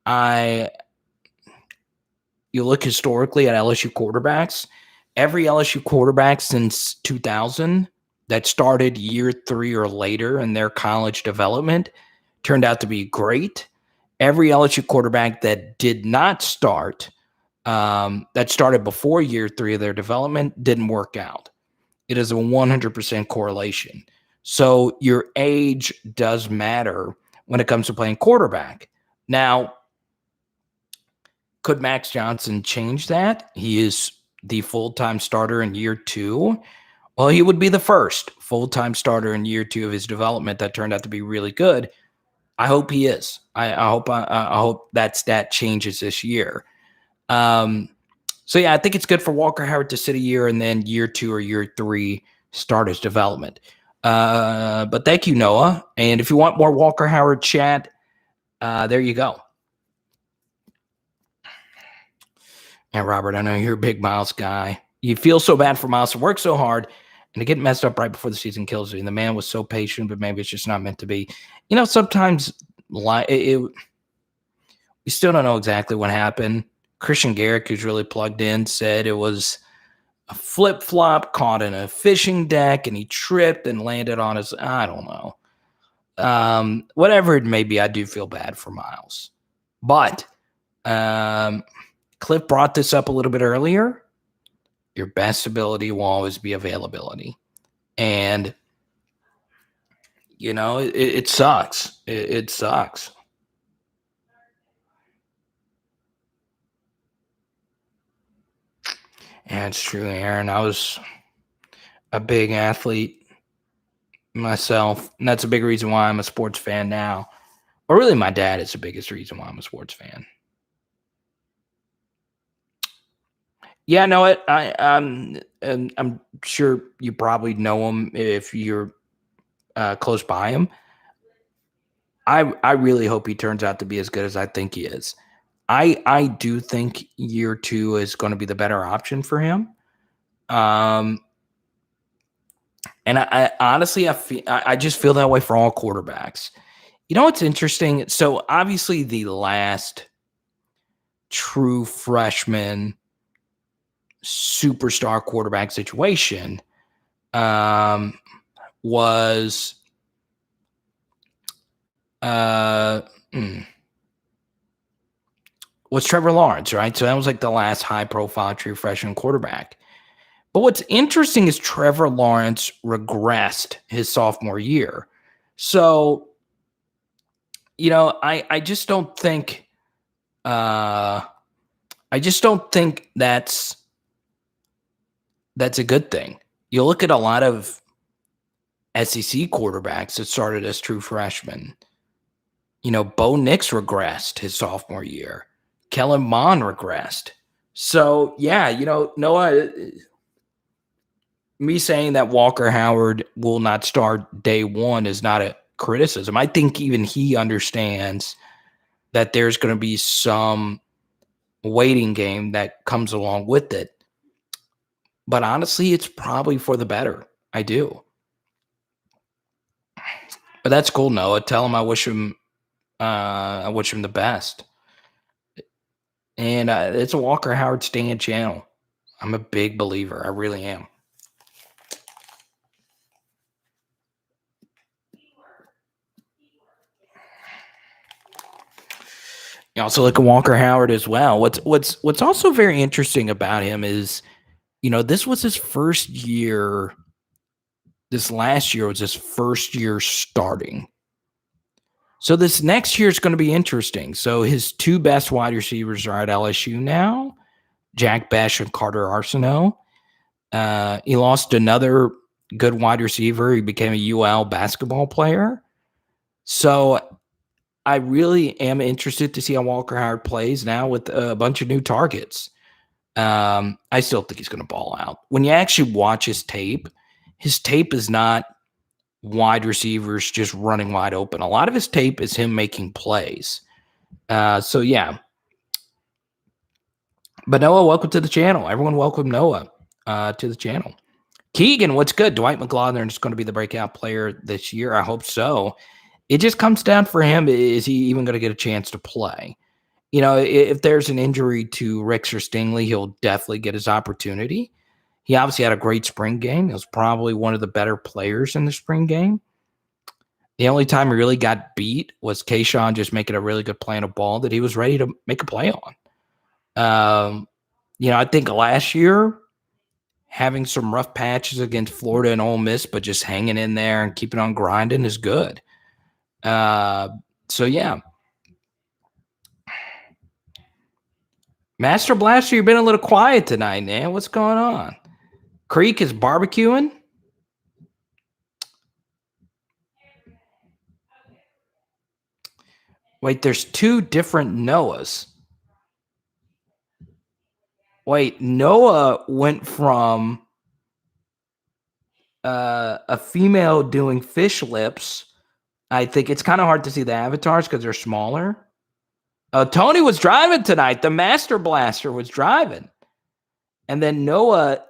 You look historically at LSU quarterbacks. Every LSU quarterback since 2000 that started year 3 or later in their college development turned out to be great. Every LSU quarterback that did not start, that started before year 3 of their development, didn't work out. It is a 100% correlation. So your age does matter when it comes to playing quarterback. Now, could Max Johnson change that? He is the full-time starter in year 2. Well, he would be the first full-time starter in year 2 of his development that turned out to be really good. I hope he is. I hope that stat changes this year. So yeah, I think it's good for Walker Howard to sit a year and then year 2 or year 3 start his development. But thank you, Noah. And if you want more Walker Howard chat, there you go. And Robert, I know you're a big Miles guy. You feel so bad for Miles to work so hard and to get messed up right before the season kills you. And the man was so patient, but maybe it's just not meant to be. Sometimes we still don't know exactly what happened. Christian Garrick, who's really plugged in, said it was a flip-flop caught in a fishing deck and he tripped and landed on his, I don't know. Whatever it may be, I do feel bad for Miles. But Cliff brought this up a little bit earlier. Your best ability will always be availability. And, it sucks. It sucks. Yeah, it's true, Aaron. I was a big athlete myself, and that's a big reason why I'm a sports fan now. Or really, my dad is the biggest reason why I'm a sports fan. Yeah, no, I'm sure you probably know him if you're close by him. I really hope he turns out to be as good as I think he is. I do think year 2 is going to be the better option for him. And I honestly, I just feel that way for all quarterbacks. You know what's interesting? So obviously the last true freshman superstar quarterback situation was Trevor Lawrence, right? So that was like the last high-profile true freshman quarterback. But what's interesting is Trevor Lawrence regressed his sophomore year. So, you know, I just don't think that's a good thing. You look at a lot of SEC quarterbacks that started as true freshmen. You know, Bo Nix regressed his sophomore year. Kellen Mond regressed. So, yeah, you know, Noah, me saying that Walker Howard will not start day one is not a criticism. I think even he understands that there's going to be some waiting game that comes along with it. But honestly, it's probably for the better. I do. But that's cool, Noah. Tell him I wish him the best. And it's a Walker Howard Stand channel. I'm a big believer. I really am. You also look at Walker Howard as well. What's also very interesting about him is, you know, this was his first year. This last year was his first year starting. So this next year is going to be interesting. So his 2 best wide receivers are at LSU now, Jack Bech and Carter Arsenault. He lost another good wide receiver. He became a UL basketball player. So I really am interested to see how Walker Howard plays now with a bunch of new targets. I still think he's going to ball out. When you actually watch his tape is not wide receivers just running wide open. A lot of his tape is him making plays. So, yeah. But Noah, welcome to the channel. Everyone welcome Noah to the channel. Keegan, what's good? Dwight Mclaughlin is going to be the breakout player this year. I hope so. It just comes down for him. Is he even going to get a chance to play? You know, if there's an injury to Ricks or Stingley, he'll definitely get his opportunity. He obviously had a great spring game. He was probably one of the better players in the spring game. The only time he really got beat was Kayshawn just making a really good play on a ball that he was ready to make a play on. You know, I think last year, having some rough patches against Florida and Ole Miss, but just hanging in there and keeping on grinding is good. So, yeah. Master Blaster, you've been a little quiet tonight, man. What's going on? Creek is barbecuing. Wait, there's 2 different Noahs. Wait, Noah went from a female doing fish lips. I think it's kind of hard to see the avatars because they're smaller. Tony was driving tonight. The Master Blaster was driving. And then Noah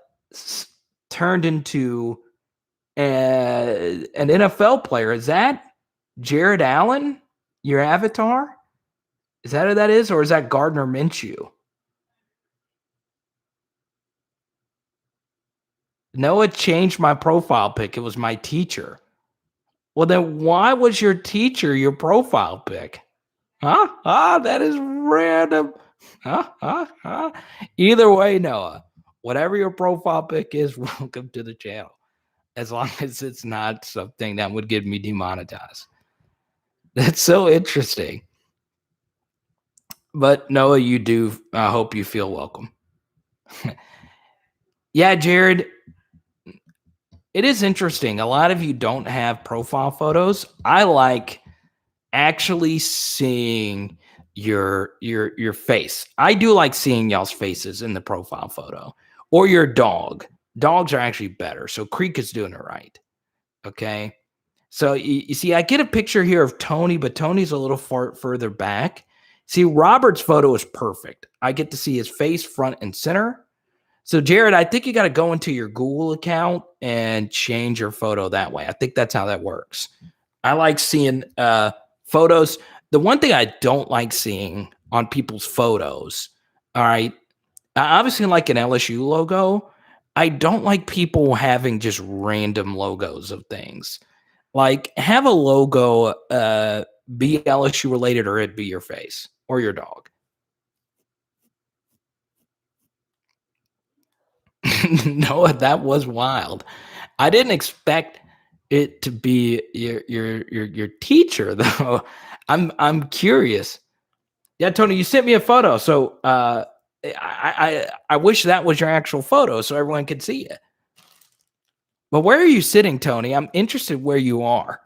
turned into an NFL player. Is that Jared Allen, your avatar? Is that who that is? Or is that Gardner Minshew? Noah changed my profile pic. It was my teacher. Well, then why was your teacher your profile pic? Huh? That is random. Either way, Noah, whatever your profile pic is, welcome to the channel. As long as it's not something that would get me demonetized. That's so interesting. But Noah, you do. I hope you feel welcome. Yeah, Jared. It is interesting. A lot of you don't have profile photos. I like actually seeing your face. I do like seeing y'all's faces in the profile photo, or your dog. Dogs are actually better. So Creek is doing it right. Okay. So you see, I get a picture here of Tony, but Tony's a little further back. See, Robert's photo is perfect. I get to see his face front and center. So, Jared, I think you got to go into your Google account and change your photo that way. I think that's how that works. I like seeing photos. The one thing I don't like seeing on people's photos, all right, I obviously like an LSU logo. I don't like people having just random logos of things. Like, have a logo be LSU related, or it be your face or your dog. No, that was wild. I didn't expect it to be your teacher though. I'm curious. Yeah, Tony, you sent me a photo, so I wish that was your actual photo so everyone could see it. But where are you sitting, Tony? I'm interested where you are.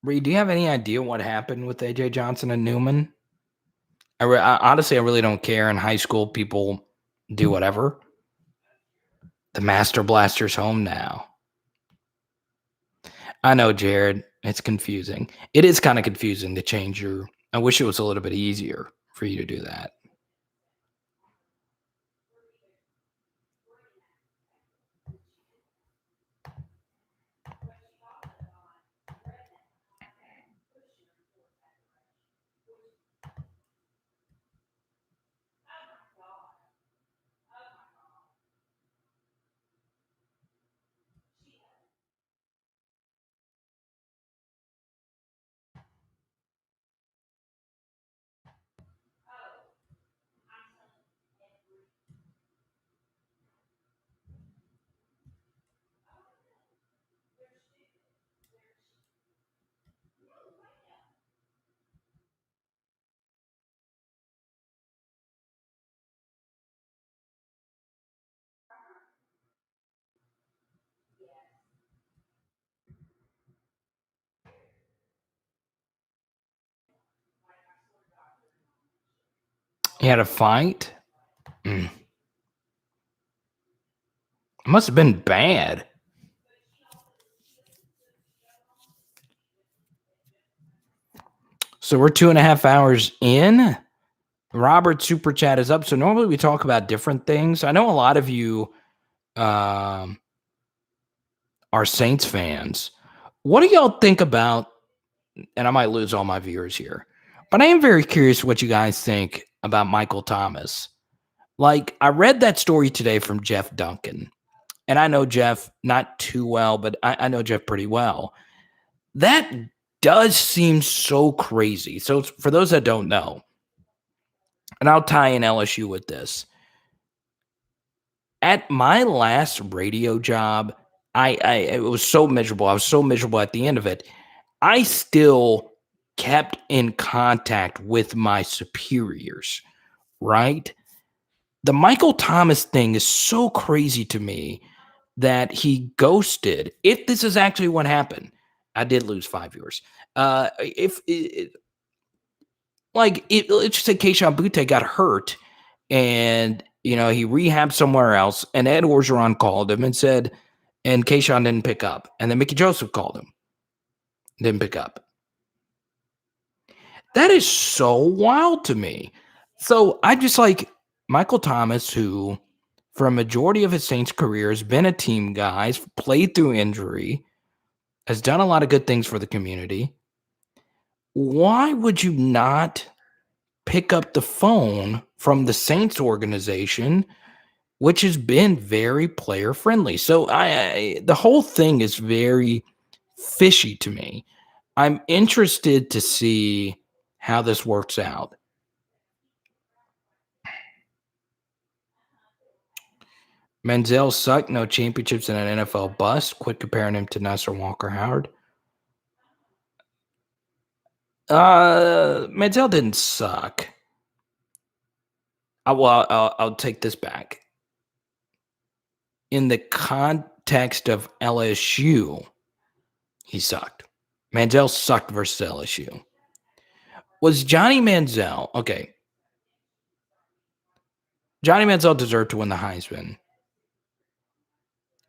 Reed, do you have any idea what happened with AJ Johnson and Newman? Honestly, I really don't care. In high school, people do whatever. The Master Blaster's home now. I know, Jared. It's confusing. It is kind of confusing to change your. I wish it was a little bit easier for you to do that. He had a fight. It must have been bad. So we're 2.5 hours in. Robert's super chat is up. So normally we talk about different things. I know a lot of you are Saints fans. What do y'all think about, and I might lose all my viewers here, but I am very curious what you guys think about Michael Thomas. Like, I read that story today from Jeff Duncan, and I know Jeff not too well, but I know Jeff pretty well. That does seem so crazy. So for those that don't know, and I'll tie in LSU with this. At my last radio job, it was so miserable. I was so miserable at the end of it. I still kept in contact with my superiors, right? The Michael Thomas thing is so crazy to me that he ghosted. If this is actually what happened, I did lose 5 viewers. Let's just say Keishon Butte got hurt and, he rehabbed somewhere else, and Ed Orgeron called him and said, and Keishon didn't pick up. And then Mickey Joseph called him, didn't pick up. That is so wild to me. So I just like Michael Thomas, who for a majority of his Saints career has been a team guy, has played through injury, has done a lot of good things for the community. Why would you not pick up the phone from the Saints organization, which has been very player friendly? So the whole thing is very fishy to me. I'm interested to see how this works out. Manziel sucked, no championships in an NFL bust. Quit comparing him to Nasser Walker Howard. Manziel didn't suck. I'll take this back. In the context of LSU, he sucked. Manziel sucked versus LSU. Was Johnny Manziel, okay. Johnny Manziel deserved to win the Heisman.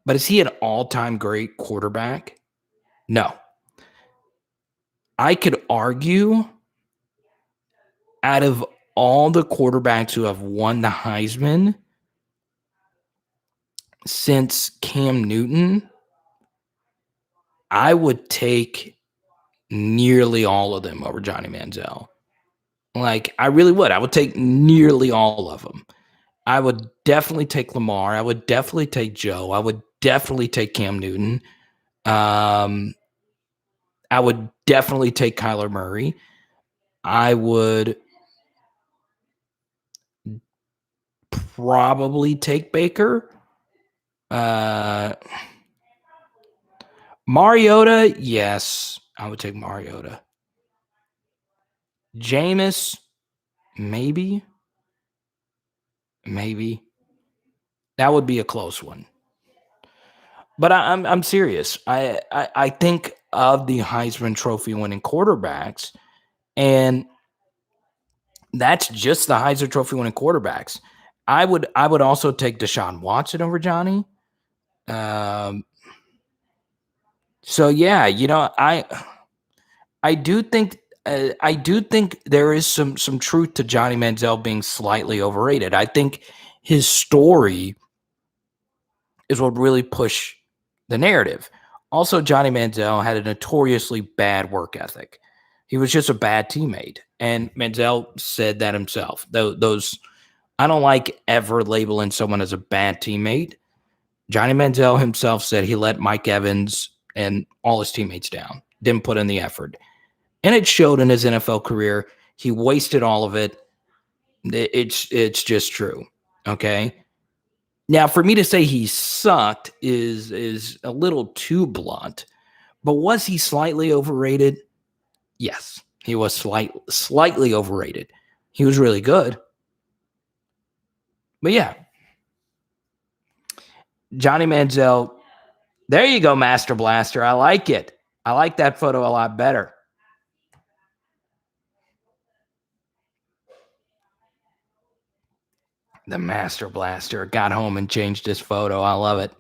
But is he an all-time great quarterback? No. I could argue out of all the quarterbacks who have won the Heisman since Cam Newton, I would take nearly all of them over Johnny Manziel. Like, I really would. I would take nearly all of them. I would definitely take Lamar. I would definitely take Joe. I would definitely take Cam Newton. I would definitely take Kyler Murray. I would probably take Baker. Mariota, yes. I would take Mariota. Jameis, maybe. That would be a close one. But I'm serious. I think of the Heisman Trophy winning quarterbacks, and that's just the Heisman Trophy winning quarterbacks. I would also take Deshaun Watson over Johnny. So yeah, I do think there is some truth to Johnny Manziel being slightly overrated. I think his story is what really pushed the narrative. Also, Johnny Manziel had a notoriously bad work ethic. He was just a bad teammate, and Manziel said that himself. Those I don't like ever labeling someone as a bad teammate. Johnny Manziel himself said he let Mike Evans and all his teammates down, didn't put in the effort. And it showed in his NFL career. He wasted all of it. It's just true. Okay. Now, for me to say he sucked is a little too blunt. But was he slightly overrated? Yes, he was slightly overrated. He was really good. But yeah, Johnny Manziel. There you go, Master Blaster. I like it. I like that photo a lot better. The Master Blaster got home and changed his photo. I love it.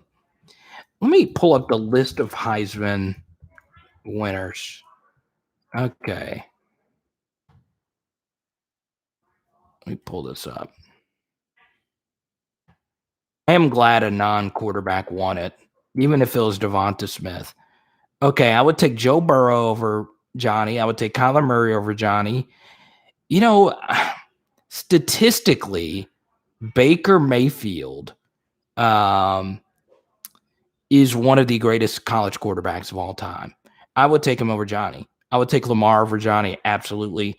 Let me pull up the list of Heisman winners. Okay. Let me pull this up. I am glad a non-quarterback won it, even if it was Devonta Smith. Okay, I would take Joe Burrow over Johnny. I would take Kyler Murray over Johnny. Statistically, Baker Mayfield is one of the greatest college quarterbacks of all time. I would take him over Johnny. I would take Lamar over Johnny, absolutely.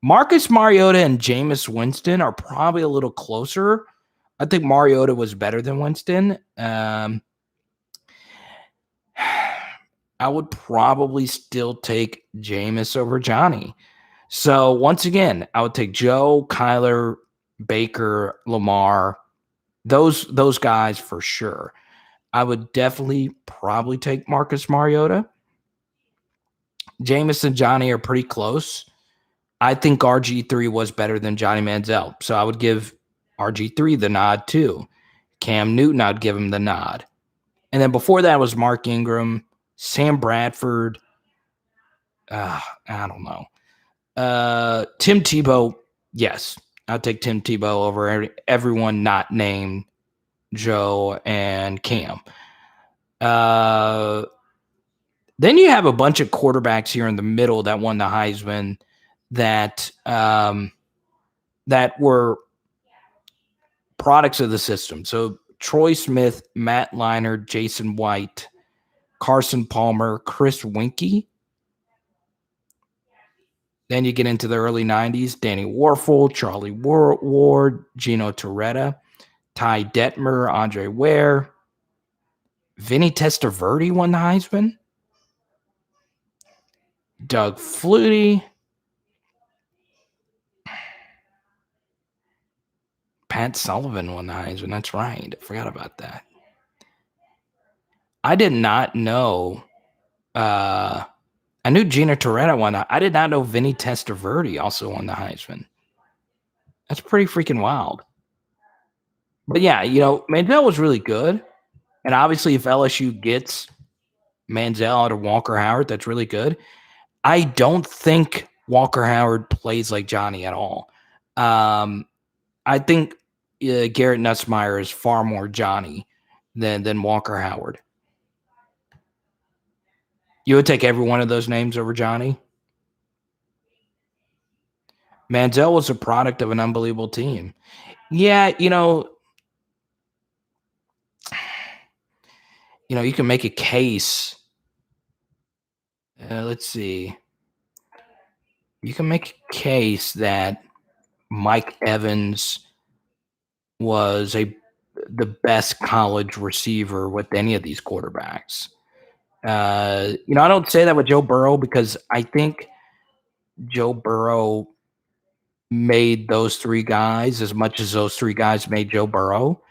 Marcus Mariota and Jameis Winston are probably a little closer. I think Mariota was better than Winston. I would probably still take Jameis over Johnny. So once again, I would take Joe, Kyler, Baker, Lamar, those guys for sure. I would definitely probably take Marcus Mariota. Jameis and Johnny are pretty close. I think RG3 was better than Johnny Manziel. So I would give RG3 the nod too. Cam Newton, I'd give him the nod. And then before that was Mark Ingram, Sam Bradford. I don't know. Tim Tebow, yes. I'll take Tim Tebow over everyone not named Joe and Cam. Then you have a bunch of quarterbacks here in the middle that won the Heisman that were products of the system. So Troy Smith, Matt Leinart, Jason White, Carson Palmer, Chris Winkie. Then you get into the early 90s, Danny Warfel, Charlie Ward, Gino Torretta, Ty Detmer, Andre Ware. Vinny Testaverde won the Heisman. Doug Flutie. Pat Sullivan won the Heisman. That's right. I forgot about that. I did not know. I knew Gino Torretta won that. I did not know Vinny Testaverde also won the Heisman. That's pretty freaking wild. But yeah, Manziel was really good. And obviously, if LSU gets Manziel out of Walker Howard, that's really good. I don't think Walker Howard plays like Johnny at all. I think Garrett Nussmeier is far more Johnny than Walker Howard. You would take every one of those names over Johnny? Manziel was a product of an unbelievable team. Yeah, you can make a case. Let's see. You can make a case that Mike Evans was the best college receiver with any of these quarterbacks. I don't say that with Joe Burrow because I think Joe Burrow made those three guys as much as those three guys made Joe Burrow.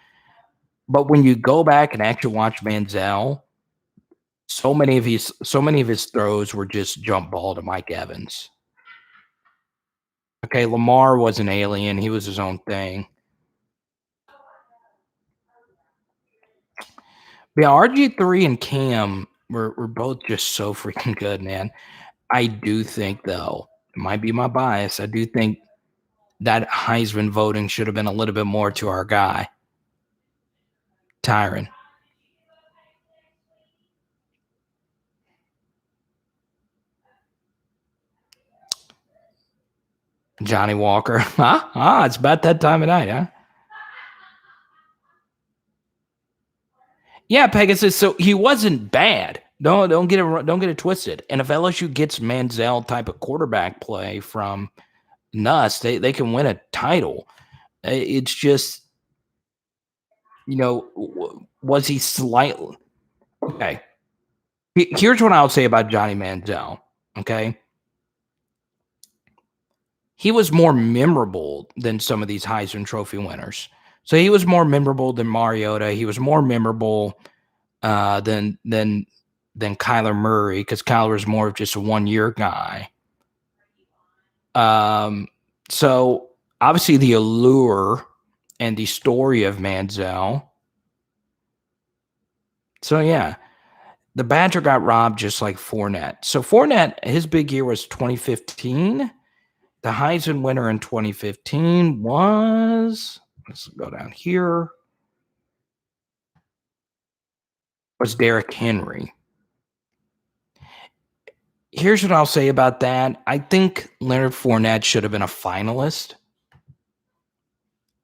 But when you go back and actually watch Manziel, so many of his throws were just jump ball to Mike Evans. Okay, Lamar was an alien. He was his own thing. But yeah, RG3 and Cam were both just so freaking good, man. I do think, though, it might be my bias, I do think that Heisman voting should have been a little bit more to our guy, Tyron. Johnny Walker. It's about that time of night, huh? Yeah, Pegasus. So he wasn't bad. Don't get it twisted. And if LSU gets Manziel type of quarterback play from Nuss, they can win a title. It's just, was he slightly okay? Here's what I'll say about Johnny Manziel. Okay, he was more memorable than some of these Heisman Trophy winners. So he was more memorable than Mariota. He was more memorable than Kyler Murray because Kyler was more of just a 1-year guy. So obviously the allure and the story of Manziel. So yeah, the Badger got robbed just like Fournette. So Fournette, his big year was 2015. The Heisman winner in 2015 was, let's go down here, was Derrick Henry. Here's what I'll say about that. I think Leonard Fournette should have been a finalist.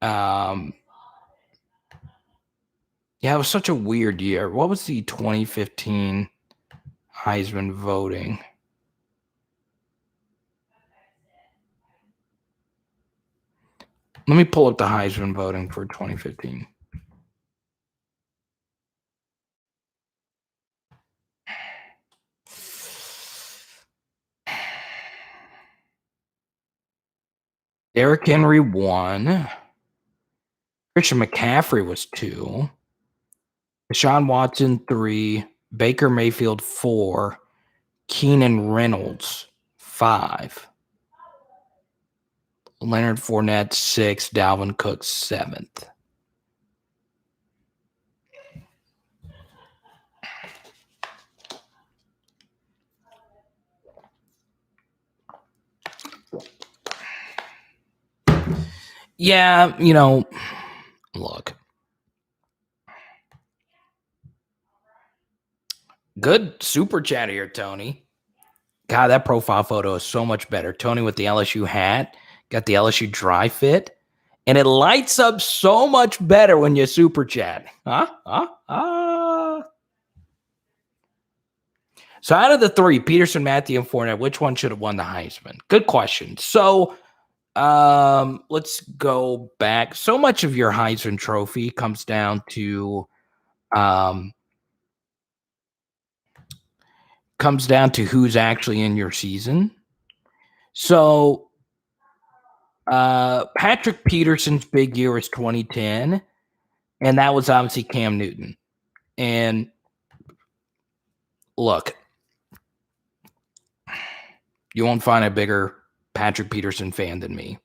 Yeah, it was such a weird year. What was the 2015 Heisman voting? Let me pull up the Heisman voting for 2015. Derrick Henry 1. Christian McCaffrey was 2. Deshaun Watson 3. Baker Mayfield 4. Keenan Reynolds 5. Leonard Fournette 6. Dalvin Cook 7th. Yeah, look. Good super chat here, Tony. God, that profile photo is so much better. Tony with the LSU hat, got the LSU dry fit, and it lights up so much better when you super chat. So out of the three, Peterson, Matthew, and Fournette, which one should have won the Heisman? Good question. So let's go back. So much of your Heisman trophy comes down to who's actually in your season. So Patrick Peterson's big year is 2010, and that was obviously Cam Newton. And look, you won't find a bigger Patrick Peterson fan than me.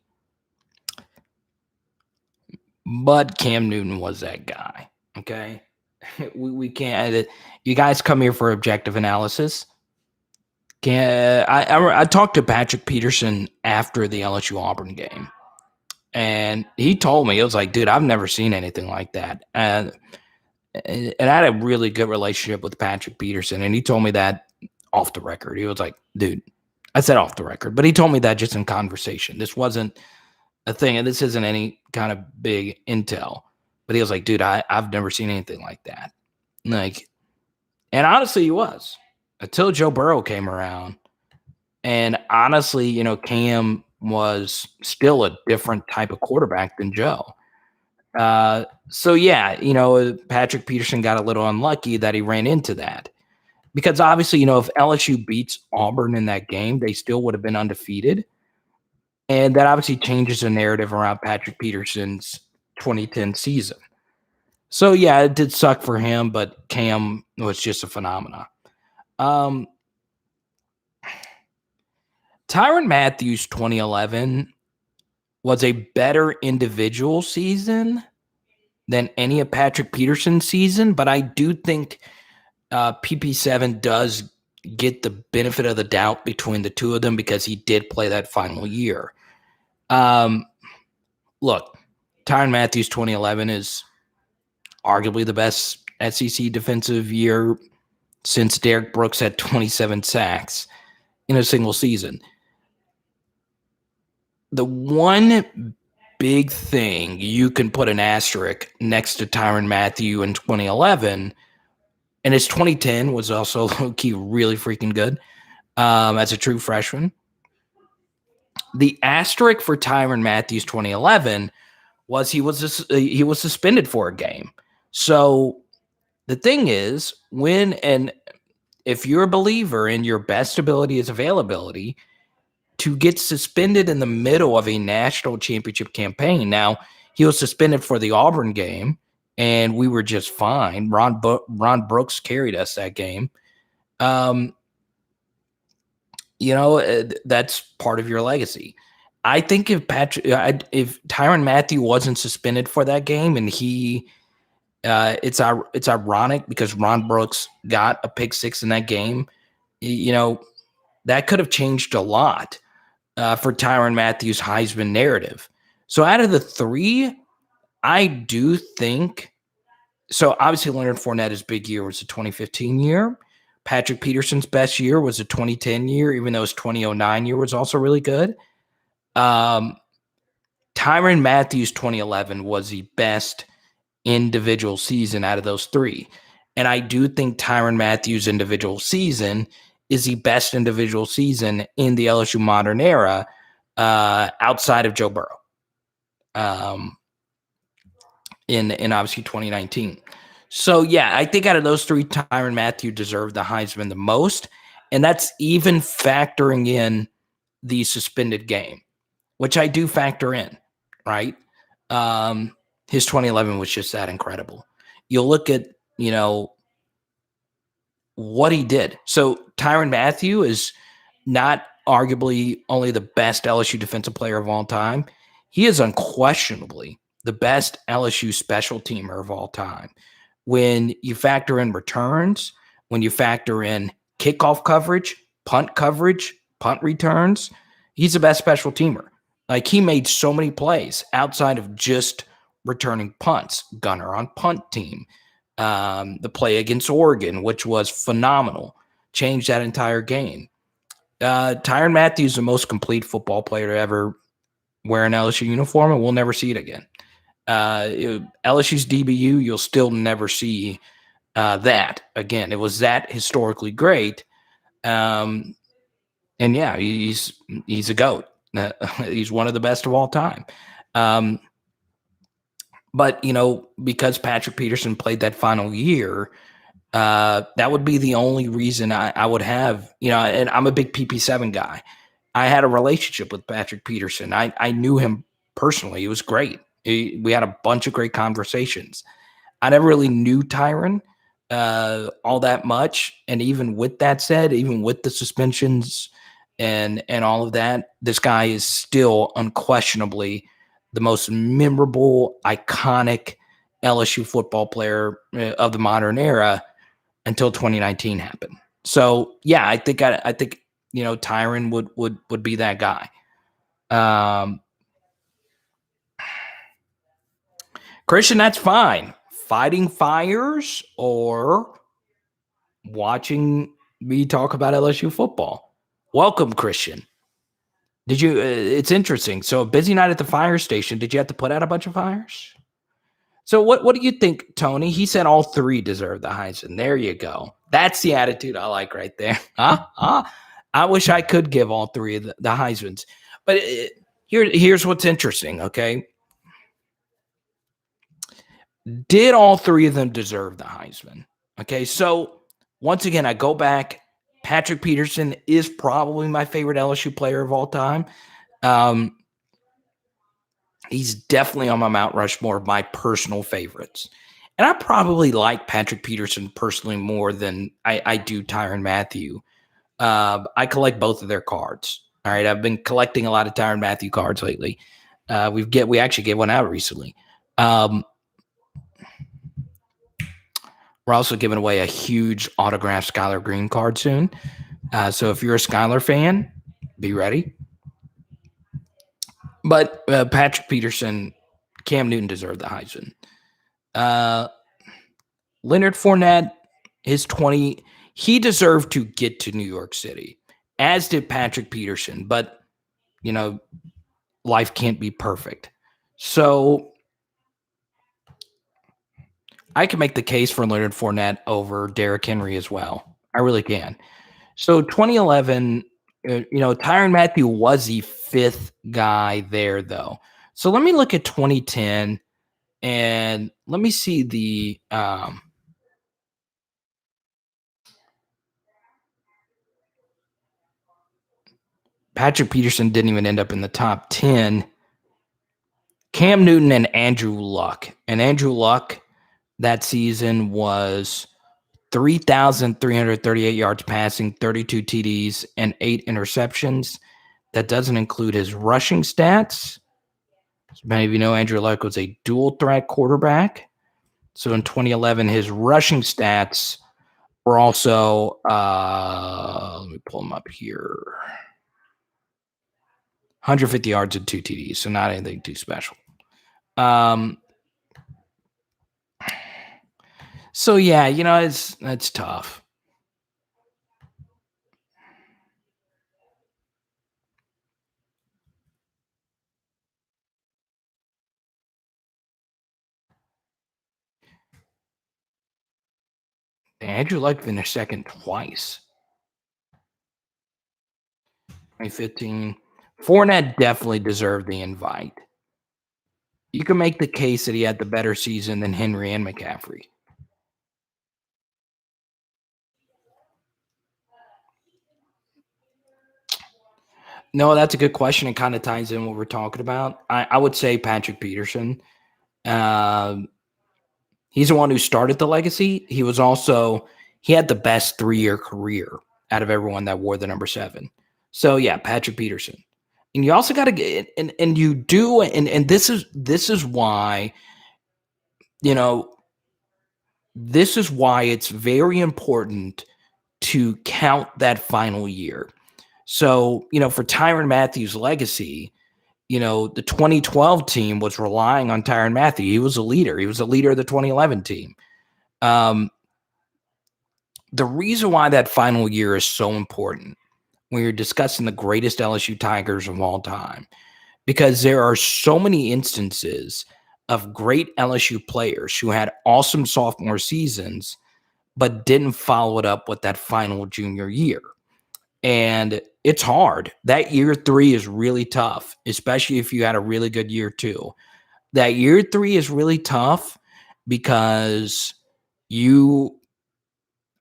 but Cam Newton was that guy. Okay, we can't. You guys come here for objective analysis. I talked to Patrick Peterson after the LSU Auburn game, and he told me, it was like, dude, I've never seen anything like that. And I had a really good relationship with Patrick Peterson, and he told me that off the record. He was like, dude, I said off the record, but he told me that just in conversation. This wasn't a thing, and this isn't any kind of big intel. But he was like, dude, I've never seen anything like that. Like, and honestly, he was. Until Joe Burrow came around. And honestly, you know, Cam was still a different type of quarterback than Joe. So, yeah, you know, Patrick Peterson got a little unlucky that he ran into that. Because obviously, you know, if LSU beats Auburn in that game, they still would have been undefeated. And that obviously changes the narrative around Patrick Peterson's 2010 season. So, yeah, it did suck for him, but Cam was just a phenomenon. Tyrann Mathieu 2011 was a better individual season than any of Patrick Peterson's season, but I do think PP7 does get the benefit of the doubt between the two of them because he did play that final year. Look, Tyrann Mathieu 2011 is arguably the best SEC defensive year since Derek Brooks had 27 sacks in a single season. The one big thing you can put an asterisk next to Tyrann Mathieu in 2011, and his 2010 was also low-key really freaking good as a true freshman. The asterisk for Tyrann Mathieu's 2011 was he was suspended for a game. So the thing is, if you're a believer in your best ability is availability, to get suspended in the middle of a national championship campaign. Now, he was suspended for the Auburn game, and we were just fine. Ron Brooks carried us that game. You know, that's part of your legacy. I think if Tyrann Mathieu wasn't suspended for that game, and it's ironic because Ron Brooks got a pick six in that game, you know, that could have changed a lot for Tyrann Mathieu's Heisman narrative. So out of the three, I do think – so obviously Leonard Fournette's big year was the 2015 year. Patrick Peterson's best year was the 2010 year, even though his 2009 year was also really good. Tyrann Mathieu's 2011 was the best individual season out of those three. And I do think Tyrann Mathieu's individual season is the best individual season in the LSU modern era outside of Joe Burrow in obviously 2019. So, yeah, I think out of those three, Tyrann Mathieu deserved the Heisman the most, and that's even factoring in the suspended game, which I do factor in, right? His 2011 was just that incredible. You'll look at, you know, what he did. So Tyrann Mathieu is not arguably only the best LSU defensive player of all time. He is unquestionably the best LSU special teamer of all time. When you factor in returns, when you factor in kickoff coverage, punt returns, he's the best special teamer. Like, he made so many plays outside of just returning punts. Gunner on punt team. The play against Oregon, which was phenomenal, changed that entire game. Tyrann Mathieu is the most complete football player to ever wear an LSU uniform, and we'll never see it again. LSU's DBU, you'll still never see that again. It was that historically great. And yeah, he's a GOAT. He's one of the best of all time. But, you know, because Patrick Peterson played that final year, that would be the only reason I would have, you know, and I'm a big PP7 guy. I had a relationship with Patrick Peterson. I knew him personally. He was great. We had a bunch of great conversations. I never really knew Tyrann all that much. And even with that said, even with the suspensions and all of that, this guy is still unquestionably the most memorable, iconic LSU football player of the modern era until 2019 happened. So yeah, I think Tyron would be that guy. Christian, that's fine. Fighting fires or watching me talk about LSU football. Welcome, Christian. Did you? It's interesting. So a busy night at the fire station. Did you have to put out a bunch of fires? So what do you think, Tony? He said all three deserve the Heisman. There you go. That's the attitude I like right there. I wish I could give all three of the Heismans. But here's what's interesting, okay? Did all three of them deserve the Heisman? Okay, so once again, I go back. Patrick Peterson is probably my favorite LSU player of all time. He's definitely on my Mount Rushmore of my personal favorites. And I probably like Patrick Peterson personally more than I do Tyrann Mathieu. I collect both of their cards. All right, I've been collecting a lot of Tyrann Mathieu cards lately. We actually gave one out recently. We're also giving away a huge autographed Skylar Green card soon. So if you're a Skylar fan, be ready. But Patrick Peterson, Cam Newton deserved the Heisman. Leonard Fournette, his 20, he deserved to get to New York City, as did Patrick Peterson. But, life can't be perfect. So I can make the case for Leonard Fournette over Derrick Henry as well. I really can. So 2011, Tyrann Mathieu was the fifth guy there, though. So let me look at 2010, and let me see the Patrick Peterson didn't even end up in the top 10. Cam Newton and Andrew Luck. And Andrew Luck that season was 3,338 yards passing, 32 TDs, and 8 interceptions. That doesn't include his rushing stats. As many of you know, Andrew Luck was a dual threat quarterback. So in 2011, his rushing stats were also, let me pull them up here, 150 yards and 2 TDs, so not anything too special. So yeah, it's tough. Andrew Luck finished second twice. 2015. Fournette definitely deserved the invite. You can make the case that he had the better season than Henry and McCaffrey. No, that's a good question. It kind of ties in what we're talking about. I would say Patrick Peterson. He's the one who started the legacy. He had the best 3-year career out of everyone that wore the number 7. So yeah, Patrick Peterson. And you also got to get, and you do, and this is why, this is why it's very important to count that final year. So, for Tyrann Mathieu's legacy, the 2012 team was relying on Tyrann Mathieu. He was a leader. He was a leader of the 2011 team. The reason why that final year is so important when you're discussing the greatest LSU Tigers of all time, because there are so many instances of great LSU players who had awesome sophomore seasons, but didn't follow it up with that final junior year. And it's hard. That year 3 is really tough, especially if you had a really good year 2. That year 3 is really tough because you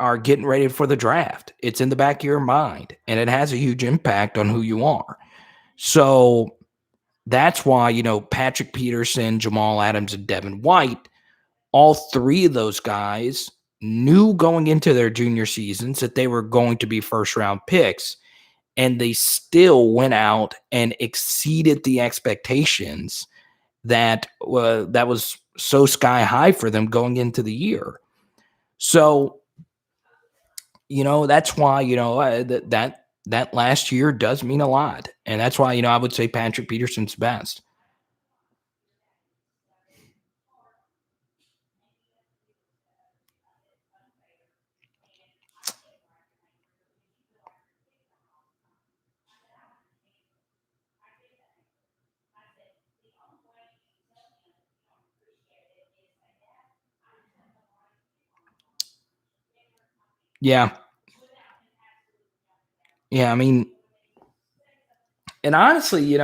are getting ready for the draft. It's in the back of your mind, and it has a huge impact on who you are. So that's why, Patrick Peterson, Jamal Adams, and Devin White, all 3 of those guys knew going into their junior seasons that they were going to be first-round picks, and they still went out and exceeded the expectations that was so sky high for them going into the year. So, that's why, that last year does mean a lot. And that's why, I would say Patrick Peterson's best. Yeah. Yeah. I mean, and honestly,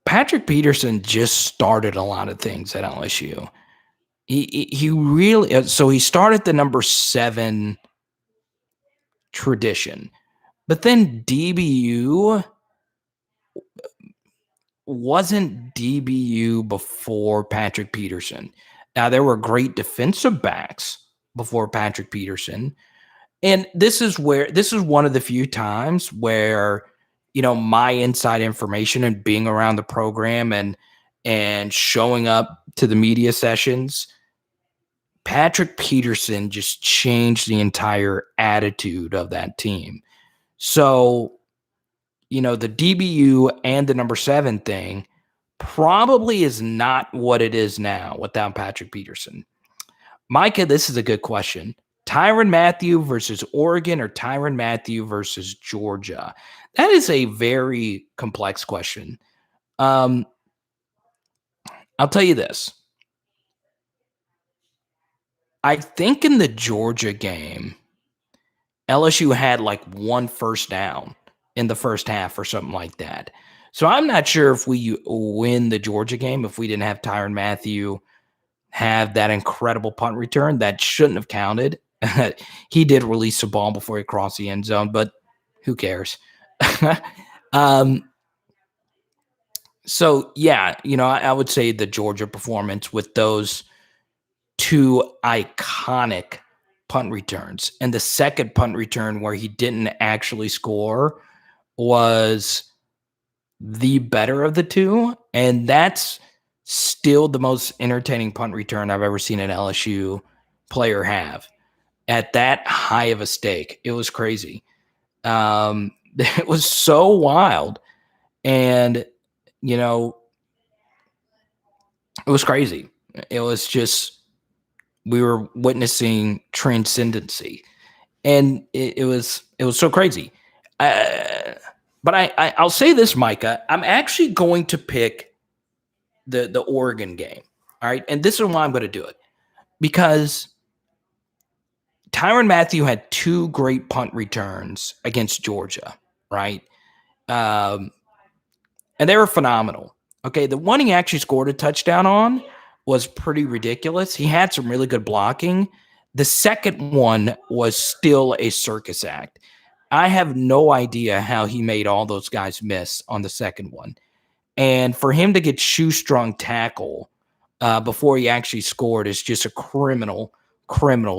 Patrick Peterson just started a lot of things at LSU. He really, so he started the number 7 tradition, but then DBU wasn't DBU before Patrick Peterson. Now, there were great defensive backs before Patrick Peterson. And this is one of the few times where, my inside information and being around the program and showing up to the media sessions, Patrick Peterson just changed the entire attitude of that team. So, the DBU and the number 7 thing probably is not what it is now without Patrick Peterson. Micah, this is a good question. Tyrann Mathieu versus Oregon or Tyrann Mathieu versus Georgia? That is a very complex question. I'll tell you this. I think in the Georgia game, LSU had like 1 first down in the first half or something like that. So I'm not sure if we win the Georgia game if we didn't have Tyrann Mathieu have that incredible punt return that shouldn't have counted. He did release the ball before he crossed the end zone, but who cares? So, yeah, I would say the Georgia performance with those 2 iconic punt returns. And the second punt return where he didn't actually score was the better of the 2. And that's still the most entertaining punt return I've ever seen an LSU player have at that high of a stake. It was crazy. It was so wild. And, it was crazy. It was just, we were witnessing transcendency. And it was so crazy. But I'll say this, Micah. I'm actually going to pick the Oregon game. All right. And this is why I'm going to do it. Because Tyrann Mathieu had 2 great punt returns against Georgia, right? And they were phenomenal. Okay, the one he actually scored a touchdown on was pretty ridiculous. He had some really good blocking. The second one was still a circus act. I have no idea how he made all those guys miss on the second one. And for him to get shoestrung tackle before he actually scored is just a criminal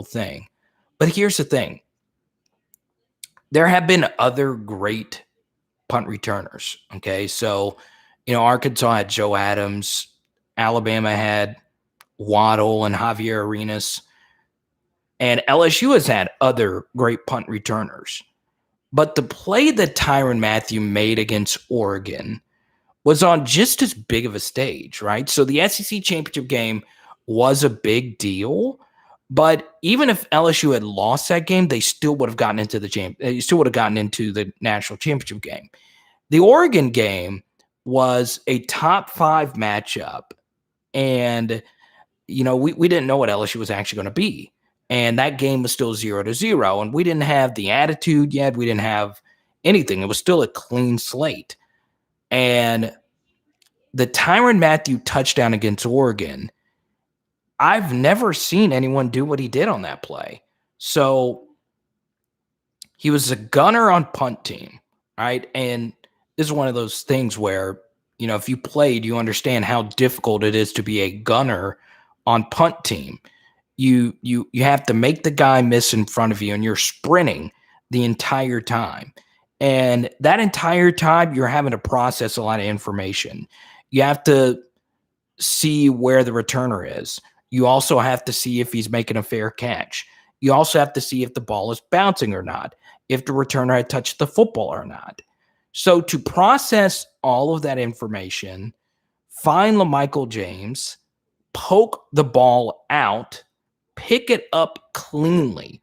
thing. But here's the thing. There have been other great punt returners. Okay. So, Arkansas had Joe Adams. Alabama had Waddle and Javier Arenas. And LSU has had other great punt returners. But the play that Tyrann Mathieu made against Oregon was on just as big of a stage, right? So the SEC championship game was a big deal. But even if LSU had lost that game, they still would have gotten into the national championship game. The Oregon game was a top 5 matchup, and we didn't know what LSU was actually going to be, and that game was still 0-0, and we didn't have the attitude yet. We didn't have anything. It was still a clean slate, and the Tyrann Mathieu touchdown against Oregon, I've never seen anyone do what he did on that play. So he was a gunner on punt team, right? And this is one of those things where, if you played, you understand how difficult it is to be a gunner on punt team. You have to make the guy miss in front of you, and you're sprinting the entire time. And that entire time, you're having to process a lot of information. You have to see where the returner is. You also have to see if he's making a fair catch. You also have to see if the ball is bouncing or not, if the returner had touched the football or not. So to process all of that information, find LaMichael James, poke the ball out, pick it up cleanly,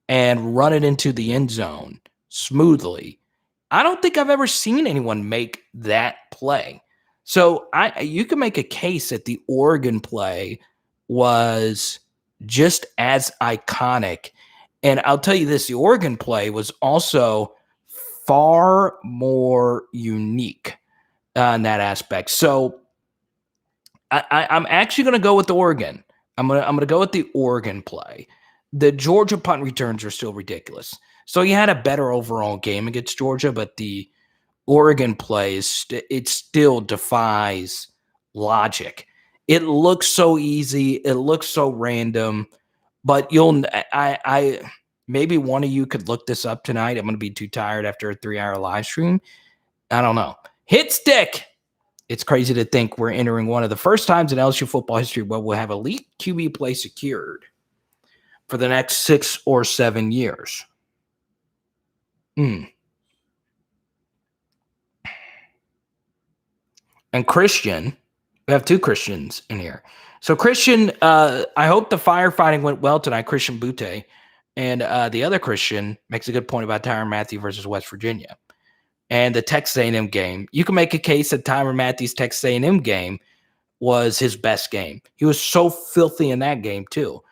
and run it into the end zone smoothly. I don't think I've ever seen anyone make that play. So you can make a case that the Oregon play was just as iconic. And I'll tell you this, the Oregon play was also far more unique in that aspect. So I'm actually going to go with Oregon. I'm gonna go with the Oregon play. The Georgia punt returns are still ridiculous. So he had a better overall game against Georgia, but the Oregon play it still defies logic. It looks so easy. It looks so random, but I maybe one of you could look this up tonight. I'm going to be too tired after a 3-hour live stream. I don't know. Hit stick. It's crazy to think we're entering one of the first times in LSU football history where we'll have elite QB play secured for the next 6 or 7 years. And Christian, we have 2 Christians in here. So Christian, I hope the firefighting went well tonight, Christian Butte. And the other Christian makes a good point about Tyrann Mathieu versus West Virginia. And the Texas A&M game, you can make a case that Tyrann Mathieu's Texas A&M game was his best game. He was so filthy in that game too.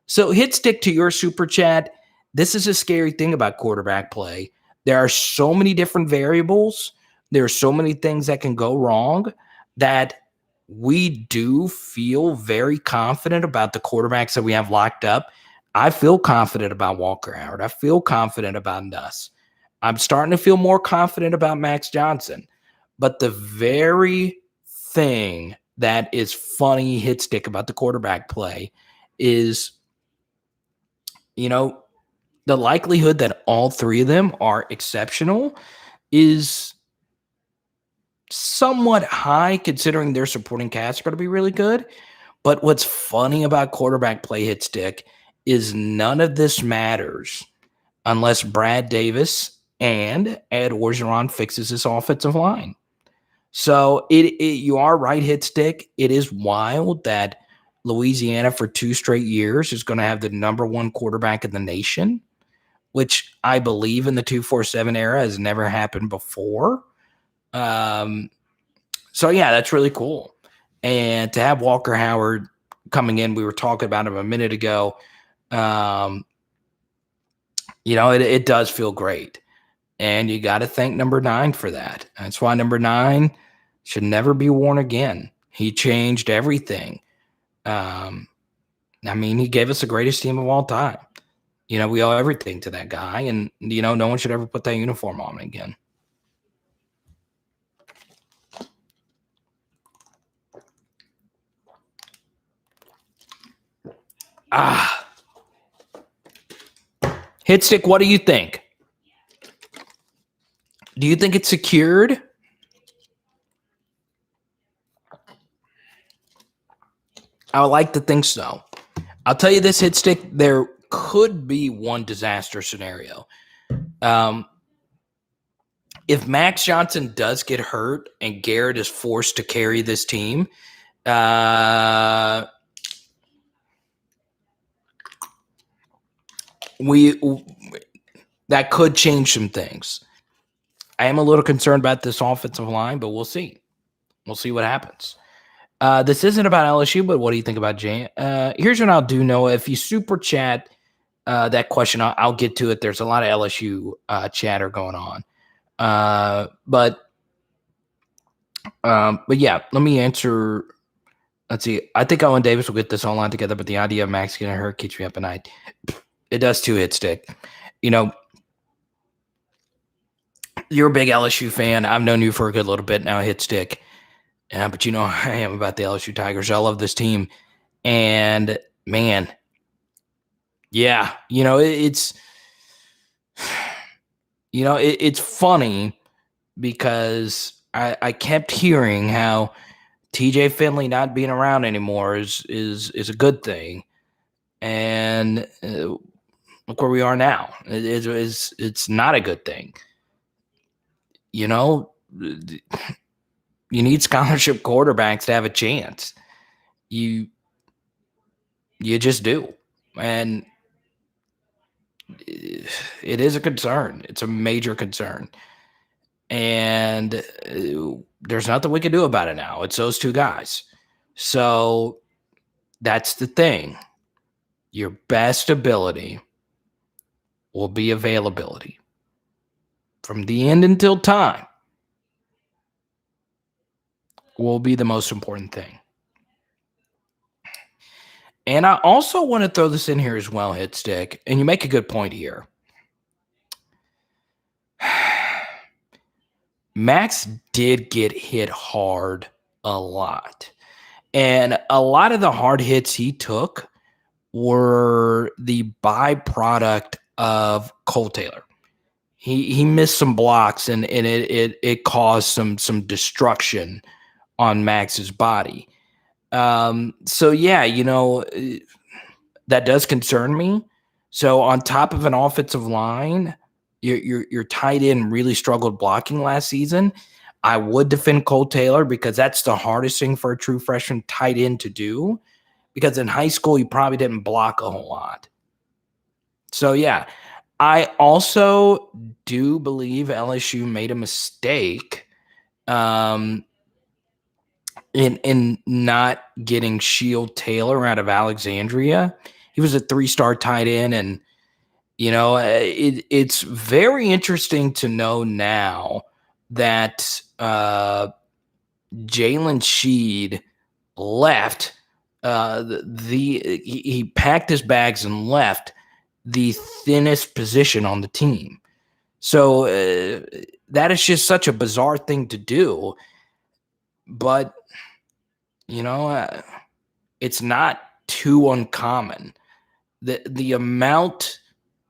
So hit stick to your super chat. This is a scary thing about quarterback play. There are so many different variables. There are so many things that can go wrong that we do feel very confident about the quarterbacks that we have locked up. I feel confident about Walker Howard. I feel confident about Nuss. I'm starting to feel more confident about Max Johnson. But the very thing that is funny hit stick about the quarterback play is, the likelihood that all 3 of them are exceptional is somewhat high considering their supporting cast are going to be really good. But what's funny about quarterback play hit stick is none of this matters unless Brad Davis and Ed Orgeron fixes this offensive line. So you are right, hit stick. It is wild that Louisiana for 2 straight years is going to have the number 1 quarterback in the nation, which I believe in the 2-4-7 era has never happened before. So yeah, that's really cool. And to have Walker Howard coming in, we were talking about him a minute ago. It does feel great. And you got to thank number 9 for that. That's why number 9 should never be worn again. He changed everything. He gave us the greatest team of all time. We owe everything to that guy. And, no one should ever put that uniform on again. Hit stick, what do you think? Do you think it's secured? I would like to think so. I'll tell you this, hit stick, there could be one disaster scenario. If Max Johnson does get hurt and Garrett is forced to carry this team, that could change some things. I am a little concerned about this offensive line, but we'll see. We'll see what happens. This isn't about LSU, but what do you think about Jay? Here's what I'll do, Noah. If you super chat that question, I'll get to it. There's a lot of LSU chatter going on. But yeah, let me answer. Let's see. I think Owen Davis will get this online together, but the idea of Max getting hurt keeps me up at night. It does too, hit stick. You're a big LSU fan. I've known you for a good little bit now, hit stick. But I am about the LSU Tigers. I love this team. And, man, yeah, it's funny because I kept hearing how TJ Finley not being around anymore is a good thing. And look where we are now. It's not a good thing. You know, you need scholarship quarterbacks to have a chance. You just do. And it is a concern. It's a major concern. And there's nothing we can do about it now. It's those two guys. So that's the thing. Your best ability will be availability. From the end until time will be the most important thing. And I also want to throw this in here as well, Hitstick, and you make a good point here. Max did get hit hard a lot. And a lot of the hard hits he took were the byproduct of Cole Taylor. He missed some blocks and it caused some destruction on Max's body. So yeah, that does concern me. So on top of an offensive line, your tight end really struggled blocking last season. I would defend Cole Taylor because that's the hardest thing for a true freshman tight end to do, because in high school, you probably didn't block a whole lot. So yeah, I also do believe LSU made a mistake in not getting Shield Taylor out of Alexandria. He was a 3-star tight end, and it's very interesting to know now that Jalen Sheed left. He packed his bags and left the thinnest position on the team. So that is just such a bizarre thing to do. But it's not too uncommon. The amount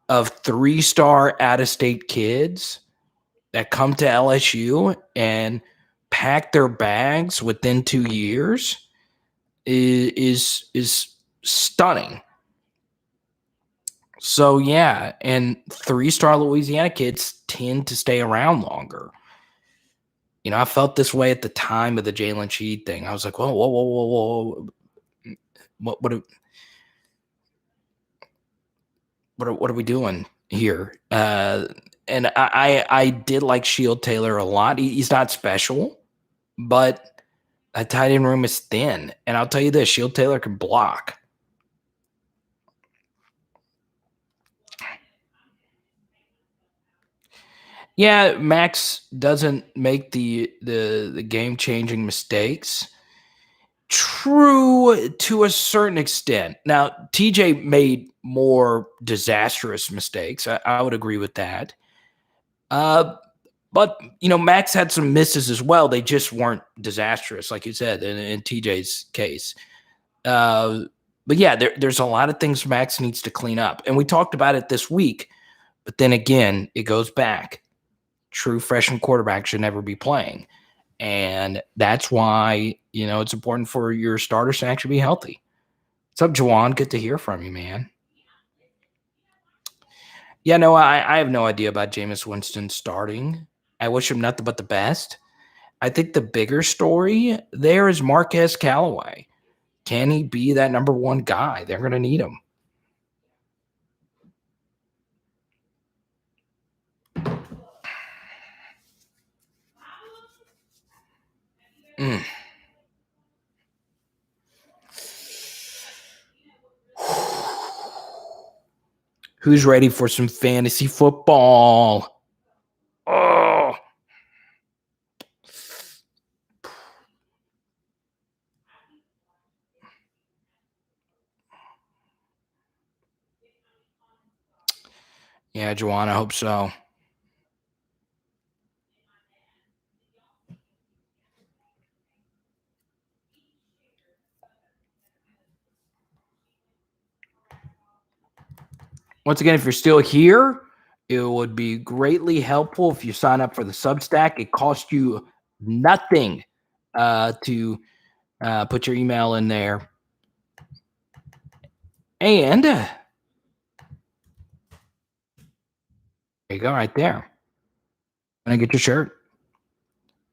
of 3-star out-of-state kids that come to LSU and pack their bags within 2 years is stunning. So yeah, and 3-star Louisiana kids tend to stay around longer. I felt this way at the time of the Jalen Sheed thing. I was like, whoa. What are we doing here? And I did like Shield Taylor a lot. He's not special, but a tight end room is thin. And I'll tell you this, Shield Taylor can block. Yeah, Max doesn't make the game-changing mistakes. True to a certain extent. Now, TJ made more disastrous mistakes. I would agree with that. But, Max had some misses as well. They just weren't disastrous, like you said, in TJ's case. But yeah, there's a lot of things Max needs to clean up. And we talked about it this week. But then again, it goes back. True freshman quarterback should never be playing. And that's why, it's important for your starters to actually be healthy. What's up, Juwan? Good to hear from you, man. Yeah, no, I have no idea about Jameis Winston starting. I wish him nothing but the best. I think the bigger story there is Marquez Callaway. Can he be that number one guy? They're going to need him. Who's ready for some fantasy football? Oh. Yeah, Joanna, I hope so. Once again, if you're still here, it would be greatly helpful if you sign up for the Substack. It costs you nothing to Put your email in there. And there you go right there. And get your shirt.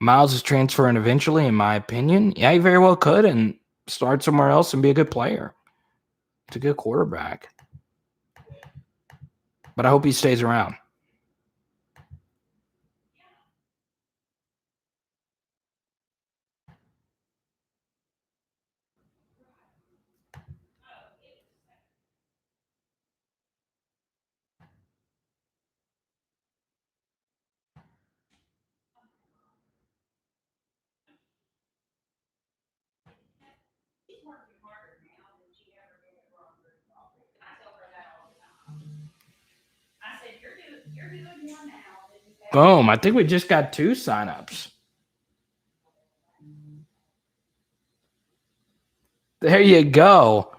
Miles is transferring eventually, in my opinion. Yeah, he very well could and start somewhere else and be a good player. It's a good quarterback. But I hope he stays around. Boom. I think we just got 2 signups. There you go.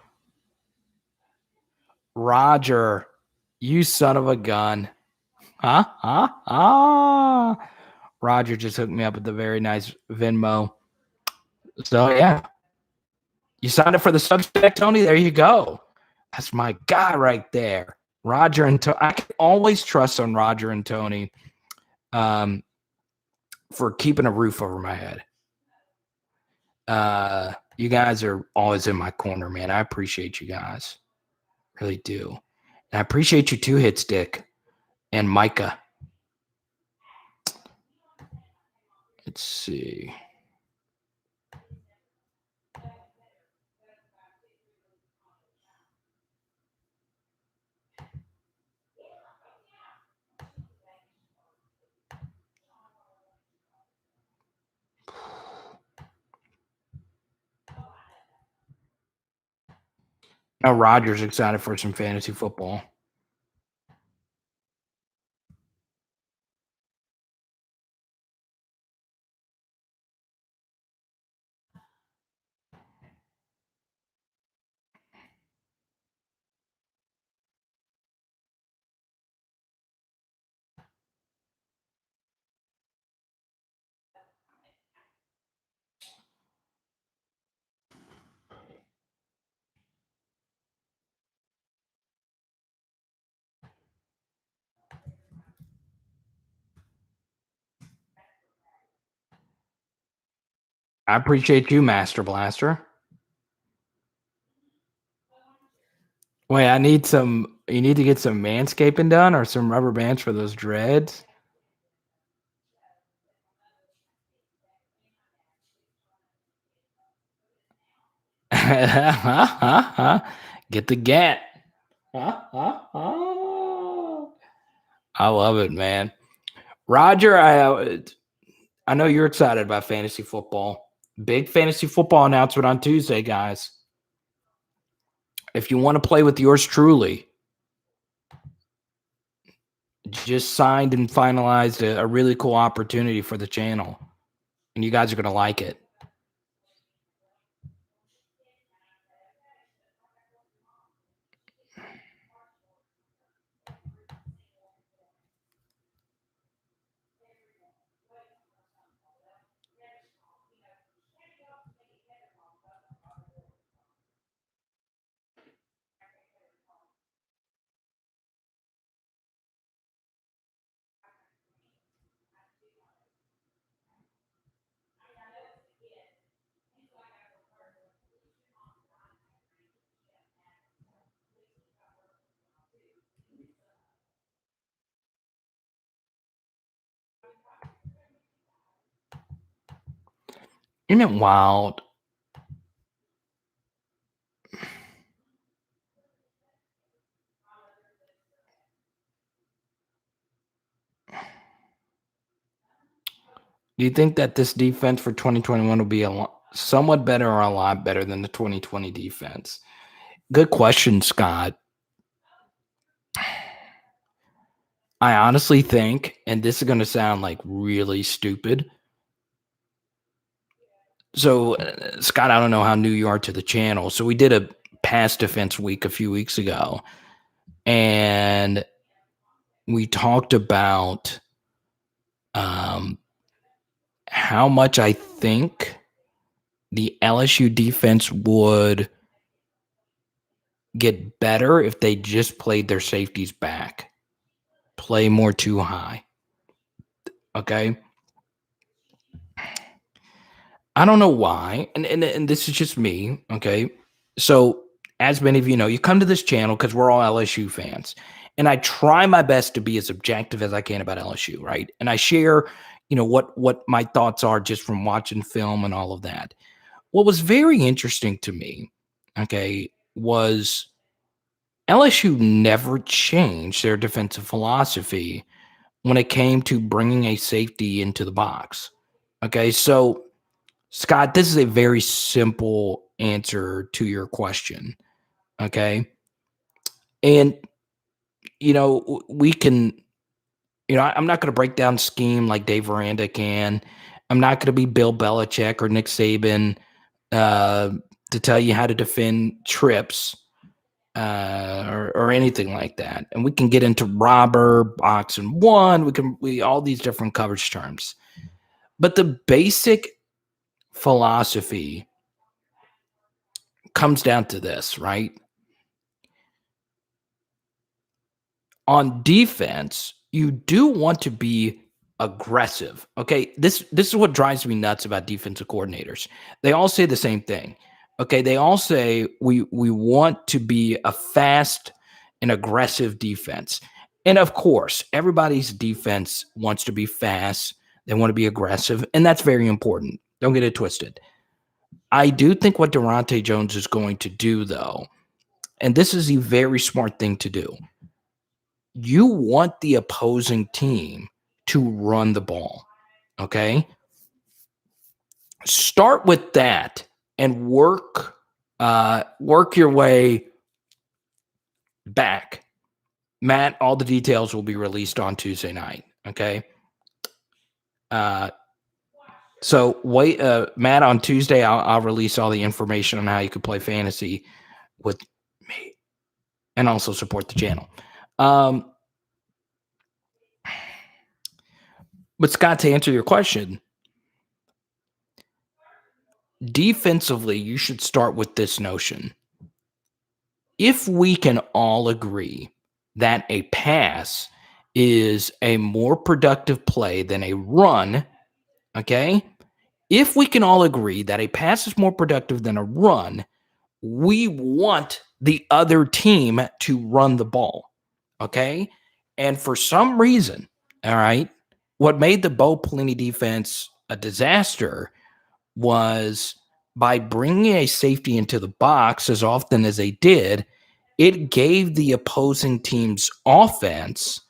Roger, you son of a gun. Roger just hooked me up with a very nice Venmo. So, yeah. You signed up for the Substack, Tony? There you go. That's my guy right there. Roger and Tony. I can always trust on Roger and Tony for keeping a roof over my head. You guys are always in my corner, man. I appreciate you guys. Really do. And I appreciate you too, Hitstick and Micah. Let's see. Now Roger's excited for some fantasy football. I appreciate you, Master Blaster. Wait, you need to get some manscaping done or some rubber bands for those dreads? Get the gat. I love it, man. Roger, I know you're excited about fantasy football. Big fantasy football announcement on Tuesday, guys. If you want to play with yours truly, just signed and finalized a really cool opportunity for the channel. And you guys are going to like it. Isn't it wild? Do you think that this defense for 2021 will be somewhat better or a lot better than the 2020 defense? Good question, Scott. I honestly think, and this is going to sound like really stupid. So, Scott, I don't know how new you are to the channel. So we did a pass defense week a few weeks ago. And we talked about how much I think the LSU defense would get better if they just played their safeties back, play more too high. Okay. I don't know why, and this is just me. Okay. So, as many of you know, you come to this channel because we're all LSU fans, and I try my best to be as objective as I can about LSU, right? And I share, what my thoughts are just from watching film and all of that. What was very interesting to me, okay, was LSU never changed their defensive philosophy when it came to bringing a safety into the box. Okay, so Scott, this is a very simple answer to your question. Okay. And, we can, I'm not going to break down scheme like Dave Aranda can. I'm not going to be Bill Belichick or Nick Saban to tell you how to defend trips or anything like that. And we can get into robber, box and one. We all these different coverage terms. But the basic philosophy comes down to this, right? On defense, you do want to be aggressive. Okay, this is what drives me nuts about defensive coordinators. They all say the same thing. Okay, they all say we want to be a fast and aggressive defense. And of course, everybody's defense wants to be fast. They want to be aggressive, and that's very important. Don't get it twisted. I do think what Durante Jones is going to do, though, and this is a very smart thing to do, you want the opposing team to run the ball, okay? Start with that and work your way back. Matt, all the details will be released on Tuesday night, okay? So wait, Matt, on Tuesday, I'll release all the information on how you can play fantasy with me and also support the channel. But Scott, to answer your question, defensively, you should start with this notion. If we can all agree that a pass is a more productive play than a run, okay? If we can all agree that a pass is more productive than a run, we want the other team to run the ball, okay? And for some reason, all right, what made the Bo Pelini defense a disaster was by bringing a safety into the box as often as they did, it gave the opposing team's offense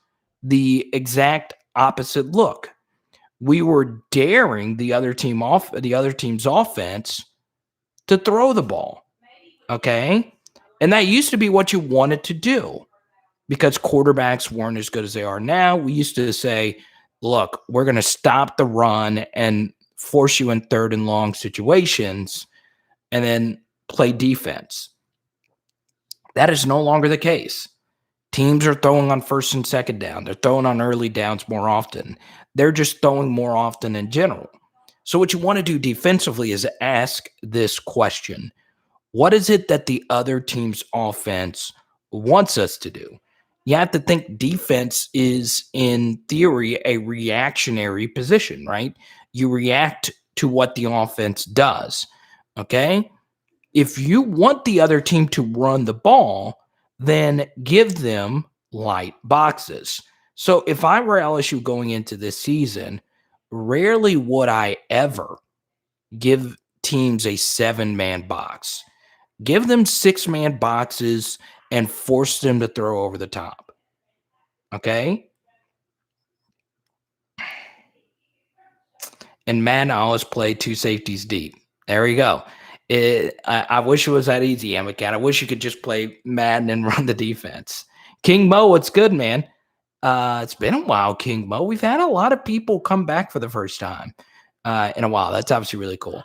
the exact opposite look. We were daring the other team's offense to throw the ball. Okay? And that used to be what you wanted to do because quarterbacks weren't as good as they are now. We used to say, look, we're going to stop the run and force you in third and long situations and then play defense. That is no longer the case. Teams are throwing on first and second down. They're throwing on early downs more often. They're just throwing more often in general. So what you want to do defensively is ask this question. What is it that the other team's offense wants us to do? You have to think defense is, in theory, a reactionary position, right? You react to what the offense does, okay? If you want the other team to run the ball, then give them light boxes. So if I were LSU going into this season, rarely would I ever give teams a 7-man box. Give them 6-man boxes and force them to throw over the top. Okay? And Madden, I always play 2 safeties deep. There you go. I wish it was that easy, Amacat. I wish you could just play Madden and run the defense. King Mo, what's good, man? It's been a while, King Mo. We've had a lot of people come back for the first time in a while. That's obviously really cool.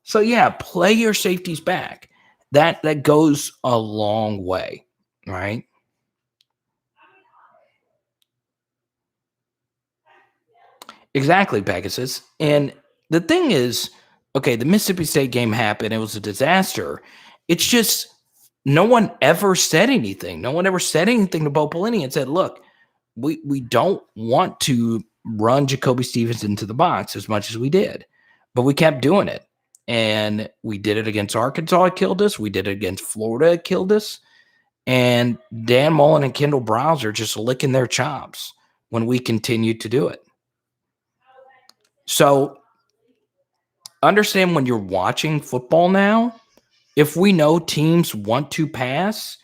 So yeah, play your safeties back. That goes a long way, right? Exactly, Pegasus. And the thing is, okay, the Mississippi State game happened. It was a disaster. It's just no one ever said anything. No one ever said anything to Bo Pelini and said, look, we don't want to run Jacoby Stevens into the box as much as we did. But we kept doing it. And we did it against Arkansas. It killed us. We did it against Florida. It killed us. And Dan Mullen and Kendall Browse are just licking their chops when we continue to do it. So understand when you're watching football now, if we know teams want to pass,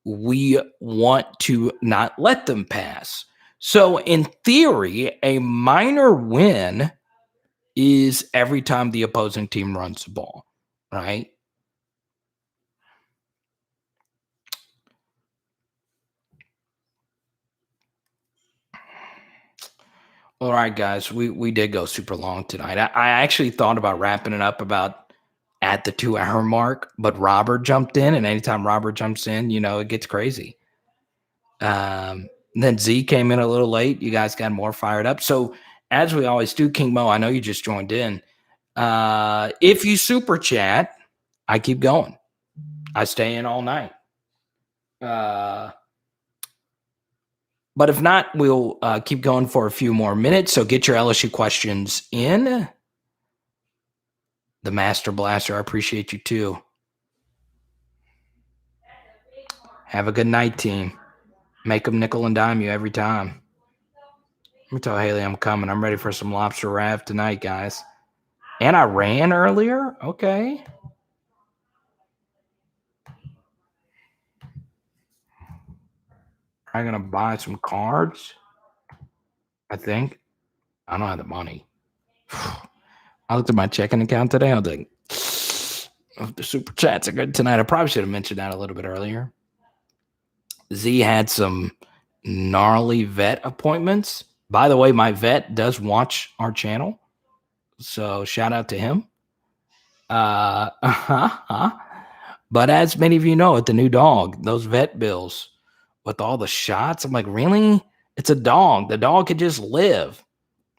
we want to not let them pass. So in theory, a minor win is every time the opposing team runs the ball, right? All right, guys, we did go super long tonight. I actually thought about wrapping it up about at the 2-hour mark, but Robert jumped in, and anytime Robert jumps in, it gets crazy. Then Z came in a little late. You guys got more fired up. So as we always do, King Mo, I know you just joined in. If you super chat, I keep going. I stay in all night. But if not, we'll keep going for a few more minutes. So get your LSU questions in. The Master Blaster, I appreciate you too. Have a good night, team. Make them nickel and dime you every time. Let me tell Haley I'm coming. I'm ready for some lobster rav tonight, guys. And I ran earlier? Okay. I'm going to buy some cards, I think. I don't have the money. I looked at my checking account today. I was like, oh, the super chats are good tonight. I probably should have mentioned that a little bit earlier. Z had some gnarly vet appointments. By the way, my vet does watch our channel. So shout out to him. But as many of you know, at the new dog, those vet bills with all the shots, I'm like, really? It's a dog. The dog could just live.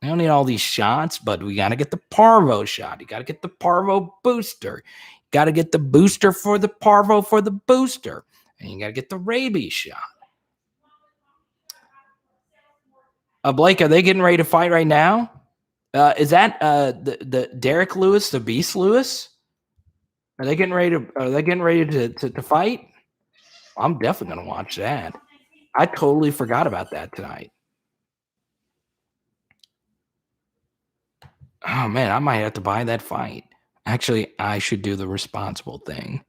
I don't need all these shots, but we got to get the parvo shot. You got to get the parvo booster. You got to get the booster for the parvo for the booster. And you got to get the rabies shot. Blake, are they getting ready to fight right now? Is that the Derek Lewis, the Beast Lewis? Are they getting ready to fight? I'm definitely gonna watch that. I totally forgot about that tonight. Oh man, I might have to buy that fight. Actually, I should do the responsible thing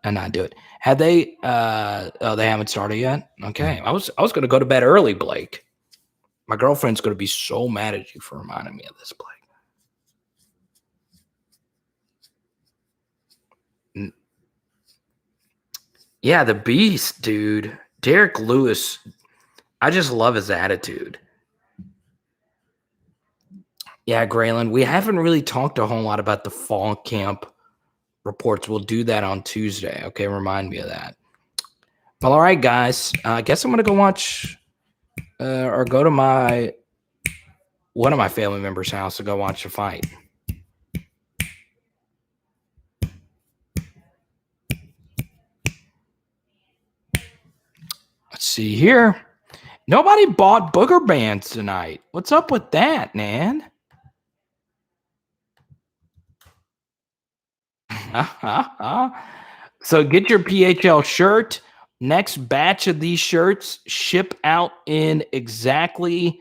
and not do it. Had they they haven't started yet? Okay. I was gonna go to bed early, Blake. My girlfriend's gonna be so mad at you for reminding me of this, Blake. Yeah, the Beast, dude. Derek Lewis. I just love his attitude. Yeah, Graylin, we haven't really talked a whole lot about the fall camp reports. We'll do that on Tuesday. Okay, remind me of that. Well, all right, guys. I guess I'm going to go watch or go to one of my family members' house to go watch the fight. Let's see here. Nobody bought booger bands tonight. What's up with that, man? So get your PHL shirt. Next batch of these shirts ship out in exactly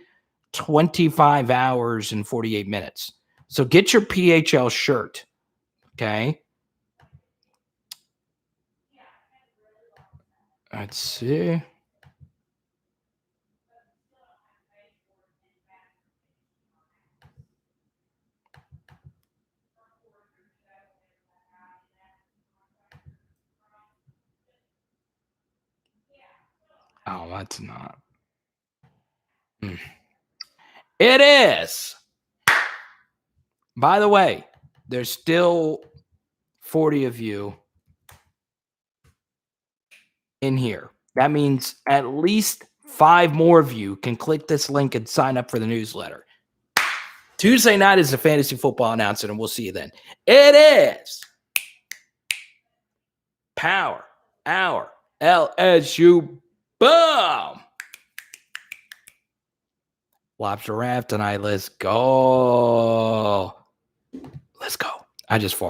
25 hours and 48 minutes. So get your PHL shirt. Okay. Let's see. Oh, that's not. It is. By the way, there's still 40 of you in here. That means at least 5 more of you can click this link and sign up for the newsletter. Tuesday night is the fantasy football announcement, and we'll see you then. It is Power Hour LSU. Boom! Lobster wrap tonight. Let's go. Let's go. I just farted.